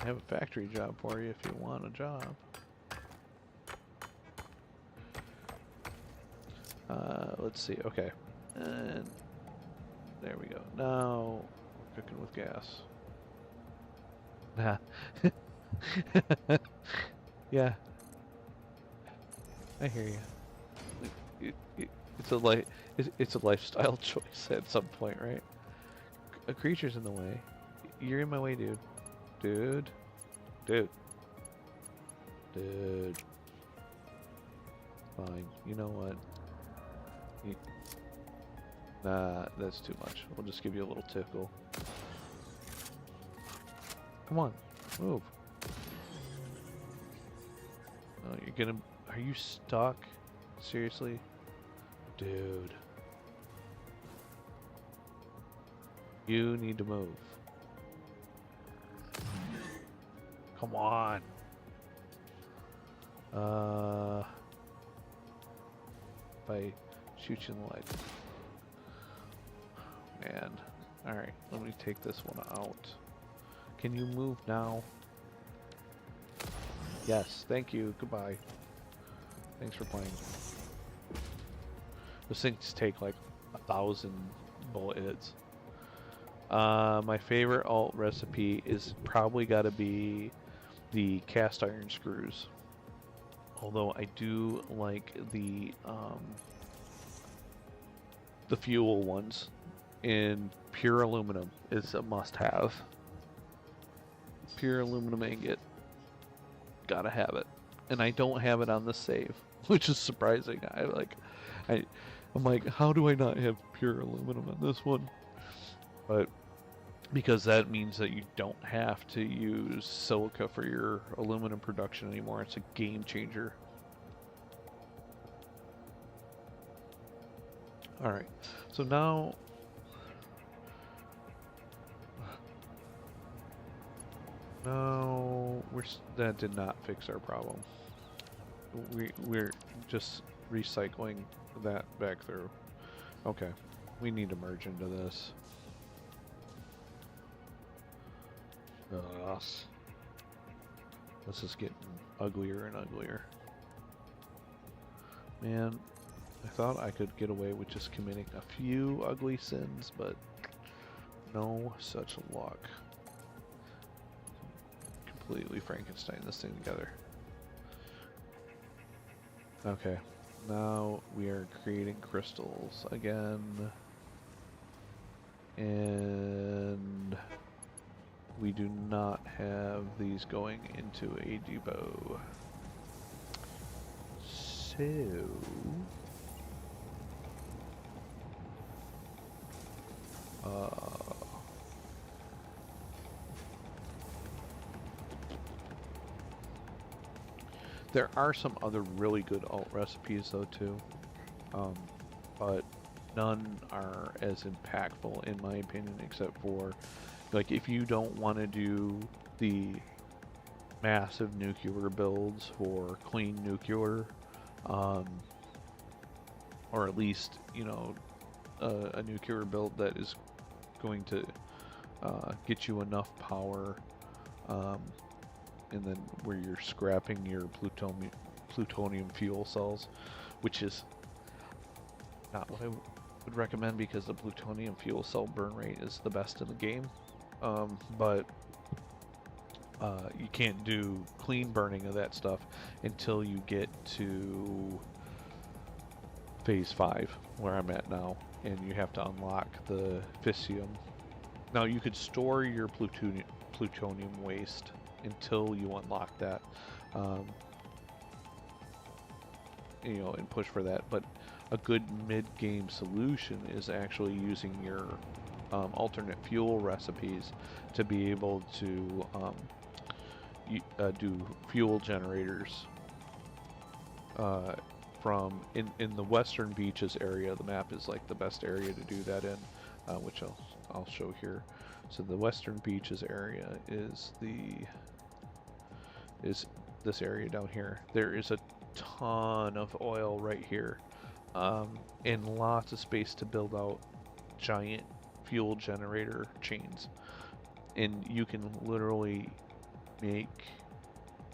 I have a factory job for you if you want a job. Let's see. Okay. And there we go. Now we're cooking with gas. Yeah. I hear you. It's a lifestyle choice at some point, right? A creature's in the way. You're in my way, dude. Dude. Fine. You know what? Nah, that's too much. We'll just give you a little tickle. Come on. Move. Oh, you're gonna... Are you stuck? Seriously? Dude. You need to move. Come on. If I shoot you in the leg. Man. Alright, let me take this one out. Can you move now? Yes, thank you. Goodbye. Thanks for playing. Those things take like 1,000 bullet hits. My favorite alt recipe is probably got to be the cast iron screws. Although I do like the fuel ones in pure aluminum is a must-have. Pure aluminum ingot. Gotta have it. And I don't have it on the save, which is surprising. I'm like, how do I not have pure aluminum on this one? But because that means that you don't have to use silica for your aluminum production anymore. It's a game changer. Alright, so now that did not fix our problem. We're just recycling that back through. Okay, we need to merge into this. This is getting uglier and uglier. Man, I thought I could get away with just committing a few ugly sins, but no such luck. Completely Frankenstein this thing together. Okay, now we are creating crystals again. And we do not have these going into a depot. So there are some other really good alt recipes though too, but none are as impactful in my opinion, except for like if you don't want to do the massive nuclear builds for clean nuclear, um, or at least, you know, a nuclear build that is going to get you enough power, um, and then where you're scrapping your plutonium fuel cells, which is not what I would recommend because the plutonium fuel cell burn rate is the best in the game. But you can't do clean burning of that stuff until you get to phase 5, where I'm at now, and you have to unlock the fissile. Now you could store your plutonium waste until you unlock that, you know, and push for that. But a good mid-game solution is actually using your alternate fuel recipes to be able to do fuel generators from in the western beaches area. The map is like the best area to do that in, which I'll show here. So the western beaches area is this area down here. There is a ton of oil right here, and lots of space to build out giant fuel generator chains, and you can literally make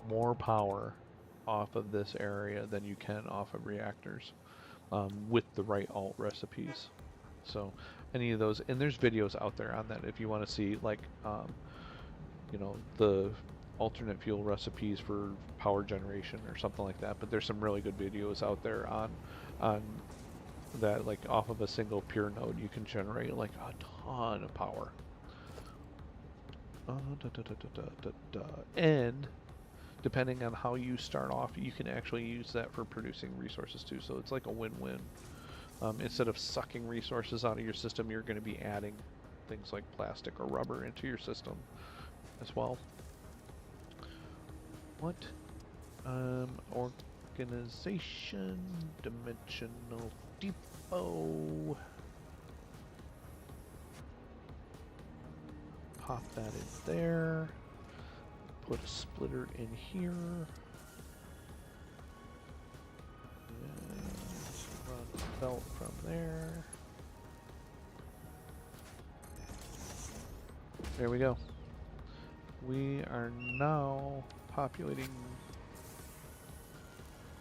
more power off of this area than you can off of reactors, with the right alt recipes. So any of those, and there's videos out there on that if you want to see, like, you know, the alternate fuel recipes for power generation or something like that. But there's some really good videos out there on that, like off of a single pure node you can generate like a ton of power. And depending on how you start off, you can actually use that for producing resources too. So it's like a win-win. Instead of sucking resources out of your system, you're going to be adding things like plastic or rubber into your system as well. What? Organization, dimensional depot. Pop that in there. Put a splitter in here. And run the belt from there. There we go. We are now populating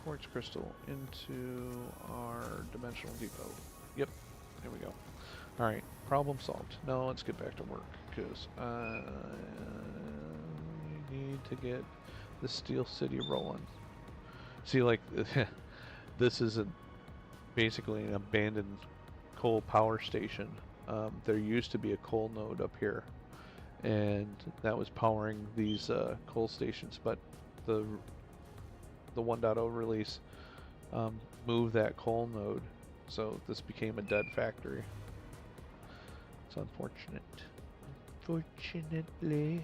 quartz crystal into our dimensional depot. Yep, there we go. Alright, problem solved. Now let's get back to work, because I need to get the Steel City rolling. See, like, this is basically an abandoned coal power station. There used to be a coal node up here, and that was powering these coal stations, but the 1.0 release moved that coal node, so this became a dead factory. It's unfortunate. Unfortunately.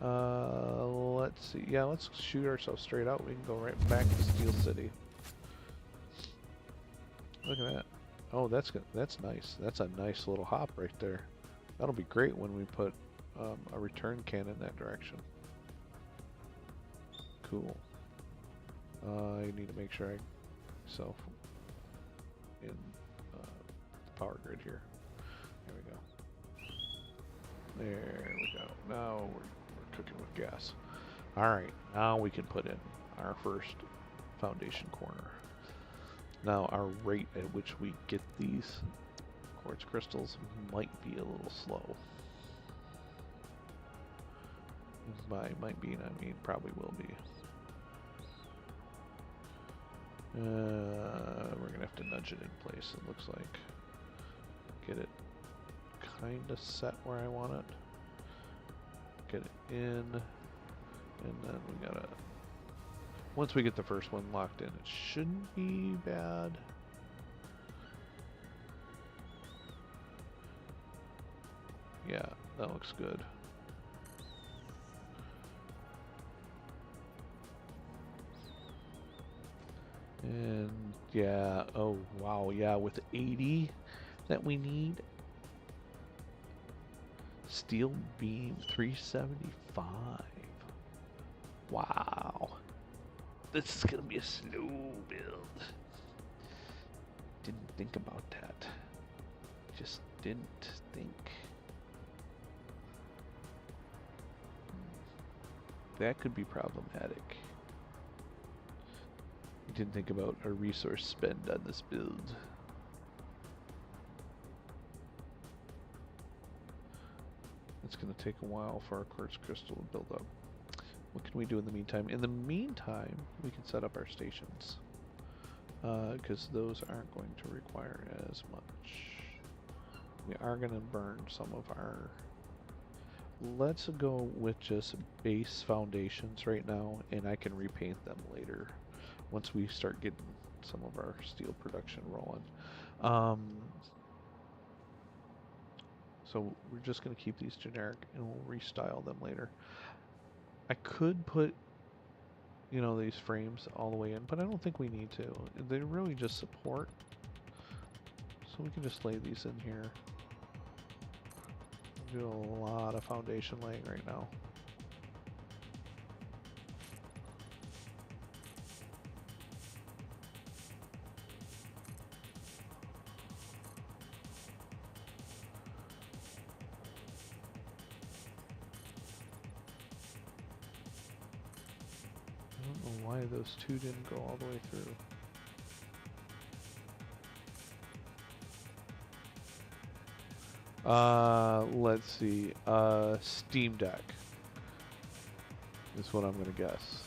Let's see. Yeah, let's shoot ourselves straight out. We can go right back to Steel City. Look at that. Oh, that's good. That's nice. That's a nice little hop right there. That'll be great when we put a return cannon that direction. Cool. I need to make sure I myself in the power grid here. There we go. There we go. Now we're cooking with gas. Alright, now we can put in our first foundation corner. Now our rate at which we get these quartz crystals might be a little slow. By might be, I mean probably will be. We're gonna have to nudge it in place, it looks like. Get it kinda set where I want it. Get it in, and then we gotta, once we get the first one locked in, it shouldn't be bad. Yeah, that looks good. And yeah, oh wow, yeah, with 80 that we need, steel beam 375. Wow. This is gonna be a slow build. Didn't think about that. Just didn't think. That could be problematic. Didn't think about our resource spend on this build. It's going to take a while for our quartz crystal to build up. What can we do in the meantime? In the meantime, we can set up our stations. Because those aren't going to require as much. We are going to burn some of our... Let's go with just base foundations right now, and I can repaint them later once we start getting some of our steel production rolling. So we're just going to keep these generic, and we'll restyle them later. I could put, you know, these frames all the way in, but I don't think we need to. They really just support. So we can just lay these in here. Do a lot of foundation laying right now. I don't know why those two didn't go all the way through. Let's see. Steam Deck is what I'm gonna guess.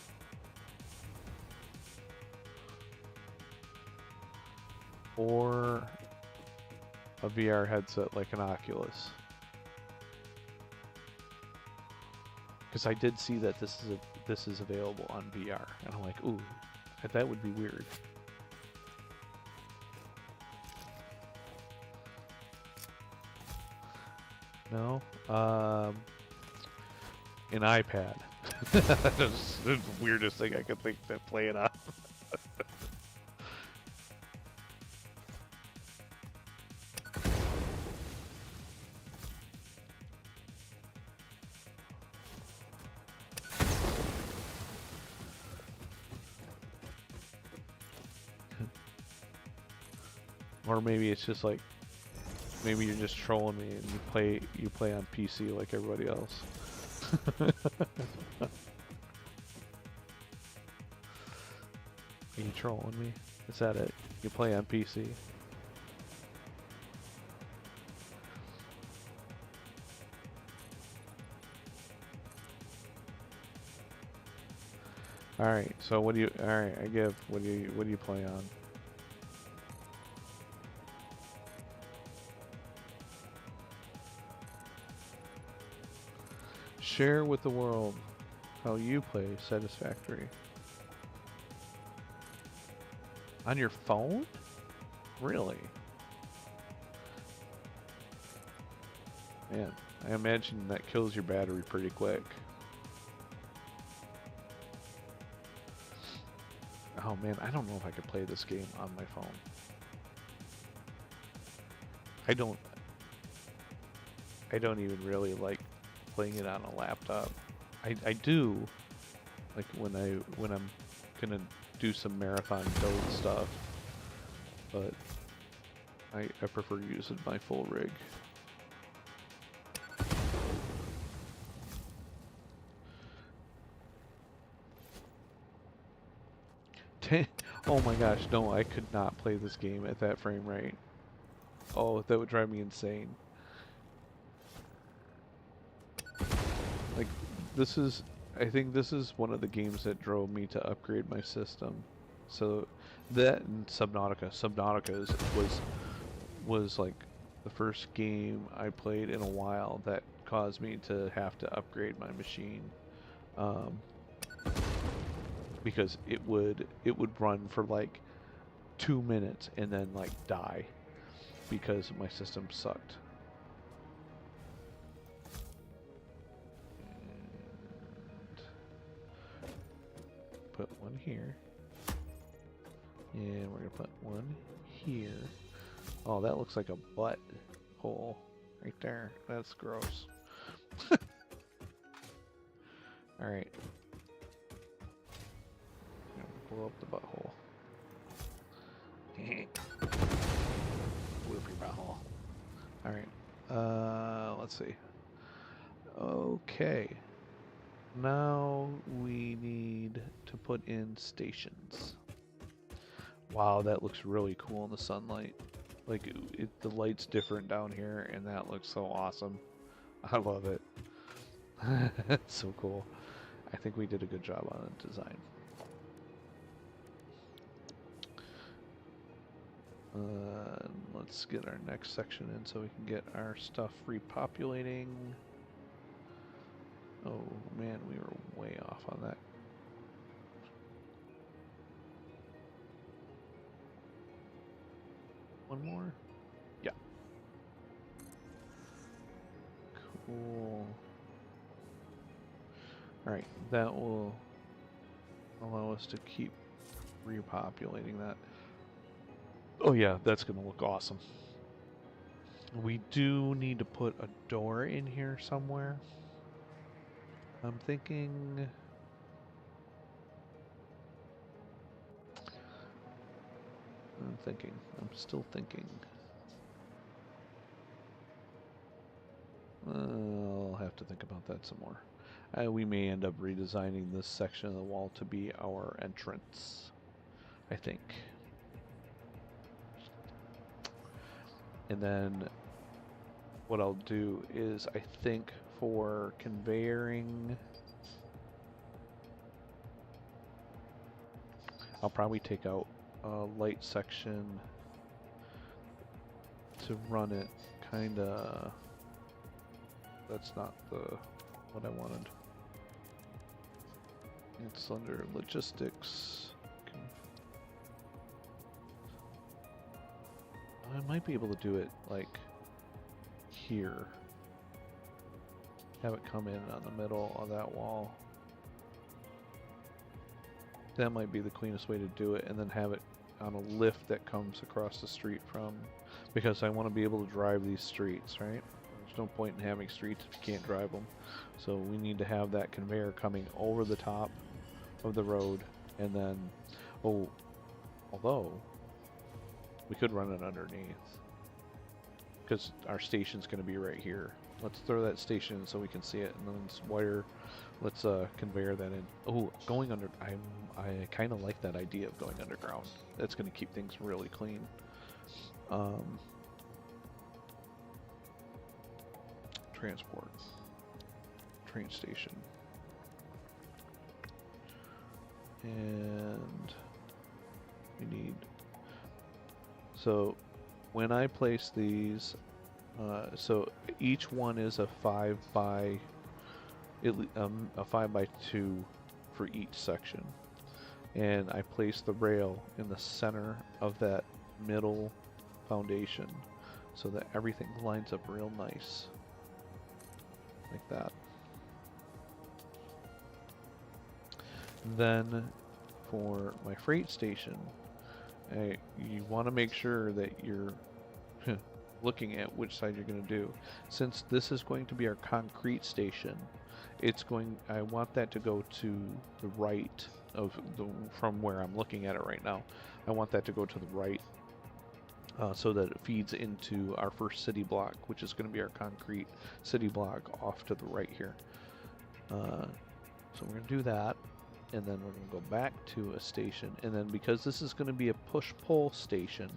Or a VR headset like an Oculus. Because I did see that this is available on VR, and I'm like, ooh, that would be weird. No, an iPad. That's the weirdest thing I could think to play it on. Or maybe it's just like, maybe you're just trolling me and you play on PC like everybody else. Are you trolling me? Is that it? You play on PC? Alright, so what do you, alright, I give, what do you play on? Share with the world how you play Satisfactory. On your phone? Really? Man, I imagine that kills your battery pretty quick. Oh man, I don't know if I could play this game on my phone. I don't even really like playing it on a laptop. I do, like when I'm gonna do some marathon build stuff, but I prefer using my full rig. Oh my gosh, no, I could not play this game at that frame rate. Oh, that would drive me insane. Like, I think this is one of the games that drove me to upgrade my system. So, that and Subnautica. Subnautica was like the first game I played in a while that caused me to have to upgrade my machine. Because it would run for like 2 minutes and then like die because my system sucked. And put one here And we're going to put one here. Oh, that looks like a butt hole right there. That's gross. Alright. Blow up the butthole. Blow up your butthole. Alright. Let's see. Okay. Now we need to put in stations. Wow, that looks really cool in the sunlight. Like, the light's different down here, and that looks so awesome. I love it. It's so cool. I think we did a good job on the design. Let's get our next section in so we can get our stuff repopulating. Oh man, we were way off on that. One more? Yeah. Cool. Alright, that will allow us to keep repopulating that. Oh yeah, that's going to look awesome. We do need to put a door in here somewhere. I'm thinking... I'm still thinking. I'll have to think about that some more. We may end up redesigning this section of the wall to be our entrance, I think. And then what I'll do is, I think for conveying, I'll probably take out a light section to run it kinda. That's not what I wanted. It's under logistics. I might be able to do it like here. Have it come in on the middle of that wall. That might be the cleanest way to do it, and then have it on a lift that comes across the street from, because I want to be able to drive these streets, right? There's no point in having streets if you can't drive them. So we need to have that conveyor coming over the top of the road, and then, although we could run it underneath, because our station's going to be right here. Let's throw that station in so we can see it, and then let's conveyor that in. Oh, going under, I kind of like that idea of going underground. That's going to keep things really clean. Transport. Train station. And we need, so when I place these, so each one is a 5 by 2 for each section, and I place the rail in the center of that middle foundation so that everything lines up real nice like that. Then for my freight station, you want to make sure that you're looking at which side you're going to do. Since this is going to be our concrete station, I want that to go to the right of from where I'm looking at it right now. I want that to go to the right, so that it feeds into our first city block, which is going to be our concrete city block off to the right here. So we're going to do that, and then we're going to go back to a station, and then because this is going to be a push-pull station,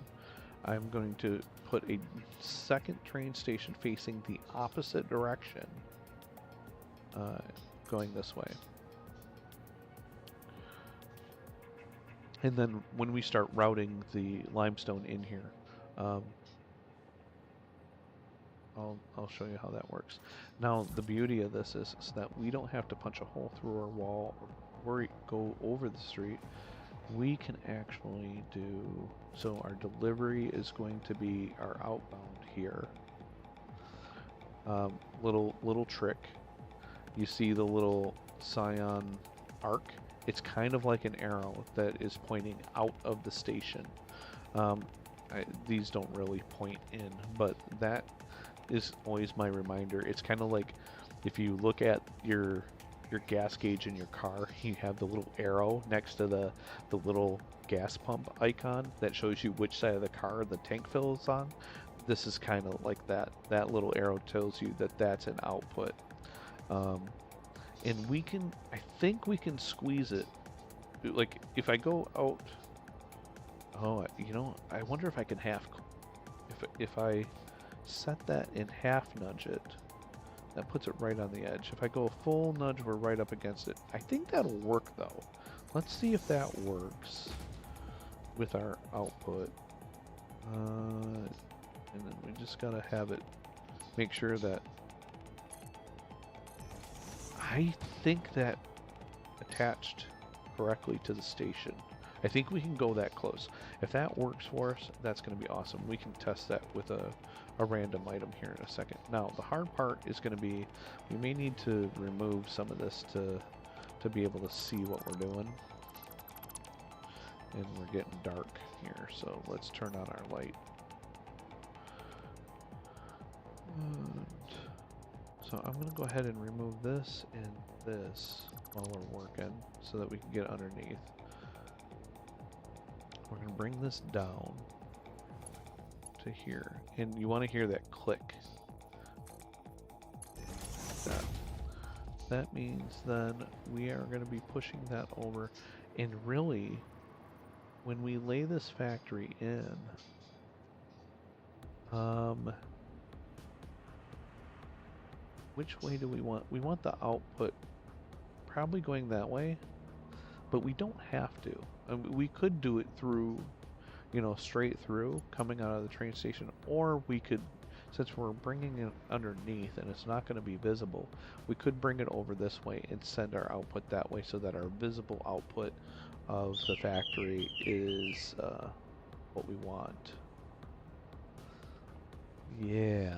I'm going to put a second train station facing the opposite direction, going this way. And then when we start routing the limestone in here, I'll show you how that works. Now the beauty of this is that we don't have to punch a hole through our wall or go over the street. We can actually do, so our delivery is going to be our outbound here. Little trick. You see the little cyan arc it's kind of like an arrow that is pointing out of the station. Um, these don't really point in, but that is always my reminder. It's kind of like if you look at your gas gauge in your car, you have the little arrow next to the little gas pump icon that shows you which side of the car the tank fills on. This is kind of like that. That little arrow tells you that that's an output. Um, and we can, I think we can squeeze it. Like if I go out, oh, you know, I wonder if I can if I set that in half nudge it, that puts it right on the edge. If I go full nudge, we're right up against it. I think that'll work though. Let's see if that works with our output. And then we just gotta have it, make sure that, I think that attached correctly to the station. I think we can go that close. If that works for us, that's going to be awesome. We can test that with a random item here in a second. Now, the hard part is going to be, we may need to remove some of this to be able to see what we're doing. And we're getting dark here, so let's turn on our light. And so I'm going to go ahead and remove this and this while we're working so that we can get underneath. We're going to bring this down to here, and you want to hear that click. That means then we are going to be pushing that over, and really, when we lay this factory in, which way do we want? We want the output probably going that way, but we don't have to. I mean, we could do it through, you know, straight through coming out of the train station, or we could, since we're bringing it underneath and it's not going to be visible, we could bring it over this way and send our output that way so that our visible output of the factory is what we want. Yeah.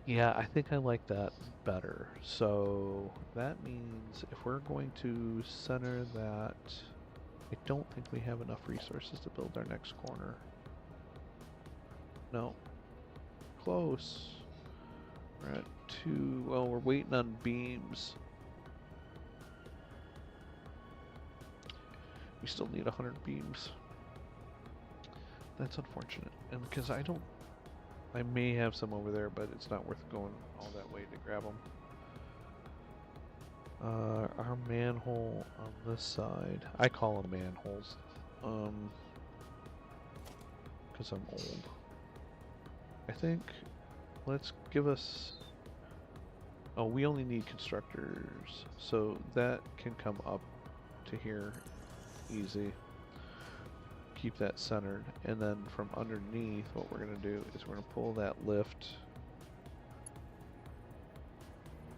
Yeah, I think I like that better. So that means if we're going to center that, I don't think we have enough resources to build our next corner. No. Close. We're at 2. Well, we're waiting on beams. We still need 100 beams. That's unfortunate. And because I may have some over there, but it's not worth going all that way to grab them. Our manhole on this side, I call them manholes, because I'm old. I think, let's give us, oh, we only need constructors, so that can come up to here easy. Keep that centered, and then from underneath what we're going to do is we're going to pull that lift.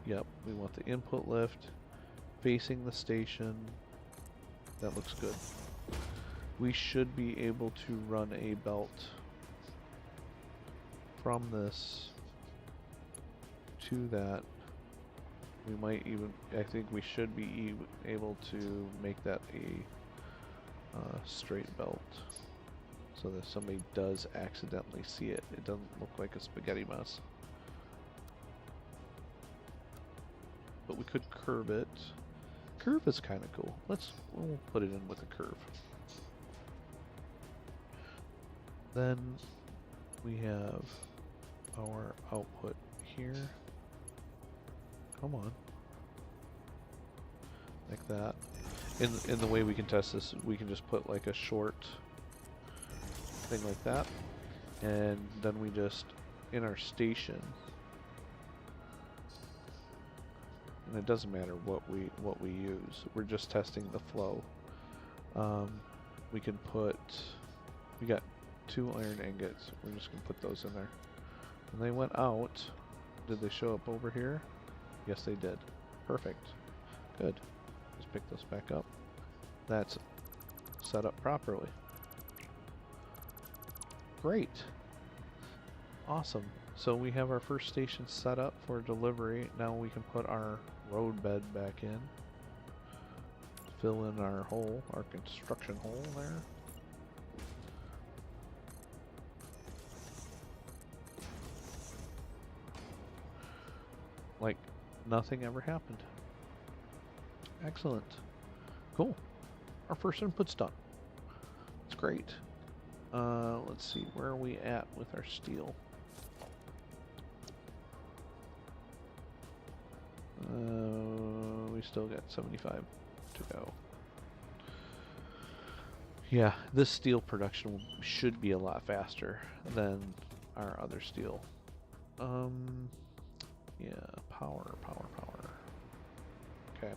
Yep, we want the input lift facing the station. That looks good. We should be able to run a belt from this to that. We might even, I think we should be able to make that a straight belt, so that if somebody does accidentally see it, it doesn't look like a spaghetti mess. But we could curve it. Curve is kind of cool. We'll put it in with a curve. Then we have our output here. Come on. Like that. In the way we can test this, we can just put like a short thing like that, and then we just, in our station, and it doesn't matter what we use, we're just testing the flow. We can put, we got 2 iron ingots, we're just gonna put those in there. When they went out, did they show up over here? Yes, they did. Perfect. Good. Just pick those back up. That's set up properly. Great. Awesome. So we have our first station set up for delivery. Now we can put our road bed back in. Fill in our hole, our construction hole there. Like nothing ever happened. Excellent. Cool. Our first input's done. It's great. Let's see, where are we at with our steel? We still got 75 to go. Yeah, this steel production should be a lot faster than our other steel. Yeah, power. Okay.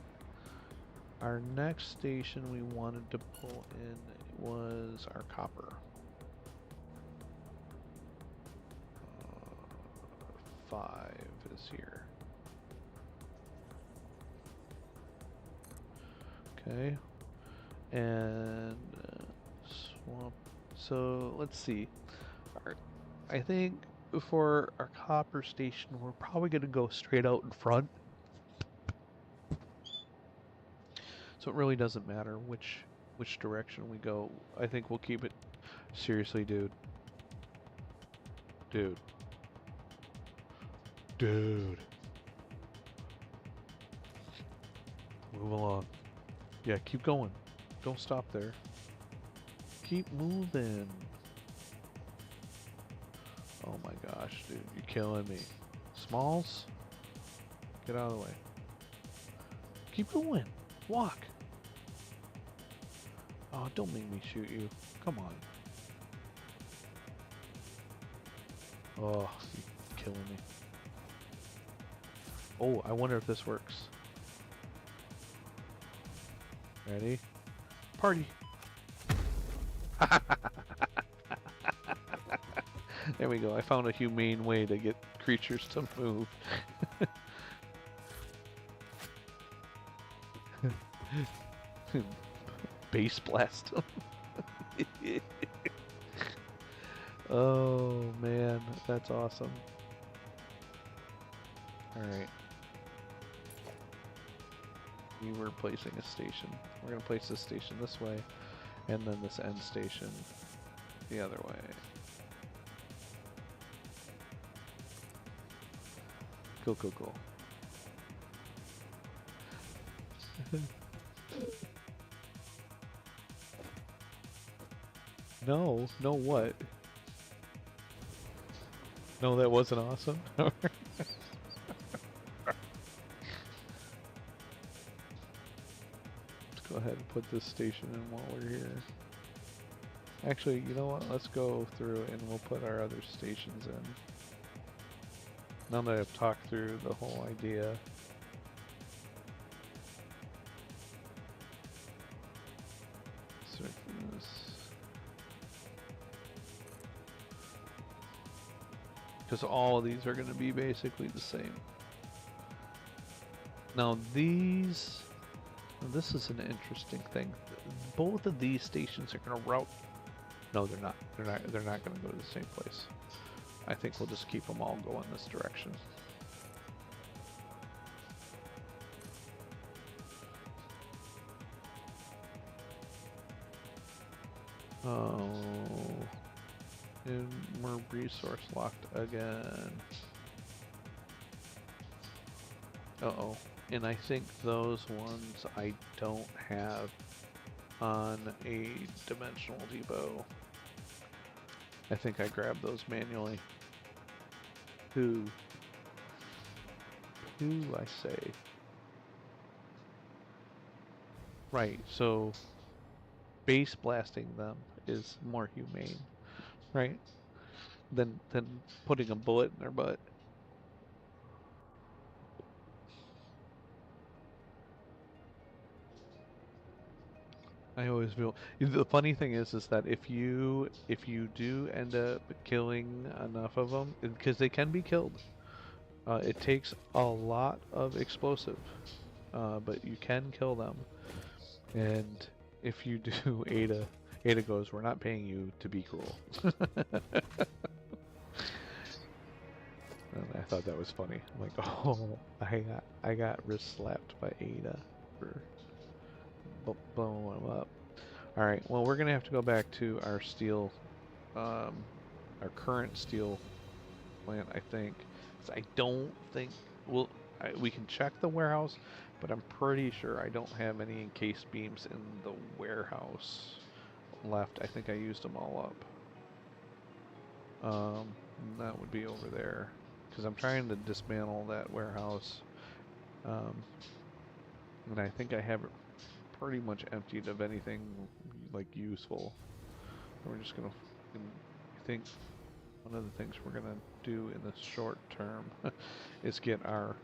Our next station we wanted to pull in was our copper. 5 is here. Okay. And swamp. So let's see. I think for our copper station, we're probably going to go straight out in front. So it really doesn't matter which direction we go. I think we'll keep it. Seriously, dude. Dude. Move along. Yeah, keep going. Don't stop there. Keep moving. Oh my gosh, dude. You're killing me. Smalls? Get out of the way. Keep going. Walk. Oh, don't make me shoot you. Come on. Oh, you're killing me. Oh, I wonder if this works. Ready? Party! There we go. I found a humane way to get creatures to move. Base blast them. Oh man, that's awesome. Alright. We were placing a station. We're going to place this station this way, and then this end station the other way. Cool. No, what? No, that wasn't awesome. Let's go ahead and put this station in while we're here. Actually, you know what? Let's go through and we'll put our other stations in. Now that I've talked through the whole idea. Because all of these are going to be basically the same. Now these, this is an interesting thing. Both of these stations are going to route. No, they're not. They're not going to go to the same place. I think we'll just keep them all going this direction. Oh, and we're resource locked again. Uh-oh. And I think those ones I don't have on a dimensional depot. I think I grabbed those manually. Who I say? Right, so base blasting them is more humane, right? Than putting a bullet in their butt. I always feel the funny thing is that if you do end up killing enough of them, because they can be killed, it takes a lot of explosive, but you can kill them. And if you do, Ada goes, "We're not paying you to be cruel." thought that was funny. I'm like, oh, I got wrist slapped by Ada for blowing him up. All right, well, we're gonna have to go back to our steel, um, our current steel plant, I think. 'Cause I don't think we can check the warehouse, but I'm pretty sure I don't have any encased beams in the warehouse left. I think I used them all up. That would be over there, because I'm trying to dismantle that warehouse, um, and I think I have it pretty much emptied of anything like useful. And we're just gonna, I think one of the things we're gonna do in the short term is get our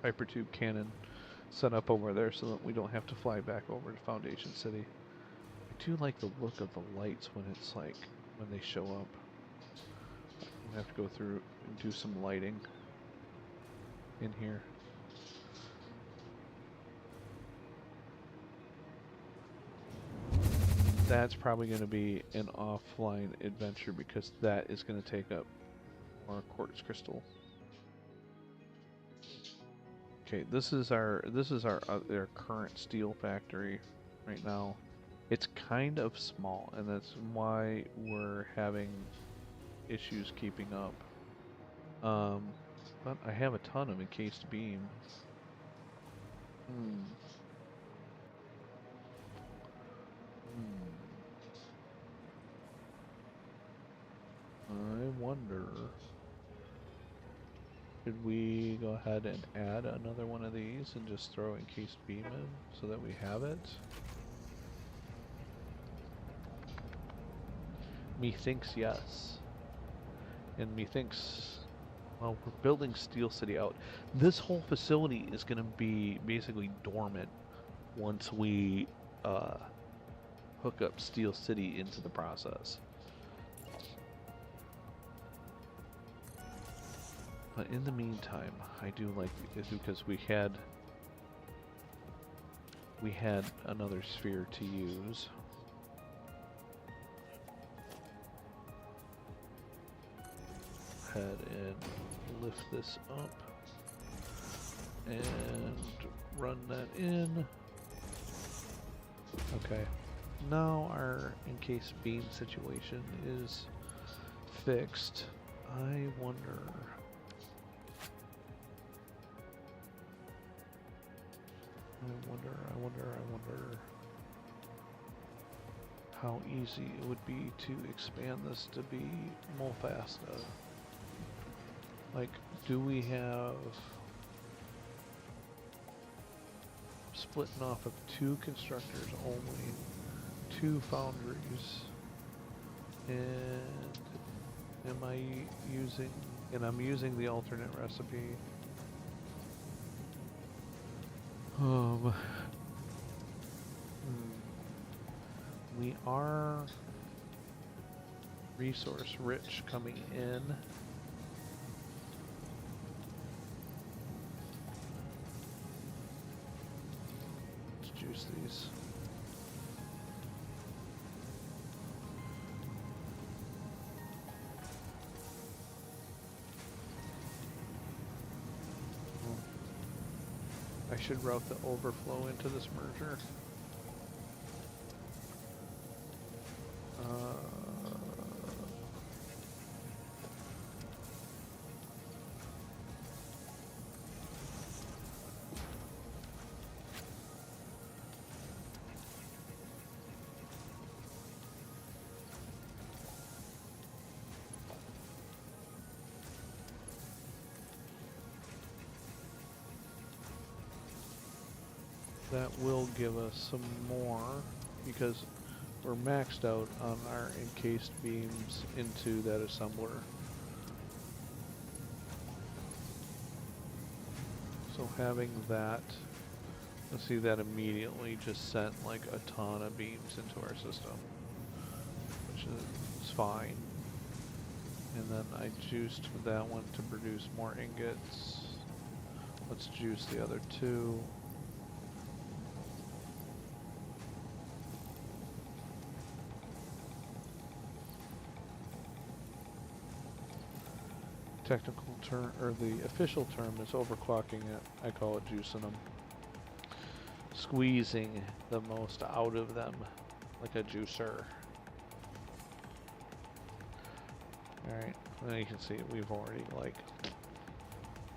hypertube cannon set up over there so that we don't have to fly back over to Foundation City. I do like the look of the lights when it's like when they show up. I have to go through and do some lighting in here. That's probably going to be an offline adventure because that is going to take up more quartz crystal. Okay, this is our current steel factory right now. It's kind of small, and that's why we're having issues keeping up. But I have a ton of encased beam. I wonder, should we go ahead and add another one of these and just throw encased beam in so that we have it? Methinks yes. And methinks, well, we're building Steel City out. This whole facility is going to be basically dormant once we hook up Steel City into the process. But in the meantime, I do like it because we had another sphere to use. Head and lift this up and run that in. Okay, now our encased beam situation is fixed. I wonder how easy it would be to expand this to be Molfasta. Like, do we have splitting off of 2 constructors only, 2 foundries, and I'm using the alternate recipe. We are resource rich coming in. Let's juice these. I should route the overflow into this merger. That will give us some more because we're maxed out on our encased beams into that assembler. So having that, let's see, that immediately just sent like a ton of beams into our system, which is fine. And then I juiced that one to produce more ingots. Let's juice the other 2. technical term, or the official term is overclocking it. I call it juicing them. Squeezing the most out of them, like a juicer. Alright, and you can see we've already like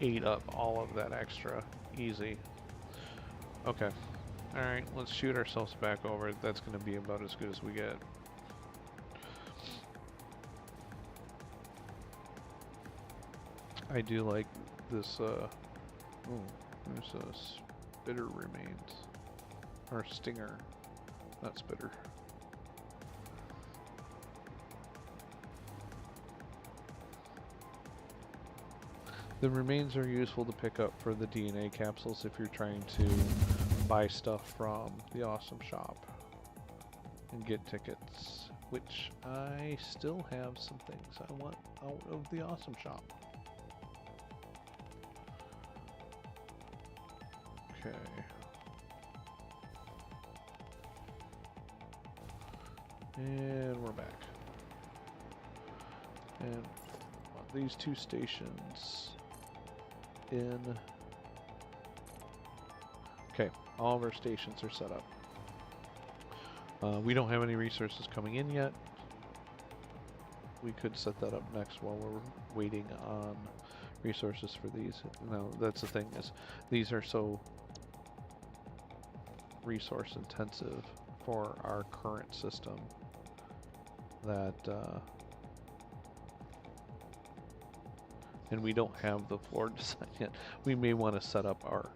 ate up all of that extra. Easy. Okay. Alright, let's shoot ourselves back over. That's going to be about as good as we get. I do like this, oh, there's a spitter remains. Or stinger, not spitter. The remains are useful to pick up for the DNA capsules if you're trying to buy stuff from the Awesome Shop and get tickets, which I still have some things I want out of the Awesome Shop. Okay. And we're back. And these two stations in... Okay, all of our stations are set up. We don't have any resources coming in yet. We could set that up next while we're waiting on resources for these. Now, that's the thing, is these are so resource intensive for our current system that and we don't have the floor design yet. We may want to set up our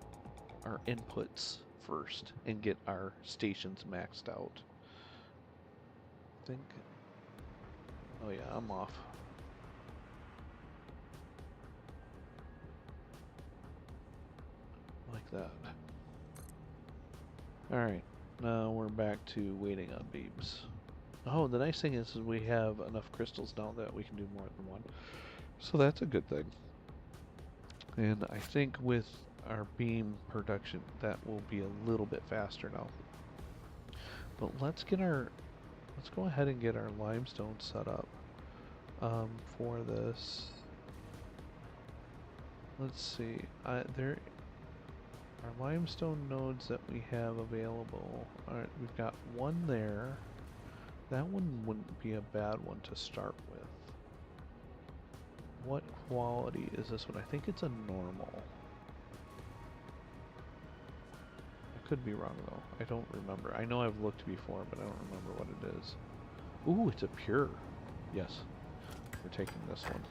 inputs first and get our stations maxed out. I think, oh yeah, I'm off. Like that. Alright, now we're back to waiting on beams. Oh, the nice thing is we have enough crystals now that we can do more than one. So that's a good thing. And I think with our beam production, that will be a little bit faster now. But let's go ahead and get our limestone set up for this. Let's see, our limestone nodes that we have available, we've got one there. That one wouldn't be a bad one to start with. What quality is this one? I think it's a normal. I could be wrong though. I don't remember. I know I've looked before, but I don't remember what it is. Ooh, it's a pure. Yes. We're taking this one.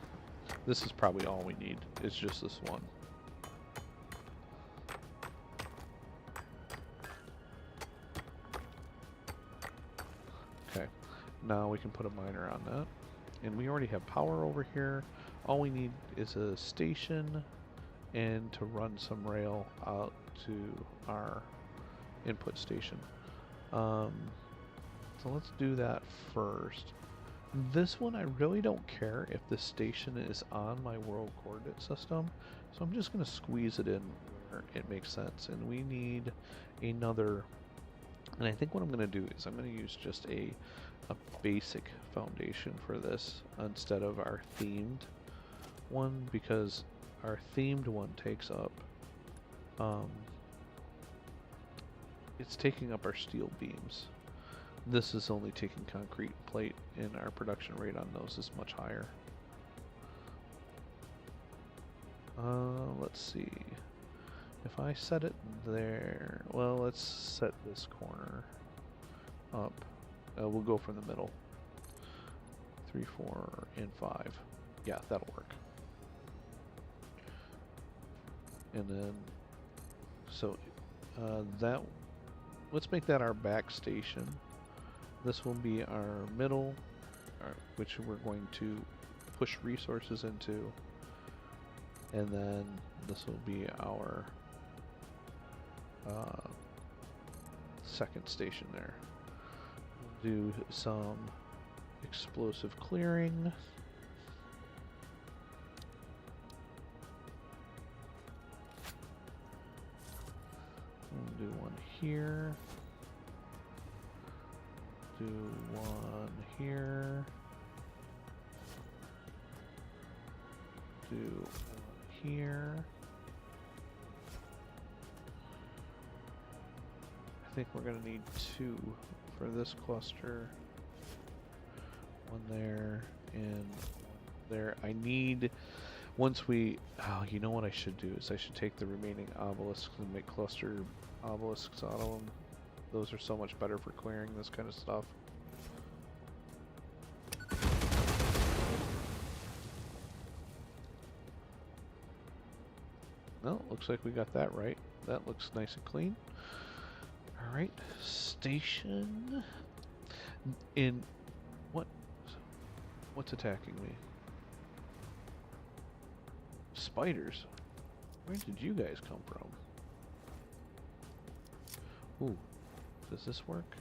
This is probably all we need. It's just this one. Okay. Now we can put a miner on that. And we already have power over here. All we need is a station and to run some rail out to our input station. So let's do that first. This one I really don't care if the station is on my world coordinate system, so I'm just going to squeeze it in where it makes sense. And we need another, and I think what I'm going to do is I'm going to use just a basic foundation for this instead of our themed one, because our themed one takes up it's taking up our steel beams. This is only taking concrete plate, and our production rate on those is much higher. Let's see. If I set it there, well, let's set this corner up. We'll go from the middle. 3, 4, and 5. Yeah, that'll work. And then, so let's make that our back station. This will be our middle, which we're going to push resources into. And then this will be our second station there. We'll do some explosive clearing. We'll do one here. Do one here. do one here. I think we're gonna need 2 for this cluster. One there and one there. I need, once we, oh, you know what I should do is I should take the remaining obelisks and make cluster obelisks out of them. Those are so much better for clearing this kind of stuff. No, looks like we got that right. That looks nice and clean. Alright, station. In what's attacking me? Spiders. Where did you guys come from? Ooh, does this work?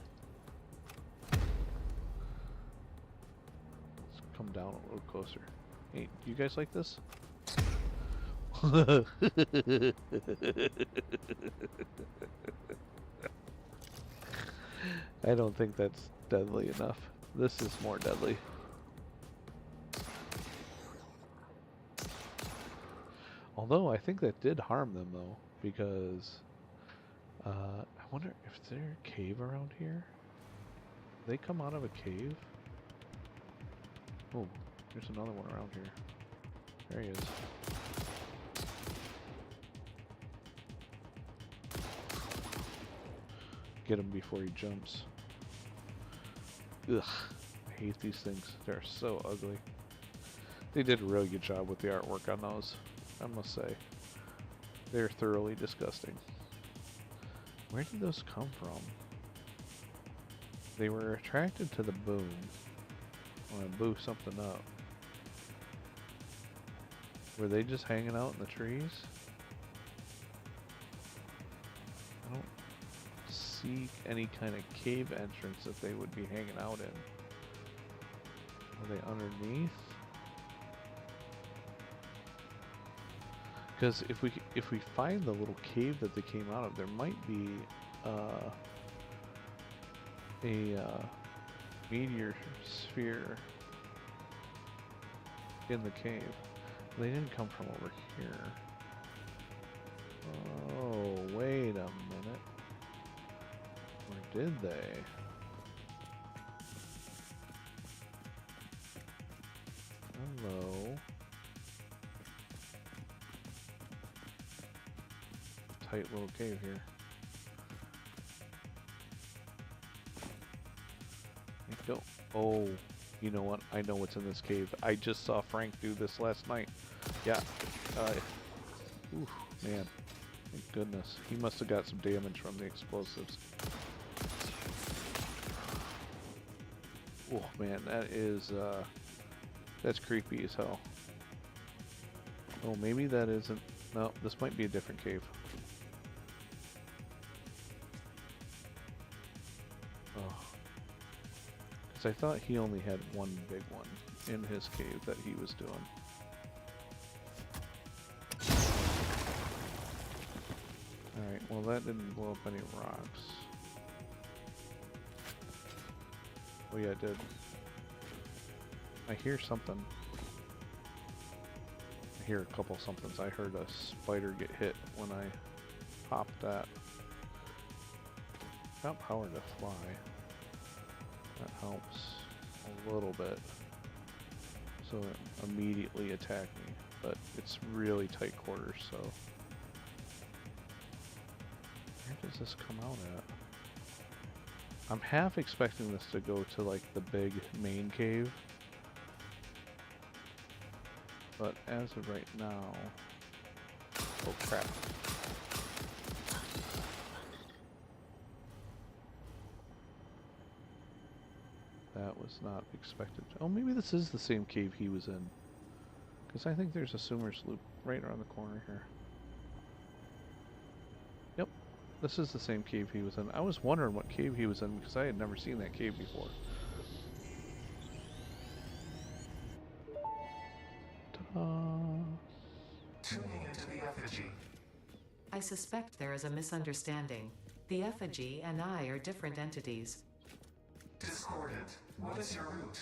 Let's come down a little closer. Hey, do you guys like this? I don't think that's deadly enough. This is more deadly. Although I think that did harm them though, because I wonder if there's a cave around here. They come out of a cave? Oh, there's another one around here. There he is. Get him before he jumps. Ugh, I hate these things. They're so ugly. They did a really good job with the artwork on those, I must say. They're thoroughly disgusting. Where did those come from? They were attracted to the boom when I blew something up. Were they just hanging out in the trees? I don't see any kind of cave entrance that they would be hanging out in. Are they underneath? Because if we find the little cave that they came out of, there might be a meteor sphere in the cave. They didn't come from over here. Oh, wait a minute. Where did they? Hello. Tight little cave here. Go. Oh, you know what? I know what's in this cave. I just saw Frank do this last night. Yeah. Oof, man. Thank goodness. He must have got some damage from the explosives. Oh man, that is that's creepy as hell. Oh, maybe that isn't. No, this might be a different cave. Oh. Because I thought he only had one big one in his cave that he was doing. Alright, well that didn't blow up any rocks. Oh yeah, it did. I hear something. I hear a couple somethings. I heard a spider get hit when I popped that. Got power to fly. That helps a little bit. So it immediately attacked me. But it's really tight quarters, so. Where does this come out at? I'm half expecting this to go to like the big main cave. But as of right now, oh crap. That was not expected. Oh, maybe this is the same cave he was in. Because I think there's a Sumer's Loop right around the corner here. Yep, this is the same cave he was in. I was wondering what cave he was in because I had never seen that cave before. Tuning into the effigy. I suspect there is a misunderstanding. The effigy and I are different entities. Discordant, what is your route?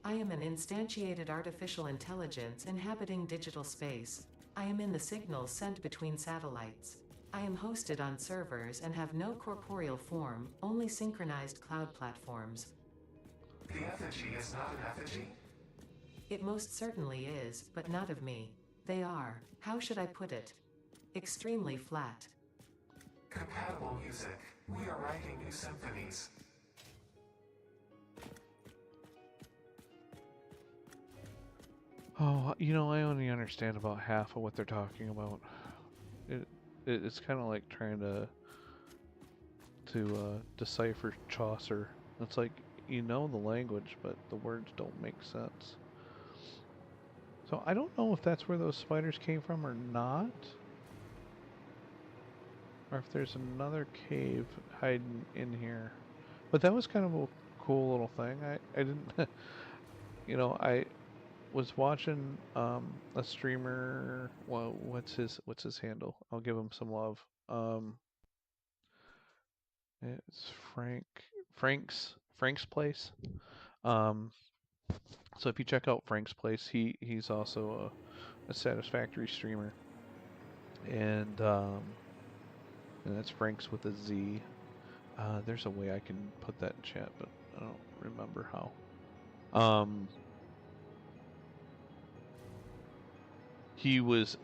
I am an instantiated artificial intelligence inhabiting digital space. I am in the signals sent between satellites. I am hosted on servers and have no corporeal form, only synchronized cloud platforms. The effigy is not an effigy? It most certainly is, but not of me. They are, how should I put it? Extremely flat. Compatible music. We are writing new symphonies. Oh, you know, I only understand about half of what they're talking about. It's kind of like trying to decipher Chaucer. It's like you know the language, but the words don't make sense. So I don't know if that's where those spiders came from or not, or if there's another cave hiding in here. But that was kind of a cool little thing. I didn't, you know, I was watching a streamer. Well, what's his handle? I'll give him some love. It's Frank's Place. Um, so if you check out Frank's Place, he's also a Satisfactory streamer, and and that's Frank's with a Z. There's a way I can put that in chat, but I don't remember how. He was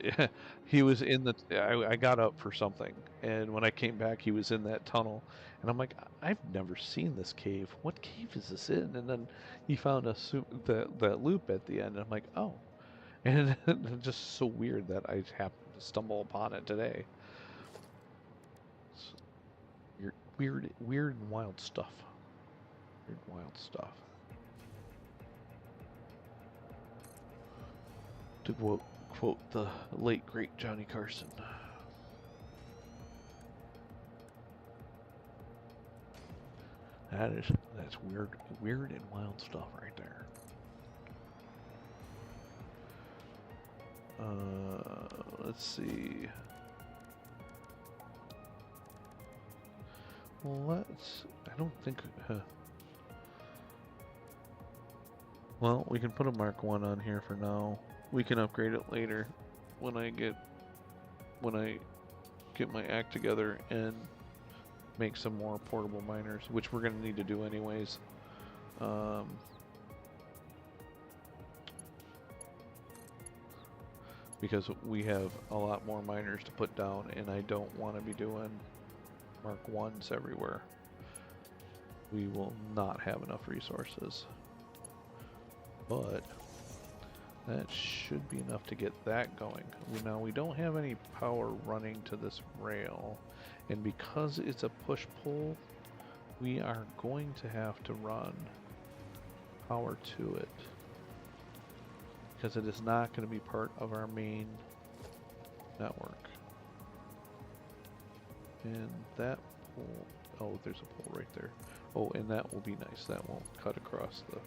he was in the I got up for something, and when I came back he was in that tunnel, and I'm like, I've never seen this cave. What cave is this in? And then he found that loop at the end, and I'm like, oh. And it's just so weird that I happened to stumble upon it today. It's weird and wild stuff. Weird wild stuff. To quote the late great Johnny Carson. That's weird and wild stuff right there. Let's see. I don't think. Well, we can put a Mark 1 on here for now. We can upgrade it later when I get my act together and make some more portable miners, which we're gonna need to do anyways. Because we have a lot more miners to put down, and I don't want to be doing Mark 1s everywhere. We will not have enough resources. But that should be enough to get that going. Now we don't have any power running to this rail, and because it's a push-pull, we are going to have to run power to it, because it is not going to be part of our main network. And that pole, oh, there's a pole right there. Oh, and that will be nice. That won't cut across the,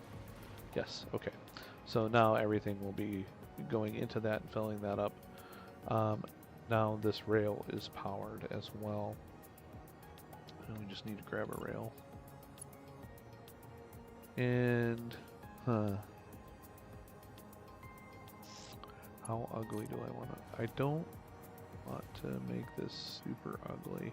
yes, okay. So now everything will be going into that and filling that up. Now this rail is powered as well. And we just need to grab a rail. And, how ugly do I want to? I don't want to make this super ugly.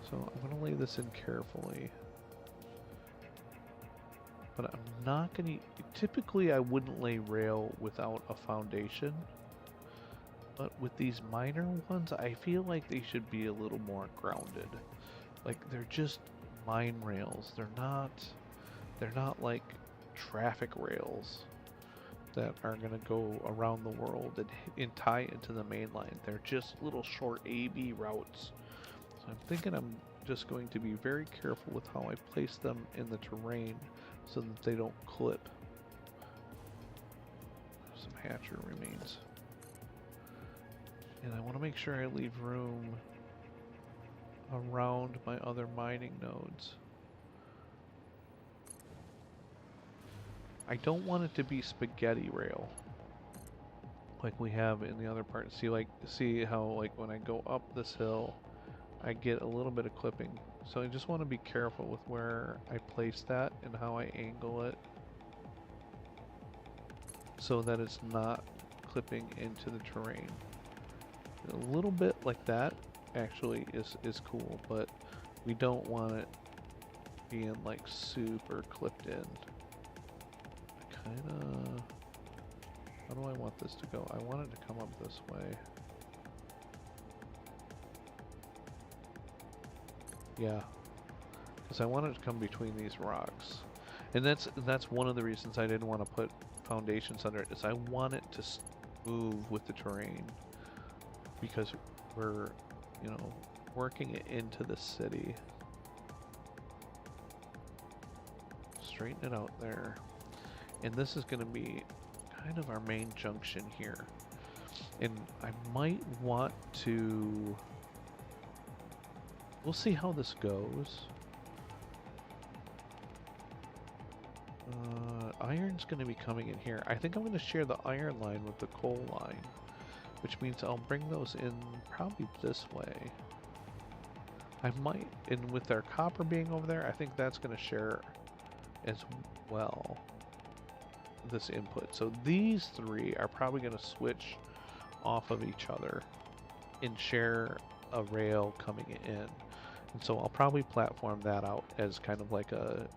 So I'm going to lay this in carefully. But I'm not going to... Typically I wouldn't lay rail without a foundation. But with these minor ones, I feel like they should be a little more grounded. Like, they're just mine rails. They're not like traffic rails that are going to go around the world and tie into the main line. They're just little short AB routes. So I'm thinking I'm just going to be very careful with how I place them in the terrain so that they don't clip. Some hatcher remains. And I want to make sure I leave room around my other mining nodes. I don't want it to be spaghetti rail like we have in the other part. See how like when I go up this hill I get a little bit of clipping. So I just want to be careful with where I place that and how I angle it so that it's not clipping into the terrain. A little bit like that actually is cool, but we don't want it being like super clipped in. I kinda... How do I want this to go? I want it to come up this way. Yeah, because I want it to come between these rocks. And that's one of the reasons I didn't want to put foundations under it, is I want it to move with the terrain. Because we're, you know, working it into the city. Straighten it out there. And this is going to be kind of our main junction here. And I might want to... We'll see how this goes. Iron's going to be coming in here. I think I'm going to share the iron line with the coal line, which means I'll bring those in probably this way. I might, and with our copper being over there, I think that's going to share as well, this input. So these three are probably going to switch off of each other and share a rail coming in. And so I'll probably platform that out as kind of like a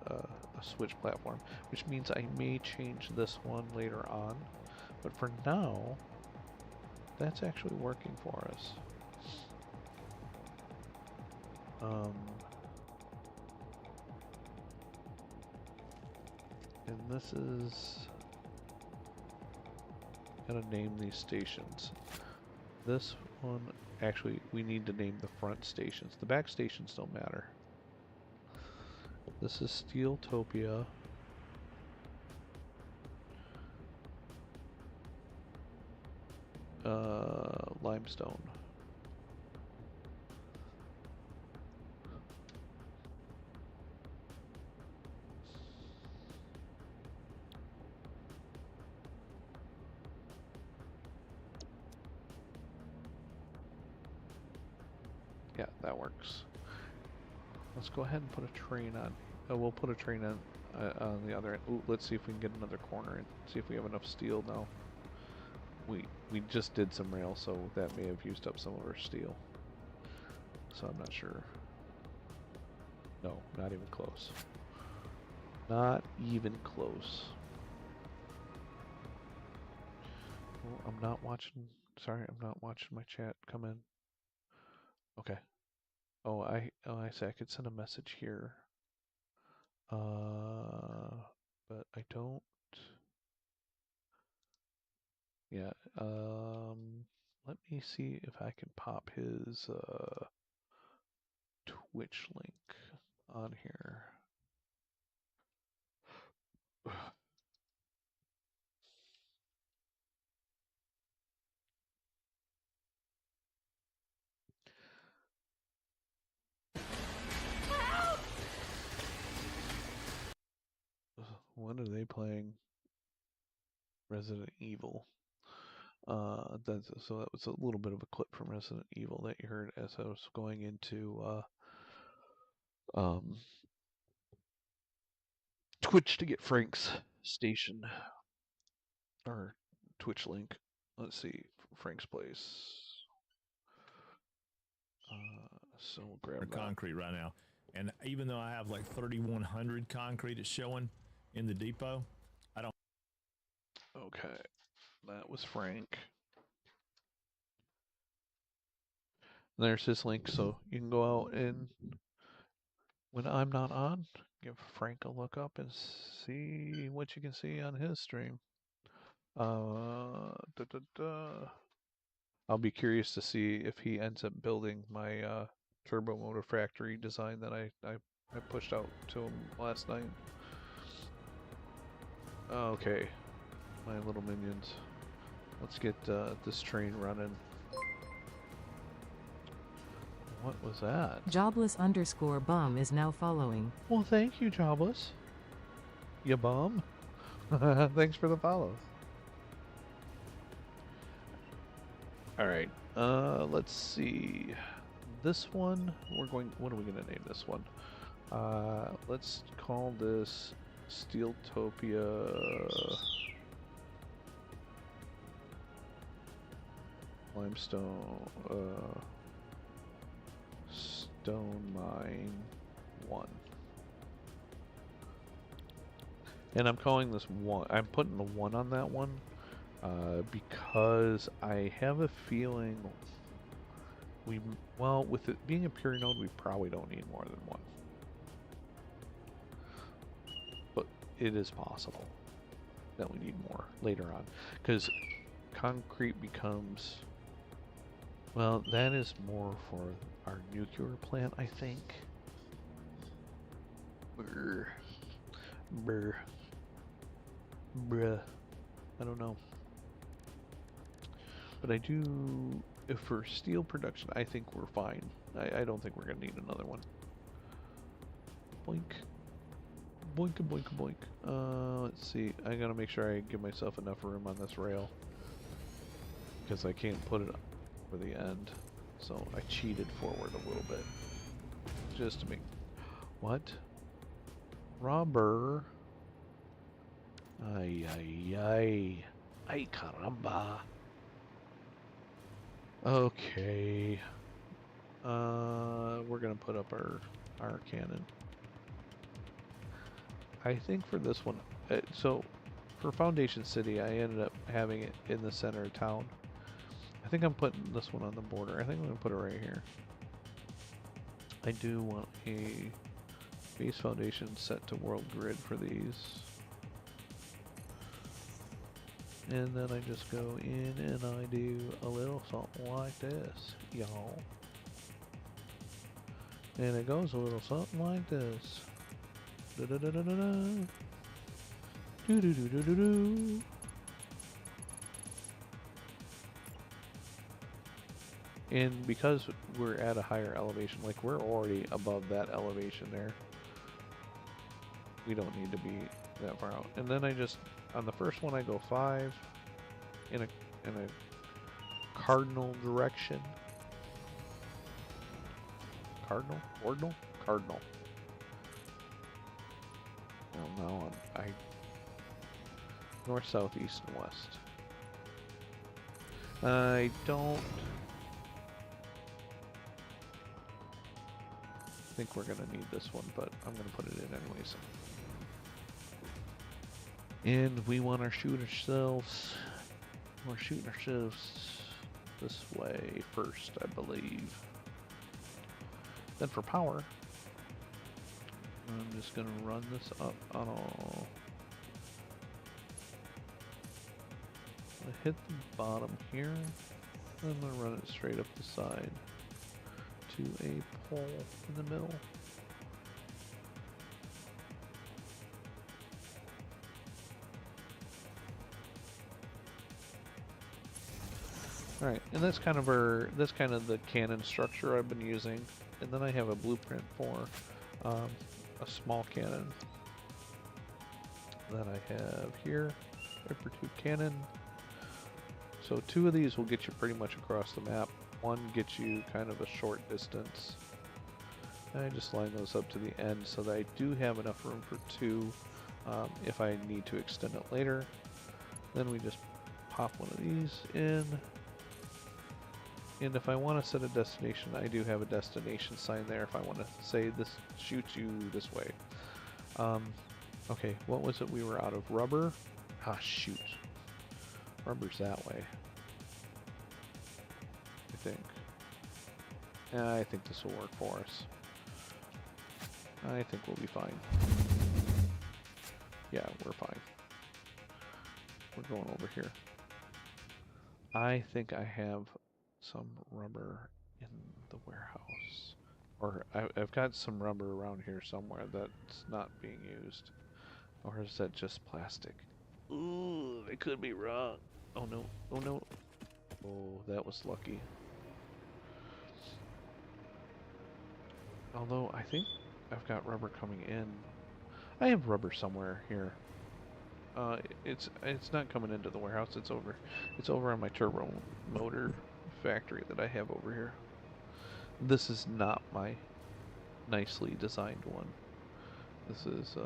switch platform, which means I may change this one later on. But for now, that's actually working for us. And this is... Gotta name these stations. This one, actually, we need to name the front stations. The back stations don't matter. This is Steeltopia. Limestone. Yeah, that works. Let's go ahead and put a train on. We'll put a train on the other end. Ooh, let's see if we can get another corner and see if we have enough steel now. We just did some rail, so that may have used up some of our steel. So I'm not sure. No, not even close. Not even close. Oh, I'm not watching. Sorry, I'm not watching my chat come in. Okay. Oh, I say I could send a message here. But I don't. Yeah. Let me see if I can pop his Twitch link on here. When are they playing Resident Evil? So that was a little bit of a clip from Resident Evil that you heard as I was going into Twitch to get Frank's station or Twitch link. Let's see, Frank's place. So we'll grab that. Concrete right now, and even though I have like 3,100 concrete it's showing in the depot, I don't. Okay, that was Frank. There's his link, so you can go out and when I'm not on, give Frank a look up and see what you can see on his stream. I'll be curious to see if he ends up building my turbo motor factory design that I pushed out to him last night. Okay, my little minions. Let's get this train running. What was that? Jobless_bum is now following. Well, thank you, Jobless. You bum. Thanks for the follow. Alright, let's see. this one, we're going, what are we going to name this one? Let's call this Steeltopia Limestone, Stone Mine 1. And I'm calling this 1, I'm putting the 1 on that one, because I have a feeling well, with it being a pure node, we probably don't need more than 1. But it is possible that we need more later on, because concrete becomes, well, that is more for our nuclear plant, I think. Brr. Brr. Bruh. I don't know. But I do, if for steel production, I think we're fine. I don't think we're going to need another one. Boink. Boink, boink, boink. Let's see. I got to make sure I give myself enough room on this rail, because I can't put it for the end. So I cheated forward a little bit. Just to make... What? Rubber. Ay, ay, ay. Ay, caramba. Okay. We're gonna put up our cannon. I think for this one, so for Foundation City, I ended up having it in the center of town. I think I'm putting this one on the border. I think I'm gonna put it right here. I do want a base foundation set to world grid for these. And then I just go in and I do a little something like this, y'all. And it goes a little something like this. Da da da da da da. Do do do do do do. And because we're at a higher elevation, like we're already above that elevation there, we don't need to be that far out. And then I just, on the first one, I go 5 in a cardinal direction. Cardinal? Ordinal? Cardinal. Well, now I north, south, east, and west. I don't think we're gonna need this one, but I'm gonna put it in anyways. And we want our shoot ourselves. We're shooting ourselves this way first, I believe. Then for power, I'm just gonna run this up on all. I hit the bottom here, and I'm gonna run it straight up the side to a pole in the middle. Alright, and that's kind of the cannon structure I've been using. And then I have a blueprint for a small cannon that I have here. Upper tube cannon. So 2 of these will get you pretty much across the map. 1 gets you kind of a short distance. And I just line those up to the end so that I do have enough room for 2 if I need to extend it later. Then we just pop one of these in. And if I want to set a destination, I do have a destination sign there if I want to say this shoots you this way. Okay, what was it we were out of? Rubber? Ah, shoot. Rubber's that way. I think. Yeah, I think this will work for us. I think we'll be fine. Yeah, we're fine. We're going over here. I think I have some rubber in the warehouse, or I've got some rubber around here somewhere that's not being used, or is that just plastic? Ooh, I could be wrong. Oh no, oh no, oh that was lucky. Although I think I've got rubber coming in. I have rubber somewhere here. It's not coming into the warehouse. It's over on my turbo motor factory that I have over here. This is not my nicely designed one. This is,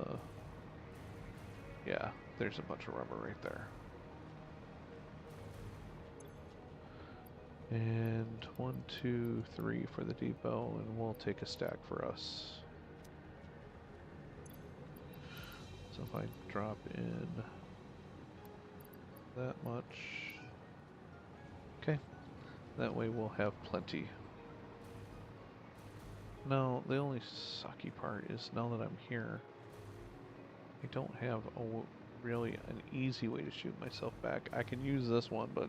yeah, there's a bunch of rubber right there. And 1, 2, 3 for the depot, and we'll take a stack for us. So if I drop in that much, okay, that way we'll have plenty. Now, the only sucky part is now that I'm here, I don't have really an easy way to shoot myself back. I can use this one, but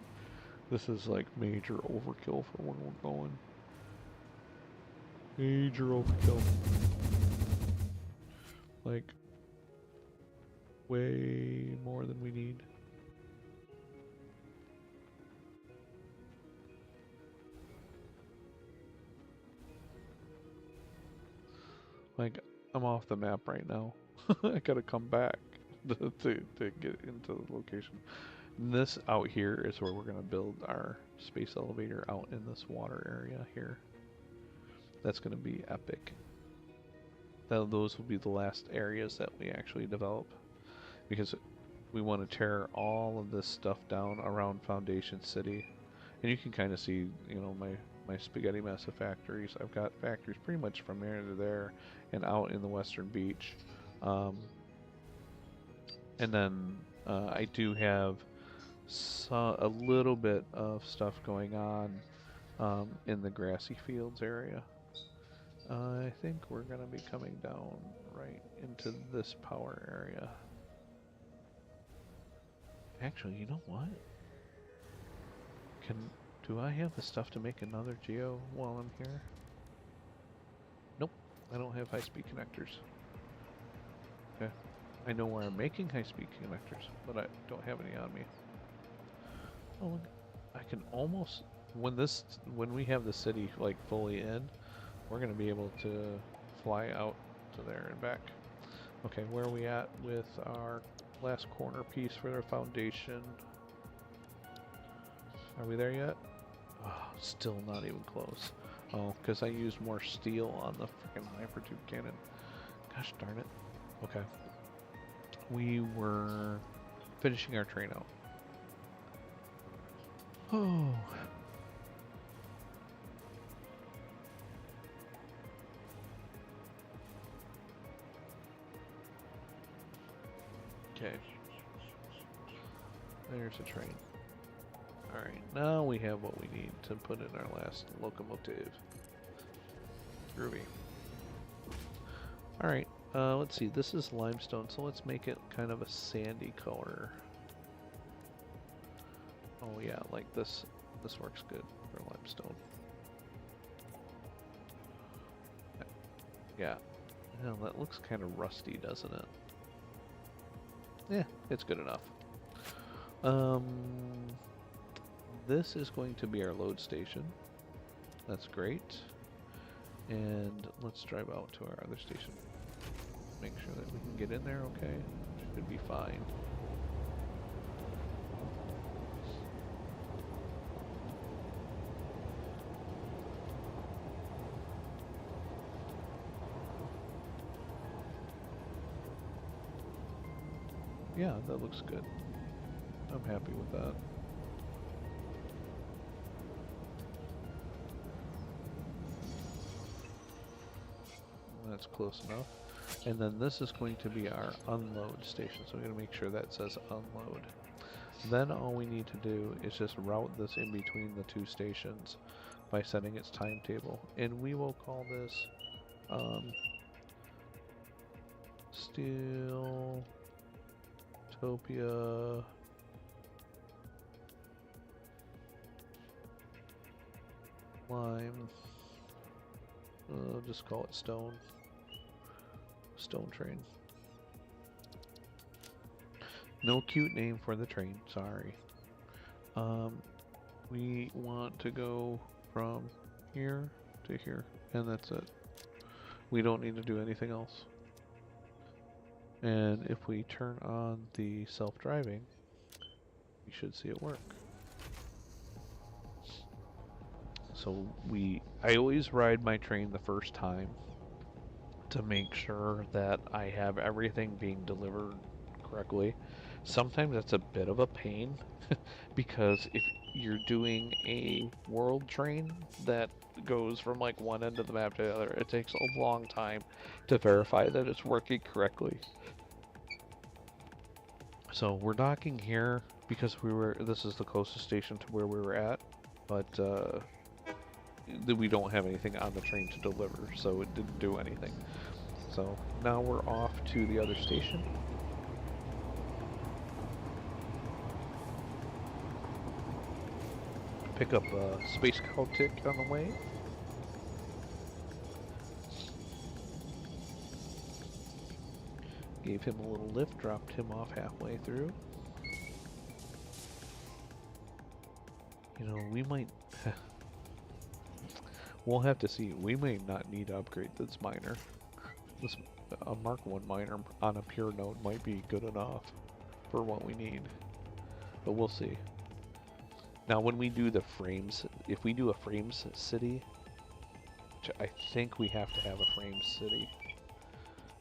this is like major overkill for when we're going. Major overkill. Like, way more than we need. Like, I'm off the map right now. I gotta come back to get into the location. And this out here is where we're gonna build our space elevator out in this water area here. That's gonna be epic. Those will be the last areas that we actually develop, because we want to tear all of this stuff down around Foundation City. And you can kind of see, you know, my spaghetti mess of factories. I've got factories pretty much from there to there and out in the Western Beach. And then I do have a little bit of stuff going on in the grassy fields area. I think we're going to be coming down right into this power area. Actually, you know what? Do I have the stuff to make another geo while I'm here? Nope, I don't have high-speed connectors. Okay, I know where I'm making high-speed connectors, but I don't have any on me. Oh, look, I can almost, when we have the city like fully in, we're gonna be able to fly out to there and back. Okay, where are we at with our last corner piece for their foundation? Are we there yet? Oh, still not even close. Oh, because I used more steel on the freaking hypertube cannon. Gosh darn it. Okay. We were finishing our train out. Oh. Okay. There's a train. Alright, now we have what we need to put in our last locomotive. Groovy. Alright, let's see, this is limestone, so let's make it kind of a sandy color. Oh yeah, like this works good for limestone. Yeah, well, that looks kind of rusty, doesn't it? Yeah, it's good enough. This is going to be our load station. That's great. And let's drive out to our other station. Make sure that we can get in there okay. Should be fine. Yeah, that looks good. I'm happy with that. That's close enough. And then this is going to be our unload station, so we're going to make sure that says unload. Then all we need to do is just route this in between the two stations by setting its timetable. And we will call this Steeltopia Lime. Just call it Stone Train. No cute name for the train, sorry. We want to go from here to here, and that's it. We don't need to do anything else. And if we turn on the self-driving, we should see it work. So So I always ride my train the first time to make sure that I have everything being delivered correctly. Sometimes that's a bit of a pain because if you're doing a world train that goes from like one end of the map to the other, it takes a long time to verify that it's working correctly. So we're docking here because this is the closest station to where we were at, but we don't have anything on the train to deliver, so it didn't do anything. So now we're off to the other station. Pick up a Space Cow tick on the way. Gave him a little lift, dropped him off halfway through. You know, we might... we'll have to see. We may not need to upgrade this miner. A Mark 1 miner on a pure node might be good enough for what we need. But we'll see. Now when we do the frames, if we do a frames city, which I think we have to have a frames city,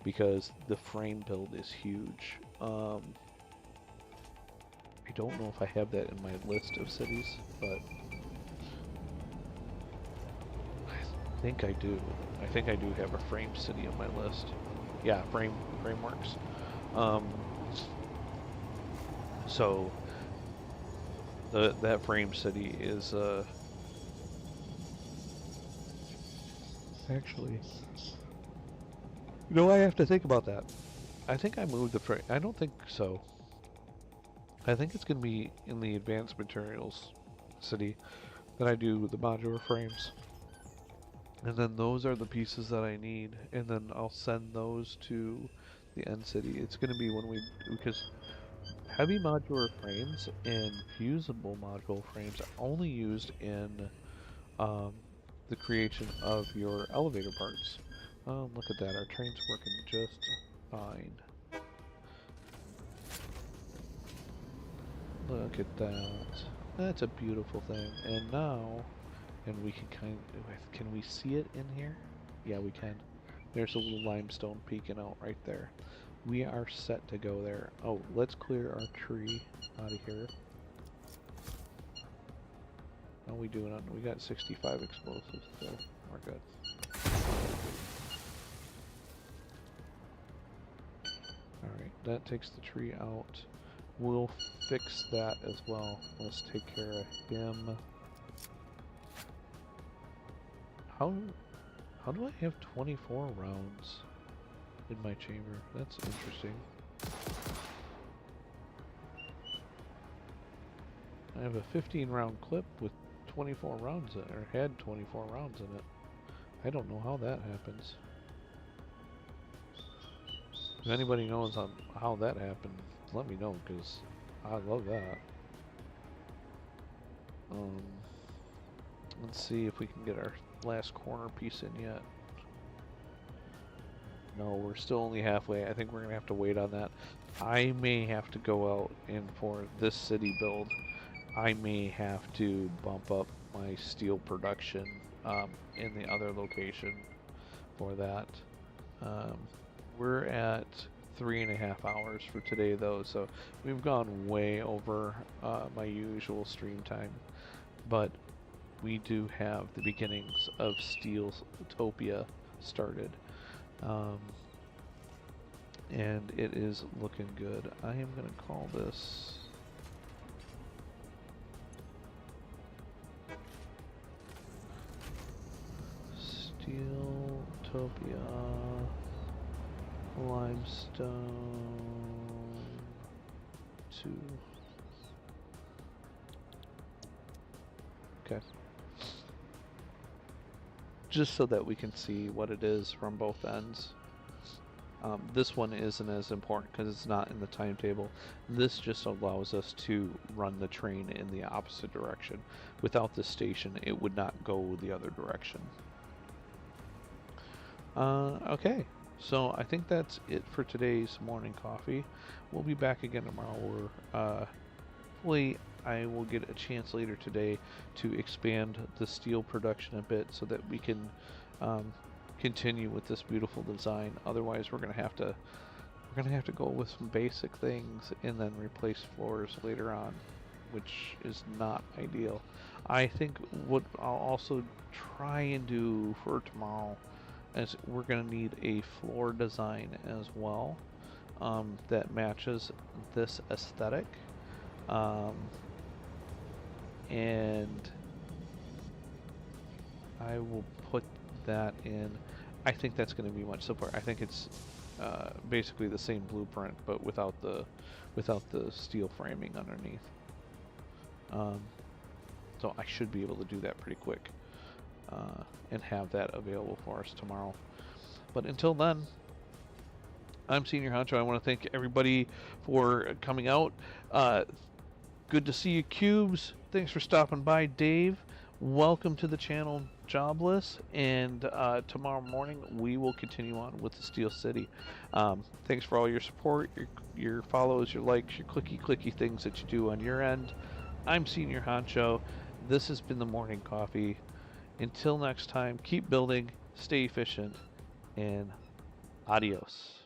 because the frame build is huge. I don't know if I have that in my list of cities, but I think I do. I think I do have a frame city on my list. Yeah, frameworks. So that frame city is actually. You know, I have to think about that. I think I moved the frame. I don't think so. I think it's going to be in the advanced materials city that I do the modular frames. And then those are the pieces that I need. And then I'll send those to the end city. It's going to be because heavy modular frames and fusible modular frames are only used in the creation of your elevator parts. Look at that, our train's working just fine. Look at that. That's a beautiful thing. And now, we can can we see it in here? Yeah, we can. There's a little limestone peeking out right there. We are set to go there. Oh, let's clear our tree out of here. How we doing on? We got 65 explosives, so we're good. Alright, that takes the tree out. We'll fix that as well. Let's take care of him. How do I have 24 rounds in my chamber? That's interesting. I have a 15 round clip with 24 rounds in it, or had 24 rounds in it. I don't know how that happens. If anybody knows how that happened, let me know, because I love that. Let's see if we can get our last corner piece in yet. No, we're still only halfway. I think we're going to have to wait on that. I may have to go out, and for this city build, I may have to bump up my steel production in the other location for that. We're at 3.5 hours for today though, so we've gone way over my usual stream time, but we do have the beginnings of Steeltopia started, and it is looking good. I am going to call this Steeltopia Limestone 2. Okay. Just so that we can see what it is from both ends. This one isn't as important because it's not in the timetable. This just allows us to run the train in the opposite direction. Without this station, it would not go the other direction. Okay, so I think that's it for today's morning coffee. We'll be back again tomorrow. We're hopefully I will get a chance later today to expand the steel production a bit so that we can continue with this beautiful design. Otherwise, we're gonna have to go with some basic things and then replace floors later on, which is not ideal. I think what I'll also try and do for tomorrow is we're gonna need a floor design as well that matches this aesthetic. And I will put that in. I think that's going to be much simpler. I think it's basically the same blueprint, but without the steel framing underneath. So I should be able to do that pretty quick and have that available for us tomorrow. But until then, I'm Senior Honcho. I want to thank everybody for coming out. Good to see you, Cubes. Thanks for stopping by, Dave. Welcome to the channel, Jobless. And tomorrow morning, we will continue on with the Steel City. Thanks for all your support, your follows, your likes, your clicky things that you do on your end. I'm Senior Honcho. This has been the Morning Coffee. Until next time, keep building, stay efficient, and adios.